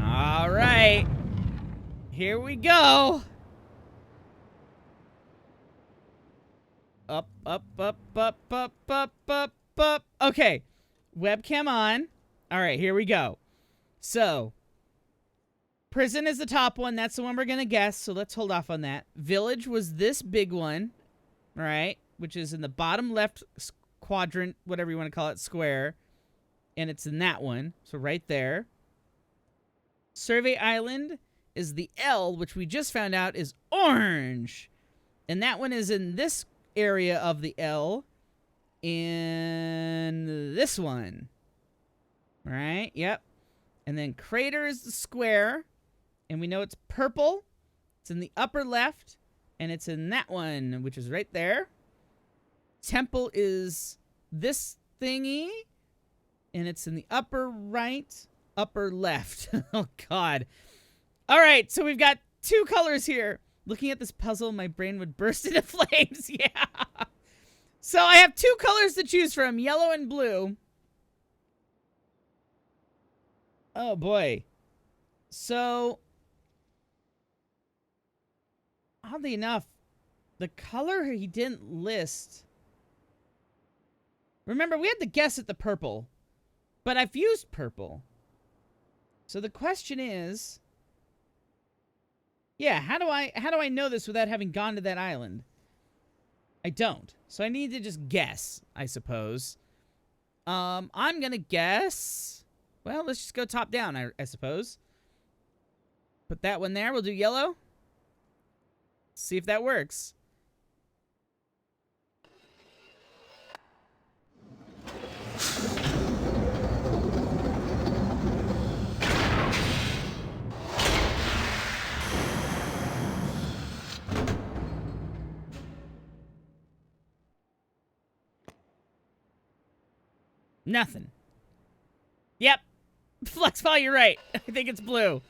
All right. Here we go. Up, up, up, up, up, up, up, up. Okay. Webcam on. All right, here we go. So, prison is the top one. That's the one we're going to guess, so let's hold off on that. Village was this big one, all right, which is in the bottom left quadrant, whatever you want to call it, square. And it's in that one, so right there. Survey Island is the L, which we just found out is orange. And that one is in this area of the L. In this one. All right, yep. And then Crater is the square. And we know it's purple. It's in the upper left. And it's in that one, which is right there. Temple is this thingy, and it's in the upper right, upper left. Oh, God. All right, so we've got 2 colors here. Looking at this puzzle, my brain would burst into flames. Yeah. So I have 2 colors to choose from, yellow and blue. Oh, boy. So, oddly enough, the color he didn't list... Remember, we had to guess at the purple, but I've used purple. So the question is, yeah, how do I know this without having gone to that island? I don't. So I need to just guess, I suppose. I'm gonna guess. Well, let's just go top down, I suppose. Put that one there. We'll do yellow. See if that works. Nothing. Yep. Fluxball, you're right. I think it's blue.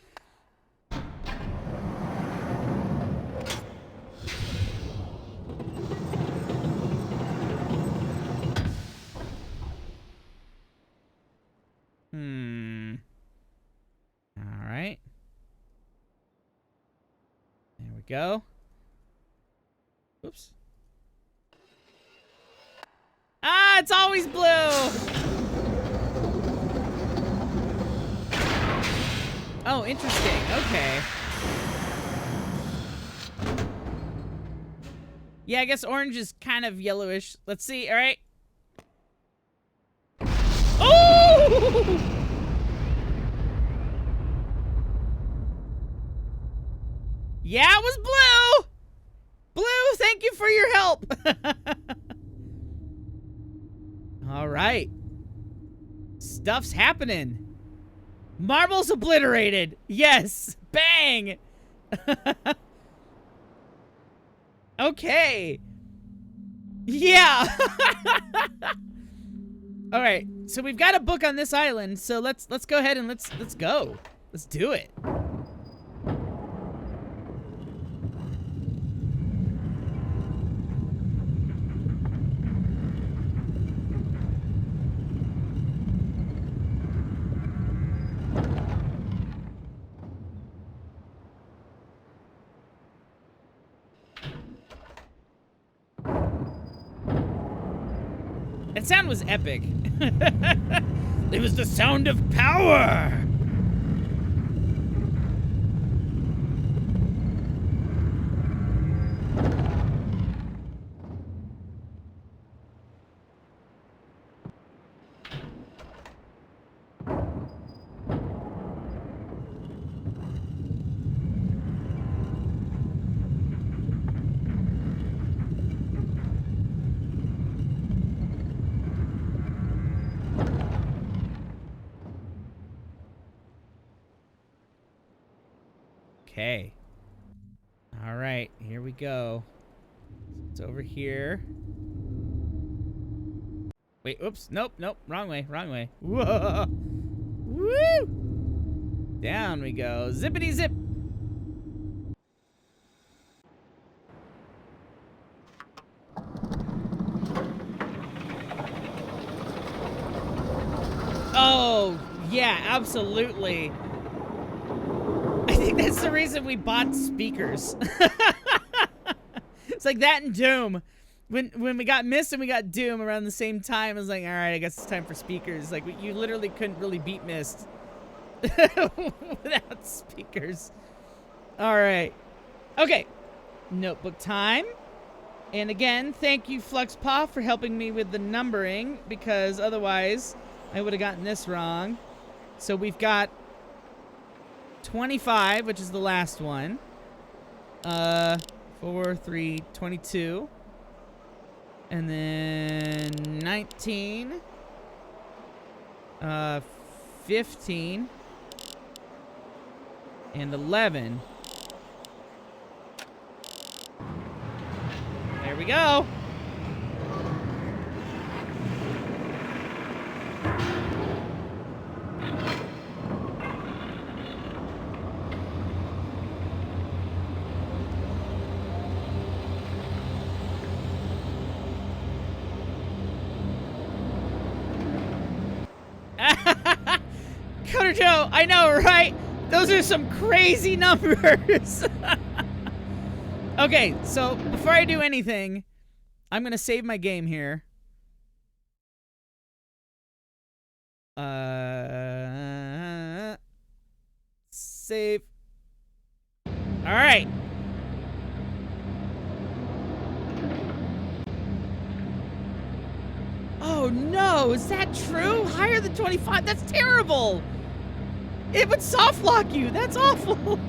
All right. There we go. Oops. Ah, it's always blue. Oh, interesting. Okay. Yeah, I guess orange is kind of yellowish. Let's see. All right. Oh! Yeah, it was blue. Blue, thank you for your help. All right. Stuff's happening. Marbles obliterated. Yes. Bang. Okay. Yeah. All right. So we've got a book on this island. So let's go ahead and let's go. Let's do it. That sound was epic. It was the sound of power. Okay. All right, here we go. It's over here. Wait, oops. Nope, wrong way, wrong way. Whoa. Woo! Down we go. Zippity zip. Oh, yeah, absolutely. I think that's the reason we bought speakers. It's like that and Doom. When we got Myst and we got Doom around the same time, I was like, all right, I guess it's time for speakers. Like, you literally couldn't really beat Myst without speakers. All right. Okay. Notebook time. And again, thank you, FluxPaw, for helping me with the numbering, because otherwise I would have gotten this wrong. So we've got 25, which is the last one. 4, 3, 22. And then 19. 15. And 11. There we go. Sergio, I know, right? Those are some crazy numbers. Okay, so before I do anything, I'm gonna save my game here. Save. All right. Oh no, is that true? Higher than 25? That's terrible. It would soft lock you. That's awful.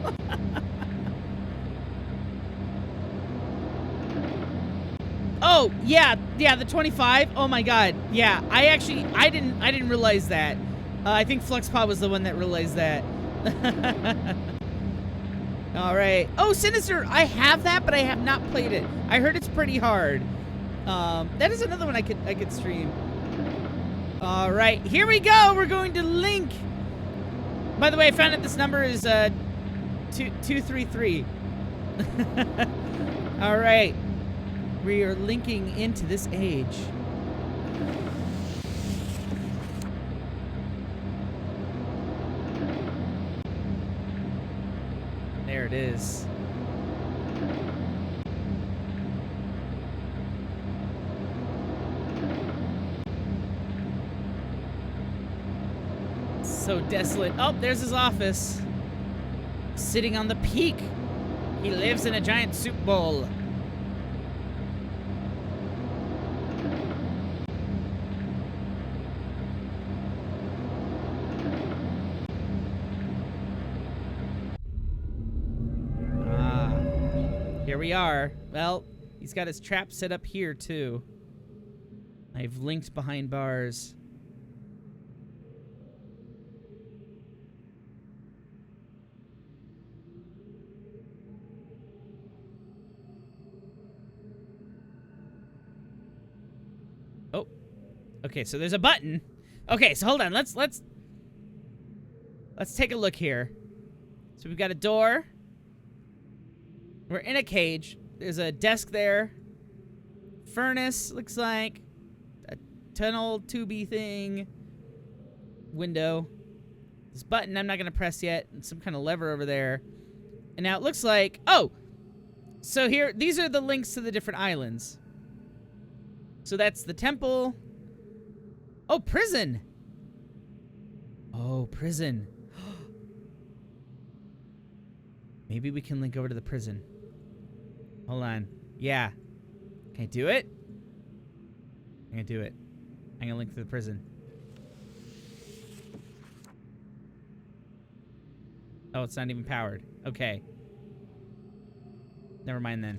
Oh, yeah, the 25. Oh my god. Yeah, I didn't realize that. I think FluxPod was the one that realized that. All right. Oh, Sinister, I have that, but I have not played it. I heard it's pretty hard. That is another one I could stream. All right, here we go. We're going to link. By the way, I found that this number is 233. All right. We are linking into this age. There it is. So desolate. Oh, there's his office. Sitting on the peak. He lives in a giant soup bowl. Here we are. Well, he's got his trap set up here, too. I've linked behind bars. Oh. Okay, so there's a button. Okay, so hold on. Let's take a look here. So we've got a door. We're in a cage. There's a desk there. Furnace, looks like. A tunnel tubey thing. Window. This button I'm not going to press yet. And some kind of lever over there. And now it looks like... Oh! So here, these are the links to the different islands. So that's the temple. Oh, prison! Oh, prison. Maybe we can link over to the prison. Hold on. Yeah. Can I do it? I'm gonna do it. I'm gonna link to the prison. Oh, it's not even powered. Okay. Never mind then.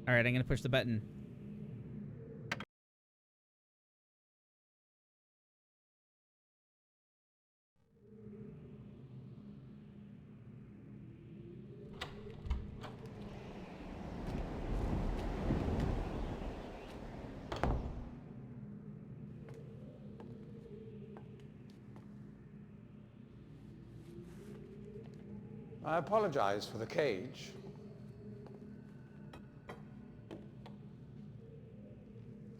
Alright, I'm gonna push the button. I apologize for the cage.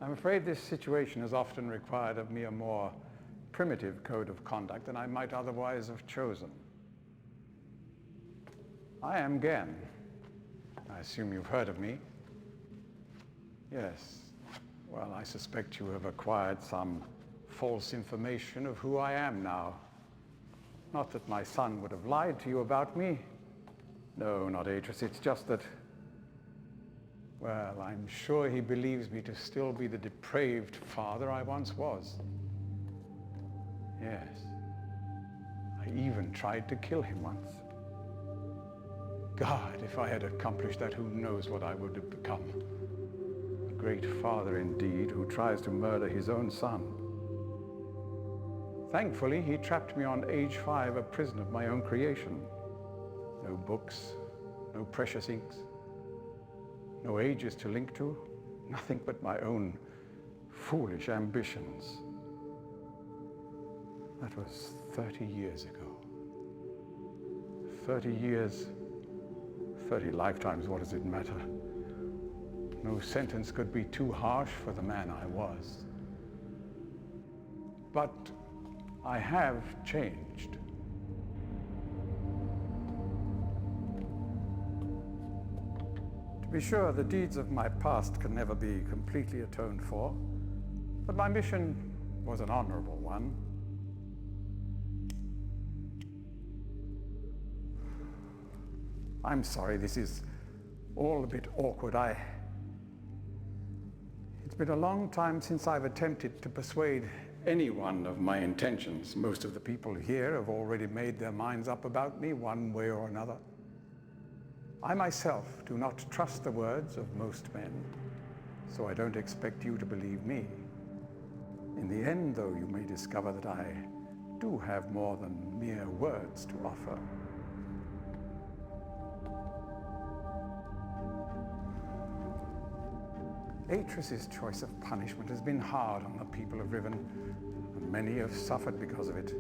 I'm afraid this situation has often required of me a more primitive code of conduct than I might otherwise have chosen. I am Gehn. I assume you've heard of me. Yes. Well, I suspect you have acquired some false information of who I am now. Not that my son would have lied to you about me. No, not Atris. It's just that, well, I'm sure he believes me to still be the depraved father I once was. Yes. I even tried to kill him once. God, if I had accomplished that, who knows what I would have become. A great father indeed, who tries to murder his own son. Thankfully, he trapped me on age 5, a prison of my own creation. No books, no precious inks, no ages to link to, nothing but my own foolish ambitions. That was 30 years ago. 30 years, 30 lifetimes, what does it matter? No sentence could be too harsh for the man I was. But I have changed. To be sure, the deeds of my past can never be completely atoned for, but my mission was an honorable one. I'm sorry, this is all a bit awkward. It's been a long time since I've attempted to persuade anyone of my intentions. Most of the people here have already made their minds up about me one way or another. I myself do not trust the words of most men, so I don't expect you to believe me. In the end, though, you may discover that I do have more than mere words to offer. Atris's choice of punishment has been hard on the people of Riven, and many have suffered because of it.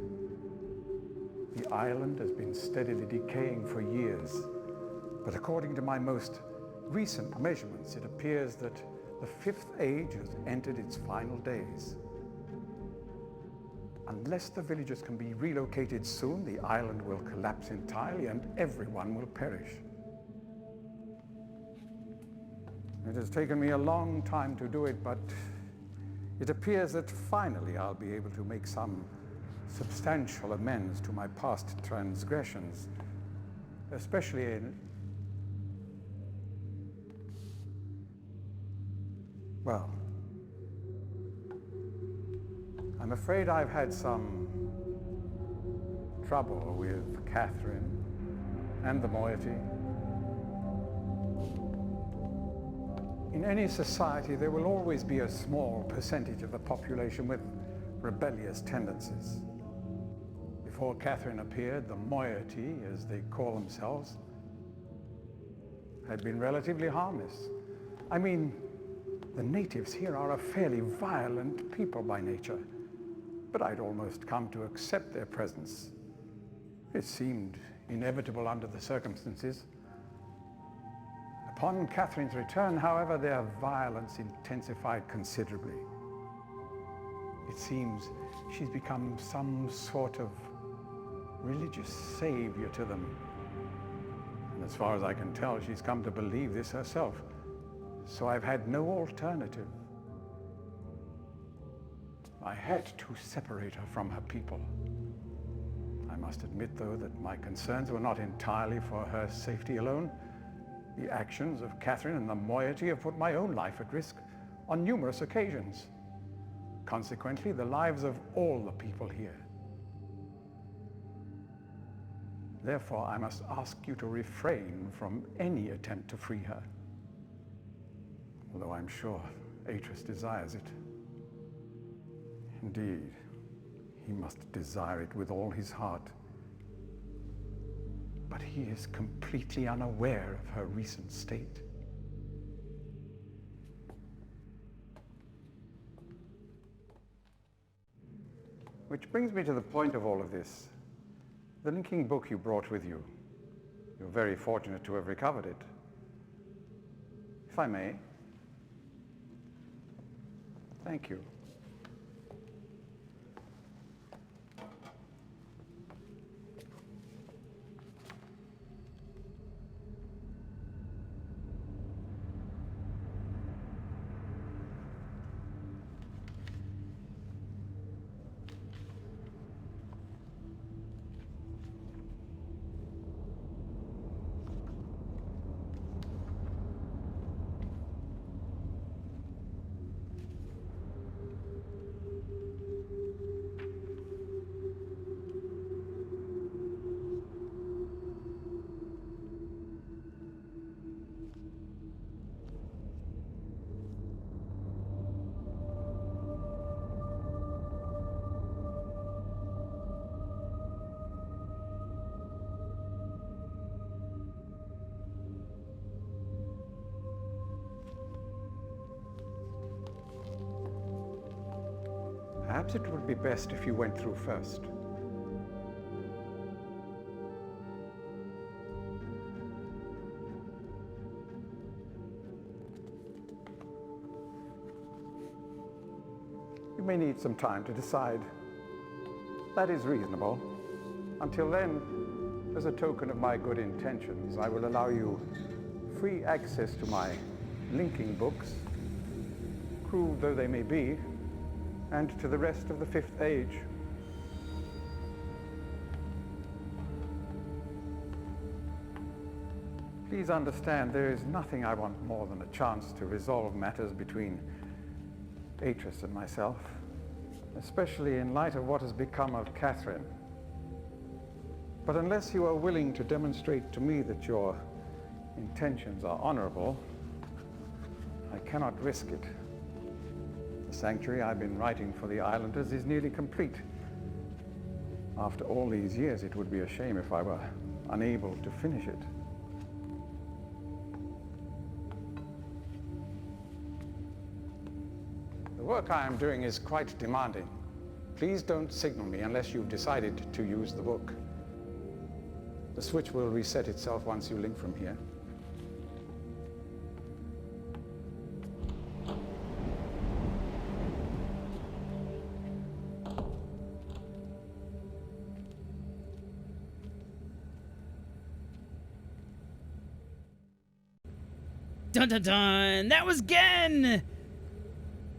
The island has been steadily decaying for years, but according to my most recent measurements, it appears that the Fifth Age has entered its final days. Unless the villagers can be relocated soon, the island will collapse entirely and everyone will perish. It has taken me a long time to do it, but it appears that finally I'll be able to make some substantial amends to my past transgressions, especially in... Well, I'm afraid I've had some trouble with Catherine and the moiety. In any society, there will always be a small percentage of the population with rebellious tendencies. Before Catherine appeared, the moiety, as they call themselves, had been relatively harmless. I mean, the natives here are a fairly violent people by nature, but I'd almost come to accept their presence. It seemed inevitable under the circumstances. Upon Catherine's return, however, their violence intensified considerably. It seems she's become some sort of religious savior to them. And as far as I can tell, she's come to believe this herself. So I've had no alternative. I had to separate her from her people. I must admit, though, that my concerns were not entirely for her safety alone. The actions of Catherine and the moiety have put my own life at risk on numerous occasions. Consequently, the lives of all the people here. Therefore, I must ask you to refrain from any attempt to free her. Although I'm sure Atris desires it. Indeed, he must desire it with all his heart. But he is completely unaware of her recent state. Which brings me to the point of all of this. The linking book you brought with you. You're very fortunate to have recovered it. If I may. Thank you. Perhaps it would be best if you went through first. You may need some time to decide. That is reasonable. Until then, as a token of my good intentions, I will allow you free access to my linking books, cruel though they may be, and to the rest of the Fifth Age. Please understand, there is nothing I want more than a chance to resolve matters between Atris and myself, especially in light of what has become of Catherine. But unless you are willing to demonstrate to me that your intentions are honorable, I cannot risk it. The sanctuary I've been writing for the Islanders is nearly complete. After all these years, it would be a shame if I were unable to finish it. The work I am doing is quite demanding. Please don't signal me unless you've decided to use the book. The switch will reset itself once you link from here. Dun dun dun! That was Gehn!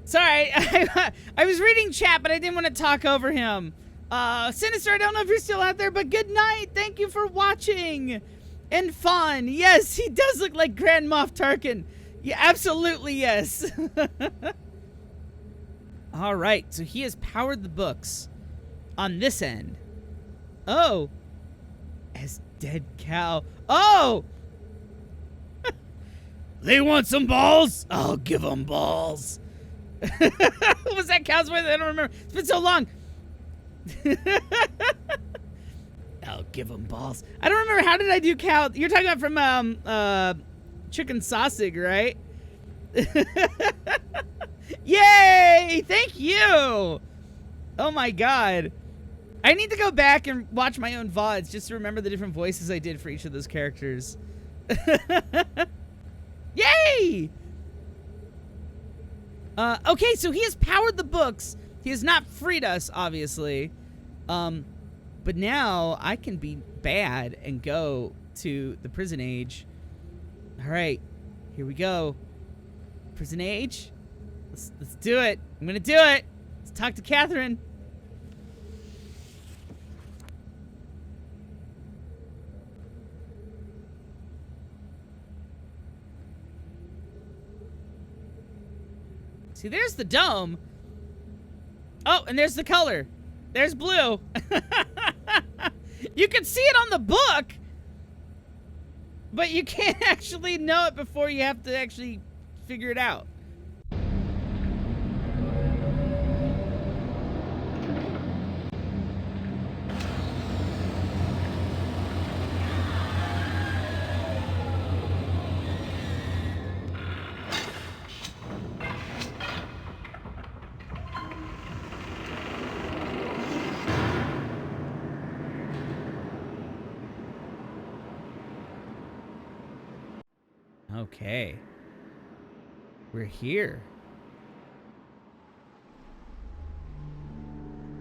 Sorry, I was reading chat, but I didn't want to talk over him. Sinister, I don't know if you're still out there, but good night! Thank you for watching! And fun! Yes, he does look like Grand Moff Tarkin. Yeah, absolutely yes. Alright, so he has powered the books on this end. Oh! As dead cow. Oh! They want some balls? I'll give them balls. What was that cow's voice? I don't remember. It's been so long. I'll give them balls. I don't remember. How did I do cow? You're talking about from Chicken Sausage, right? Yay! Thank you. Oh my god. I need to go back and watch my own VODs just to remember the different voices I did for each of those characters. Yay! Okay, so he has powered the books. He has not freed us, obviously. But now I can be bad and go to the prison age. All right, here we go. Prison age. Let's do it. I'm gonna do it. Let's talk to Catherine. See, there's the dome. Oh, and there's the color. There's blue. You can see it on the book, but you can't actually know it before you have to actually figure it out. Okay. We're here.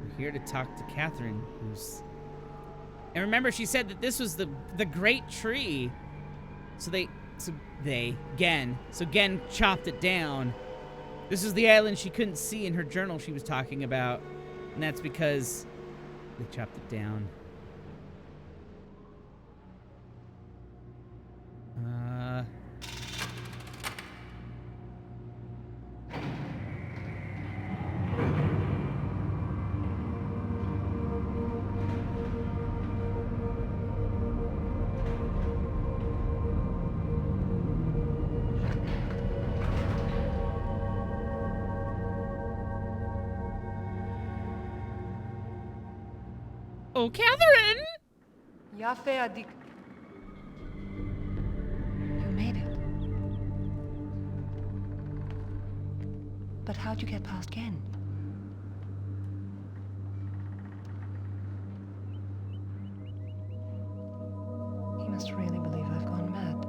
We're here to talk to Catherine, who's... And remember, she said that this was the great tree. So Gehn. So Gehn chopped it down. This is the island she couldn't see in her journal she was talking about. And that's because they chopped it down. Oh, Catherine! Yafe Adik. You made it. But how'd you get past Gehn? He must really believe I've gone mad.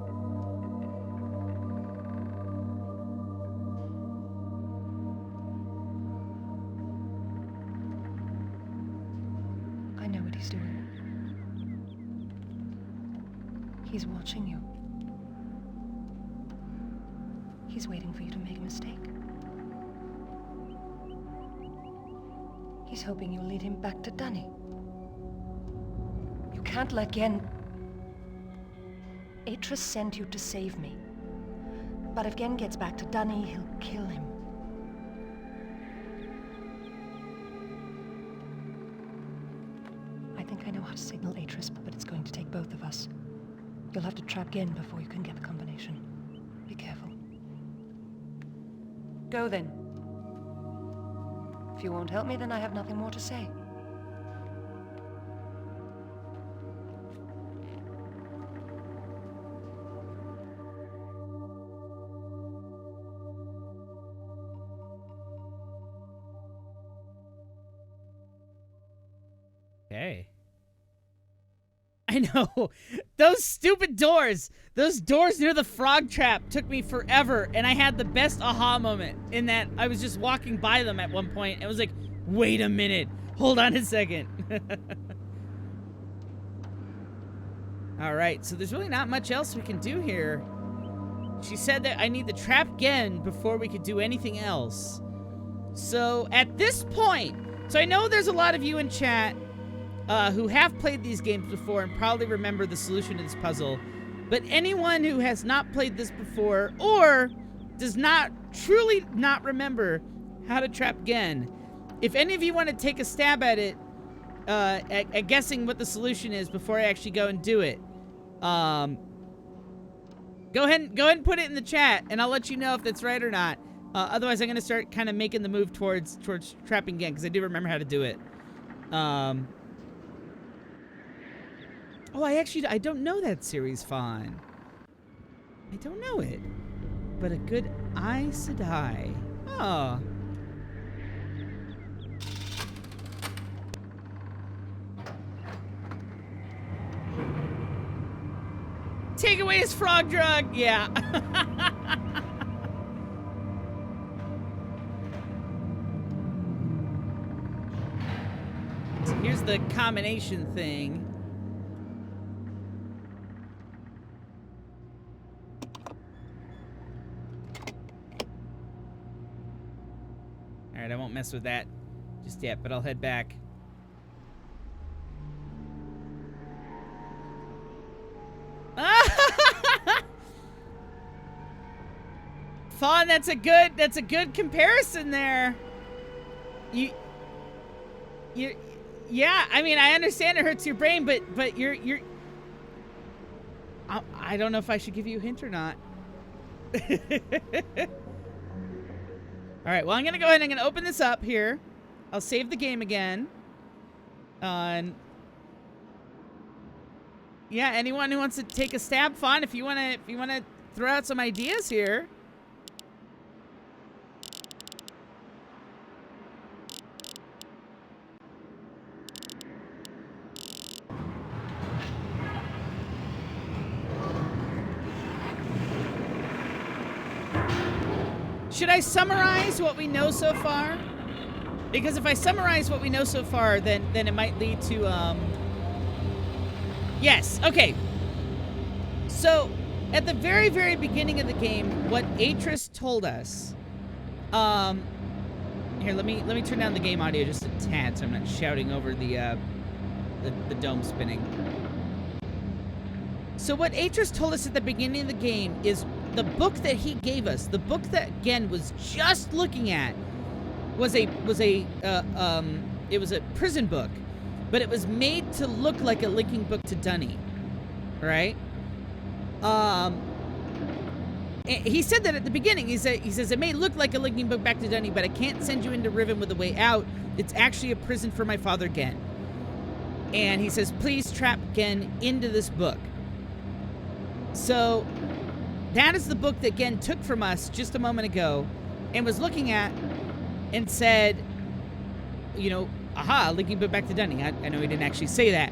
know what he's doing. He's watching you. He's waiting for you to make a mistake. He's hoping you'll lead him back to Dunny. You can't let Gehn... Atris sent you to save me. But if Gehn gets back to Dunny, he'll kill him. I think I know how to signal Atris, but it's going to take both of us. You'll have to trap Gehn before you can get the combination. Be careful. Go then. If you won't help me, then I have nothing more to say. Okay. I know. Those stupid doors. Those doors near the frog trap took me forever, and I had the best aha moment in that I was just walking by them at one point and was like, wait a minute. Hold on a second. All right, so there's really not much else we can do here. She said that I need to trap Gehn before we could do anything else. So at this point, so I know there's a lot of you in chat who have played these games before and probably remember the solution to this puzzle. But anyone who has not played this before or does not truly not remember how to trap Gehn, if any of you want to take a stab at it, at guessing what the solution is before I actually go and do it, go ahead and put it in the chat, and I'll let you know if that's right or not. Otherwise, I'm gonna start kind of making the move towards trapping Gehn, because I do remember how to do it. Oh, I don't know that series fine. I don't know it. But a good Aes Sedai. Oh. Take away his frog drug! Yeah. So here's the combination thing. Alright, I won't mess with that just yet, but I'll head back. Fawn, that's a good comparison there. Yeah, I mean, I understand it hurts your brain, but you're I don't know if I should give you a hint or not. All right, well, I'm going to go ahead and I'm going to open this up here. I'll save the game again. And yeah, anyone who wants to take a stab, fine. If you want to throw out some ideas here. Should I summarize what we know so far? Because if I summarize what we know so far, then it might lead to, Yes, okay. So, at the very, very beginning of the game, what Atris told us... Here, let me turn down the game audio just a tad so I'm not shouting over the dome spinning. So what Atris told us at the beginning of the game is the book that he gave us, the book that Gehn was just looking at, was a prison book, but it was made to look like a linking book to Dunny, right? He said that at the beginning. He says it may look like a linking book back to Dunny, but I can't send you into Riven with a way out. It's actually a prison for my father Gehn. And he says, please trap Gehn into this book. So that is the book that Gehn took from us just a moment ago and was looking at and said, you know, aha, linking book back to Dunny. I know he didn't actually say that.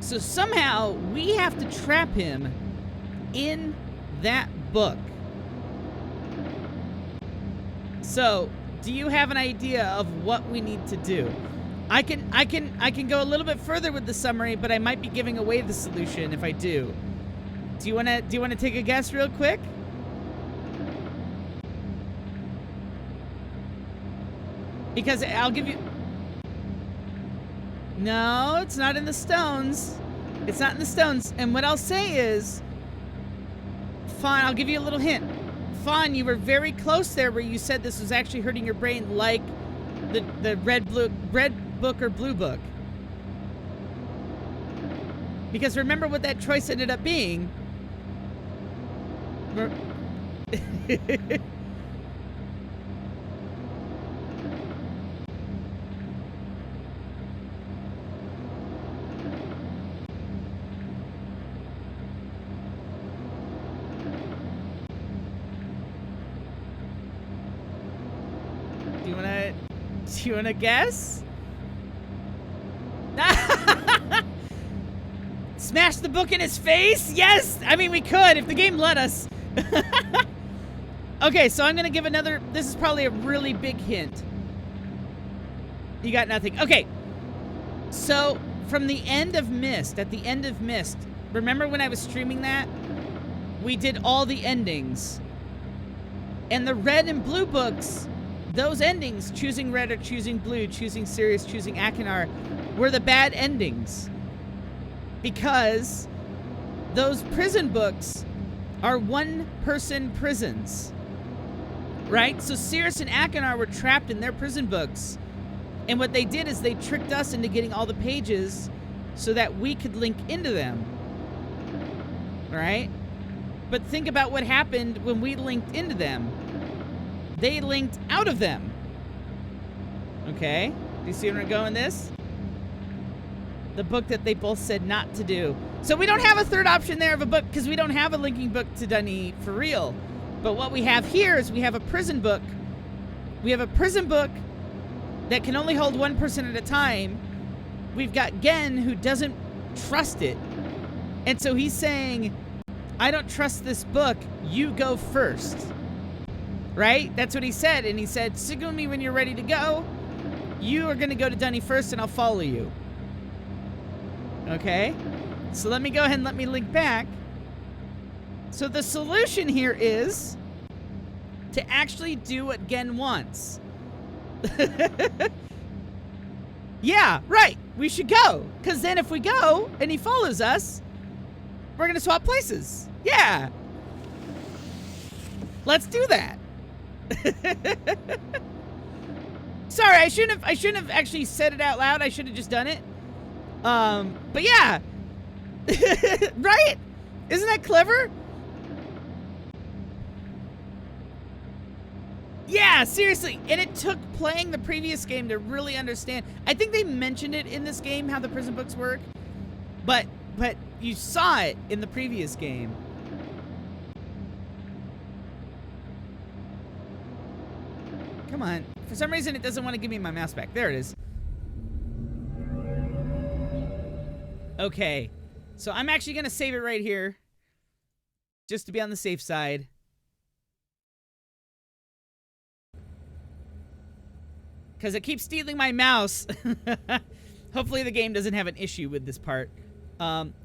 So somehow we have to trap him in that book. So, do you have an idea of what we need to do? I can go a little bit further with the summary, but I might be giving away the solution if I do. Do you wanna take a guess real quick? Because I'll give you... No, it's not in the stones. It's not in the stones. And what I'll say is... Fawn, I'll give you a little hint. Fawn, you were very close there where you said this was actually hurting your brain like the red book or blue book. Because remember what that choice ended up being. Do you wanna guess? Smash the book in his face? Yes! I mean, we could if the game let us. Okay, so I'm gonna give another... This is probably a really big hint. You got nothing. Okay. So, from the end of Myst, at the end of Myst, remember when I was streaming that? We did all the endings. And the red and blue books... Those endings, choosing red or choosing blue, choosing Sirius, choosing Akinar, were the bad endings. Because those prison books are one-person prisons. Right? So Sirius and Akinar were trapped in their prison books. And what they did is they tricked us into getting all the pages so that we could link into them. Right? But think about what happened when we linked into them. They linked out of them. Okay? Do you see where I'm going this? The book that they both said not to do. So we don't have a third option there of a book because we don't have a linking book to Dunny for real. But what we have here is we have a prison book. We have a prison book that can only hold one person at a time. We've got Gehn who doesn't trust it. And so he's saying, I don't trust this book. You go first. Right? That's what he said. And he said, signal me when you're ready to go. You are going to go to Dunny first and I'll follow you. Okay? So let me go ahead and let me link back. So the solution here is to actually do what Gehn wants. Yeah, right. We should go. Because then if we go and he follows us, we're going to swap places. Yeah. Let's do that. Sorry, I shouldn't have actually said it out loud. I should have just done it. But yeah. Right? Isn't that clever? Yeah, seriously. And it took playing the previous game to really understand. I think they mentioned it in this game, how the prison books work. But you saw it in the previous game. Come on. For some reason, it doesn't want to give me my mouse back. There it is. Okay. So I'm actually going to save it right here. Just to be on the safe side. Because it keeps stealing my mouse. Hopefully the game doesn't have an issue with this part.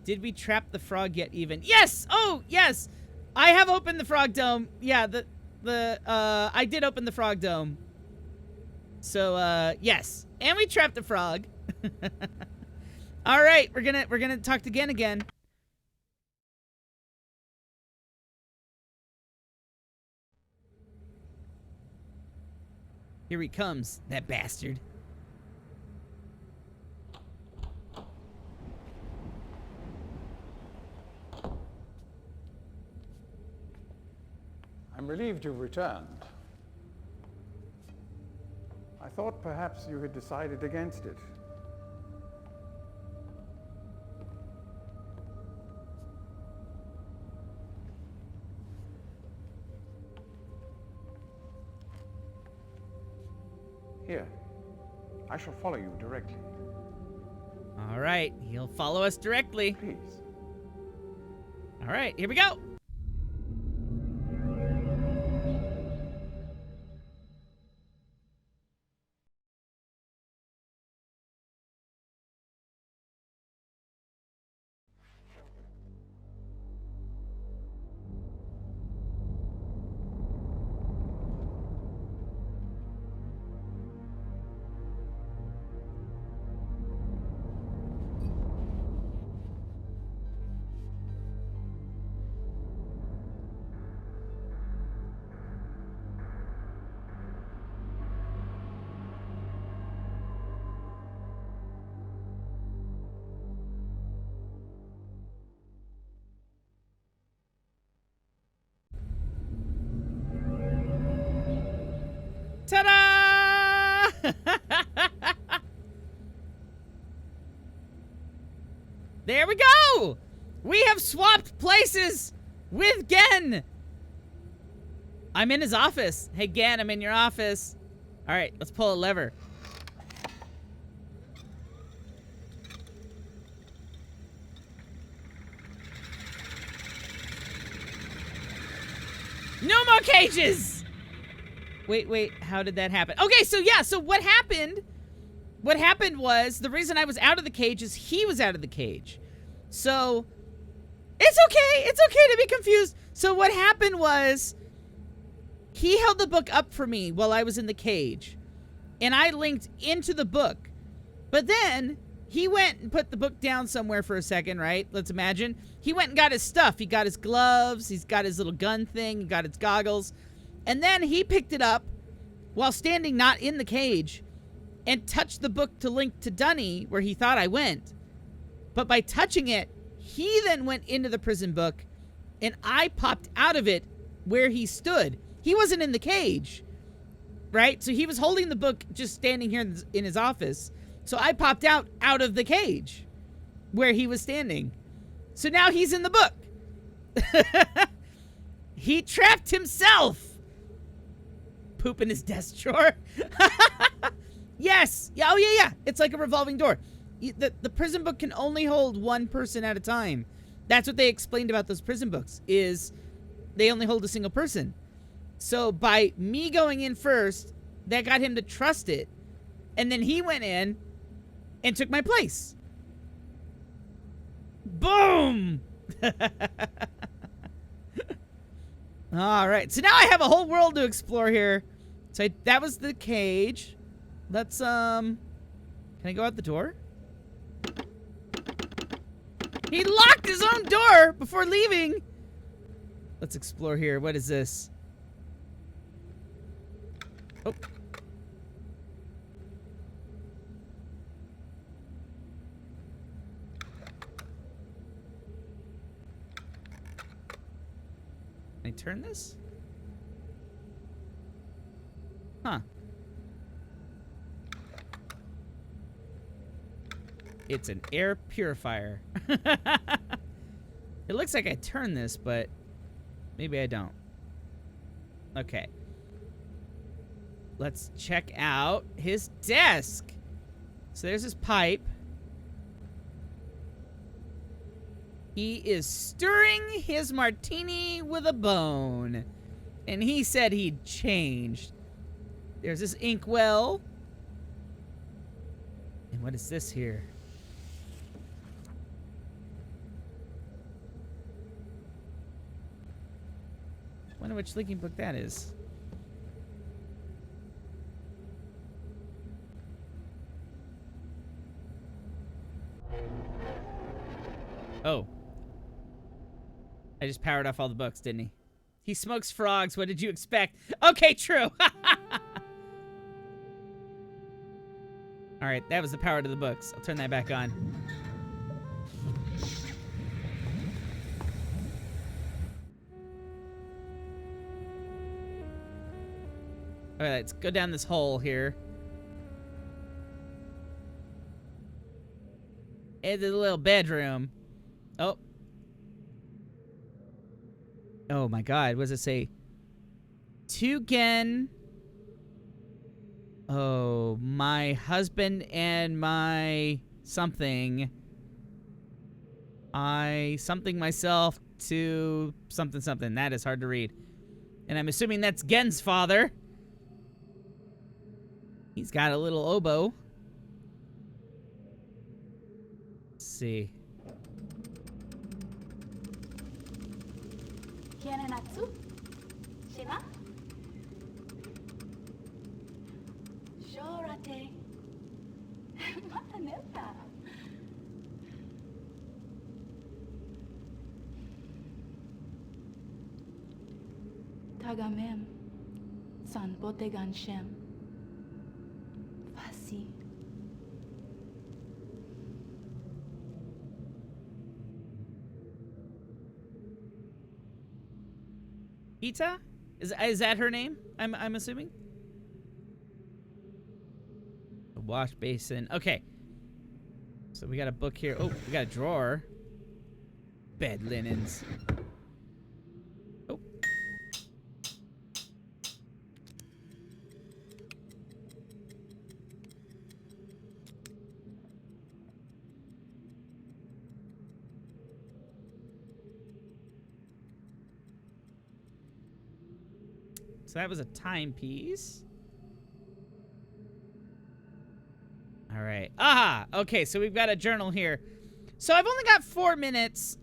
Did we trap the frog yet even? Yes! Oh, yes! I have opened the frog dome. Yeah, I did open the frog dome. So, yes. And we trapped the frog. All right, we're gonna talk to Gehn again. Here he comes, that bastard. I'm relieved you've returned. I thought perhaps you had decided against it. Here, I shall follow you directly. All right, he'll follow us directly. Please. All right, here we go. Ta-da! There we go! We have swapped places with Gehn! I'm in his office. Hey, Gehn, I'm in your office. All right, let's pull a lever. No more cages! Wait, how did that happen? Okay, so yeah, so what happened was, the reason I was out of the cage is he was out of the cage. So, it's okay to be confused. So what happened was, he held the book up for me while I was in the cage. And I linked into the book. But then, he went and put the book down somewhere for a second, right? Let's imagine. He went and got his stuff. He got his gloves. He's got his little gun thing. He got his goggles. And then he picked it up while standing not in the cage and touched the book to link to Dunny where he thought I went. But by touching it, he then went into the prison book and I popped out of it where he stood. He wasn't in the cage, right? So he was holding the book just standing here in his office. So I popped out of the cage where he was standing. So now he's in the book. He trapped himself. Poop in his desk drawer. Yes. Yeah. Oh, yeah. It's like a revolving door. The prison book can only hold one person at a time. That's what they explained about those prison books, is they only hold a single person. So by me going in first, that got him to trust it. And then he went in and took my place. Boom! All right, so now I have a whole world to explore here. So that was the cage. Let's, can I go out the door? He locked his own door before leaving. Let's explore here. What is this? Oh. Can I turn this? Huh. It's an air purifier. It looks like I turned this, but maybe I don't. Okay. Let's check out his desk. So there's his pipe. He is stirring his martini with a bone. And he said he'd changed. There's this inkwell. And what is this here? Wonder which linking book that is. Oh. I just powered off all the books, didn't he? He smokes frogs. What did you expect? Okay, true. All right, that was the power to the books. I'll turn that back on. All right, let's go down this hole here. Into the little bedroom. Oh. Oh my god, what does it say? To Gehn. Oh, my husband and my something. I something myself to something something. That is hard to read. And I'm assuming that's Gehn's father. He's got a little oboe. Let's see. Natsu? Shima? Shorate. Mata neta. Tagamem. San botegan shem. Fasi. Ita? Is that her name? I'm assuming? wash basin. Okay. So we got a book here. Oh, we got a drawer. Bed linens. Oh. So that was a timepiece. All right. Aha! Okay, so we've got a journal here. So I've only got 4 minutes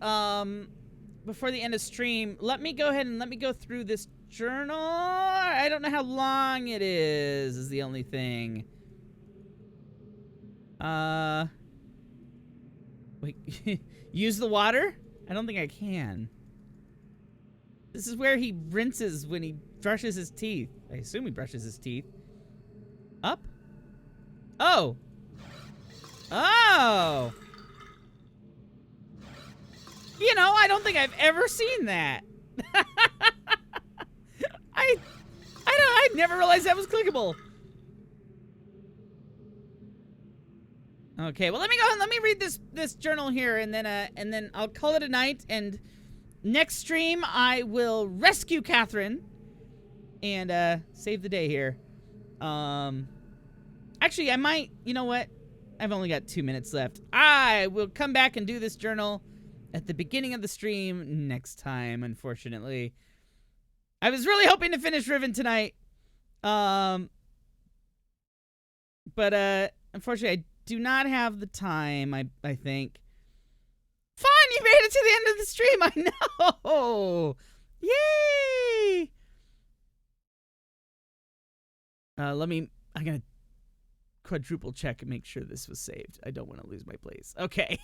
before the end of stream. Let me go ahead and let me go through this journal. I don't know how long it is the only thing. Wait, use the water? I don't think I can. This is where he rinses when he brushes his teeth. I assume he brushes his teeth. Up? Oh! Oh! You know, I don't think I've ever seen that. I never realized that was clickable. Okay, well let me go and let me read this journal here, and then I'll call it a night. And next stream I will rescue Catherine and save the day here. Actually I might, you know what? I've only got 2 minutes left. I will come back and do this journal at the beginning of the stream next time, unfortunately. I was really hoping to finish Riven tonight. But unfortunately I do not have the time, I think. Fun, you made it to the end of the stream, I know! Yay! I'm gonna quadruple check and make sure this was saved. I don't want to lose my place. Okay.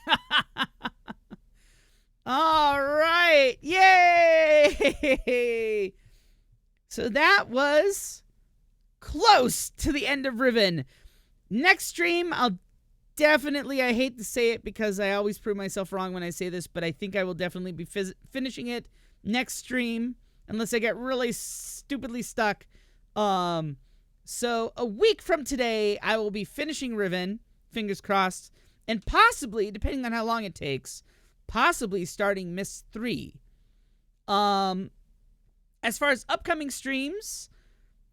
All right. Yay! So that was close to the end of Riven. Next stream, I'll definitely, I hate to say it because I always prove myself wrong when I say this, but I think I will definitely be finishing it next stream unless I get really stupidly stuck. So a week from today, I will be finishing Riven, fingers crossed, and possibly, depending on how long it takes, possibly starting Myst 3. As far as upcoming streams,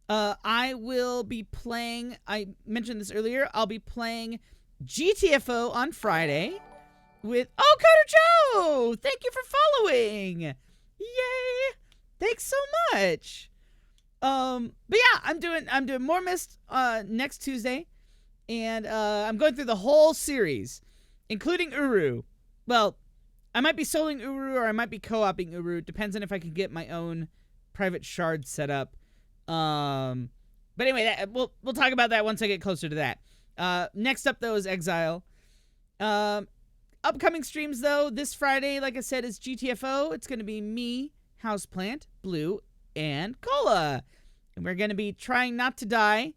I will be playing, I mentioned this earlier, I'll be playing GTFO on Friday with, oh, Coder Joe! Thank you for following! Yay! Thanks so much! But yeah, I'm doing more Myst next Tuesday, and I'm going through the whole series, including Uru. Well, I might be soloing Uru or I might be co-oping Uru. Depends on if I can get my own private shard set up. But anyway, we'll talk about that once I get closer to that. Next up though is Exile. Upcoming streams though, this Friday, like I said, is GTFO. It's gonna be me, Houseplant, Blue, and Cola. And we're going to be trying not to die.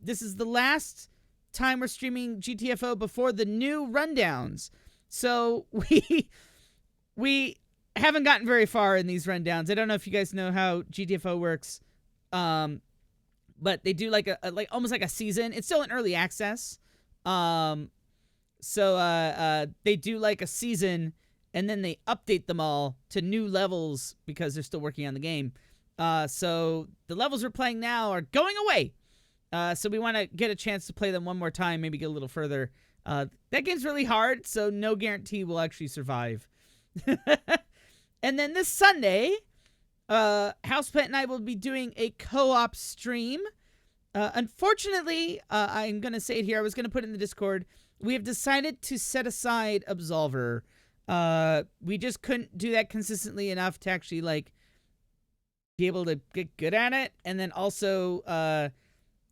This is the last time we're streaming GTFO before the new rundowns. So we haven't gotten very far in these rundowns. I don't know if you guys know how GTFO works. But they do like almost like a season. It's still in early access. So they do like a season and then they update them all to new levels because they're still working on the game. So the levels we're playing now are going away. So we want to get a chance to play them one more time, maybe get a little further. That game's really hard, so no guarantee we'll actually survive. And then this Sunday, Houseplant and I will be doing a co-op stream. Unfortunately, I'm going to say it here. I was going to put it in the Discord. We have decided to set aside Absolver. We just couldn't do that consistently enough to actually, like, be able to get good at it. And then also,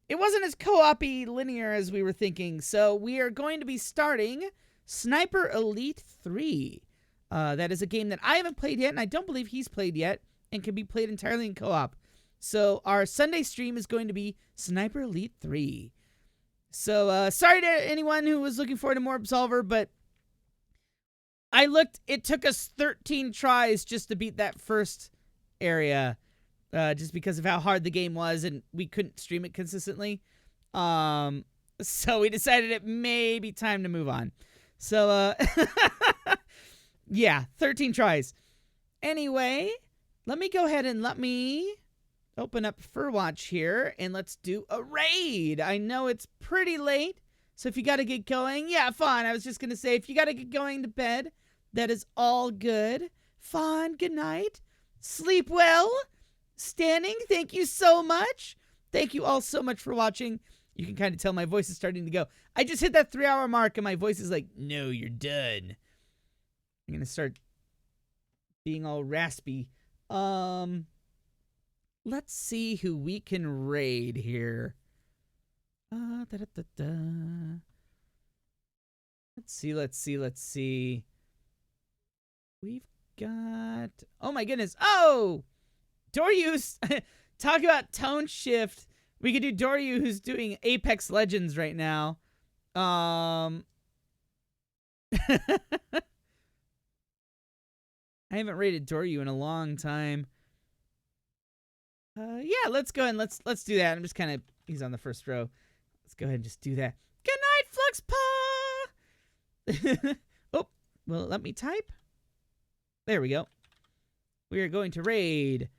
it wasn't as co-op-y linear as we were thinking. So we are going to be starting Sniper Elite 3. That is a game that I haven't played yet, and I don't believe he's played yet, and can be played entirely in co-op. So our Sunday stream is going to be Sniper Elite 3. So sorry to anyone who was looking forward to more Absolver, but I looked, it took us 13 tries just to beat that first area, just because of how hard the game was, and we couldn't stream it consistently. So we decided it may be time to move on. So, yeah, 13 tries. Anyway, let me go ahead and let me open up Furwatch here, and let's do a raid. I know it's pretty late, so if you got to get going, yeah, fine. I was just going to say, if you got to get going to bed, that is all good. Fine, good night. Sleep well. Standing, thank you so much. Thank you all so much for watching. You can kind of tell my voice is starting to go. I just hit that 3-hour mark, and my voice is like, no, you're done. I'm going to start being all raspy. Let's see who we can raid here. Let's see. We've got... Oh, my goodness. Oh! Doryu! Talk about tone shift. We could do Doryu, who's doing Apex Legends right now. I haven't rated Doryu in a long time. Yeah, let's go ahead and let's do that. I'm just kind of... He's on the first row. Let's go ahead and just do that. Good night, Flux Paw! Oh, will it let me type? There we go. We are going to raid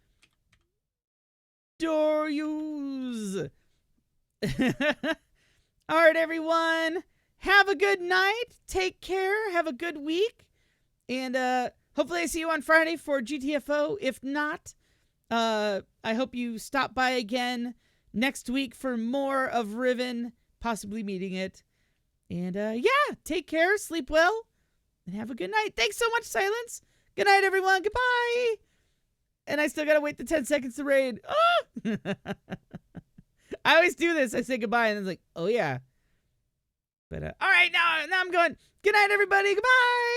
Doryus. All right, everyone. Have a good night. Take care. Have a good week. And hopefully I see you on Friday for GTFO. If not, I hope you stop by again next week for more of Riven, possibly meeting it. And yeah, take care. Sleep well. And have a good night. Thanks so much, Silence. Good night, everyone. Goodbye. And I still got to wait the 10 seconds to raid. Oh! I always do this. I say goodbye, and it's like, oh, yeah. But, all right, now I'm going. Good night, everybody. Goodbye.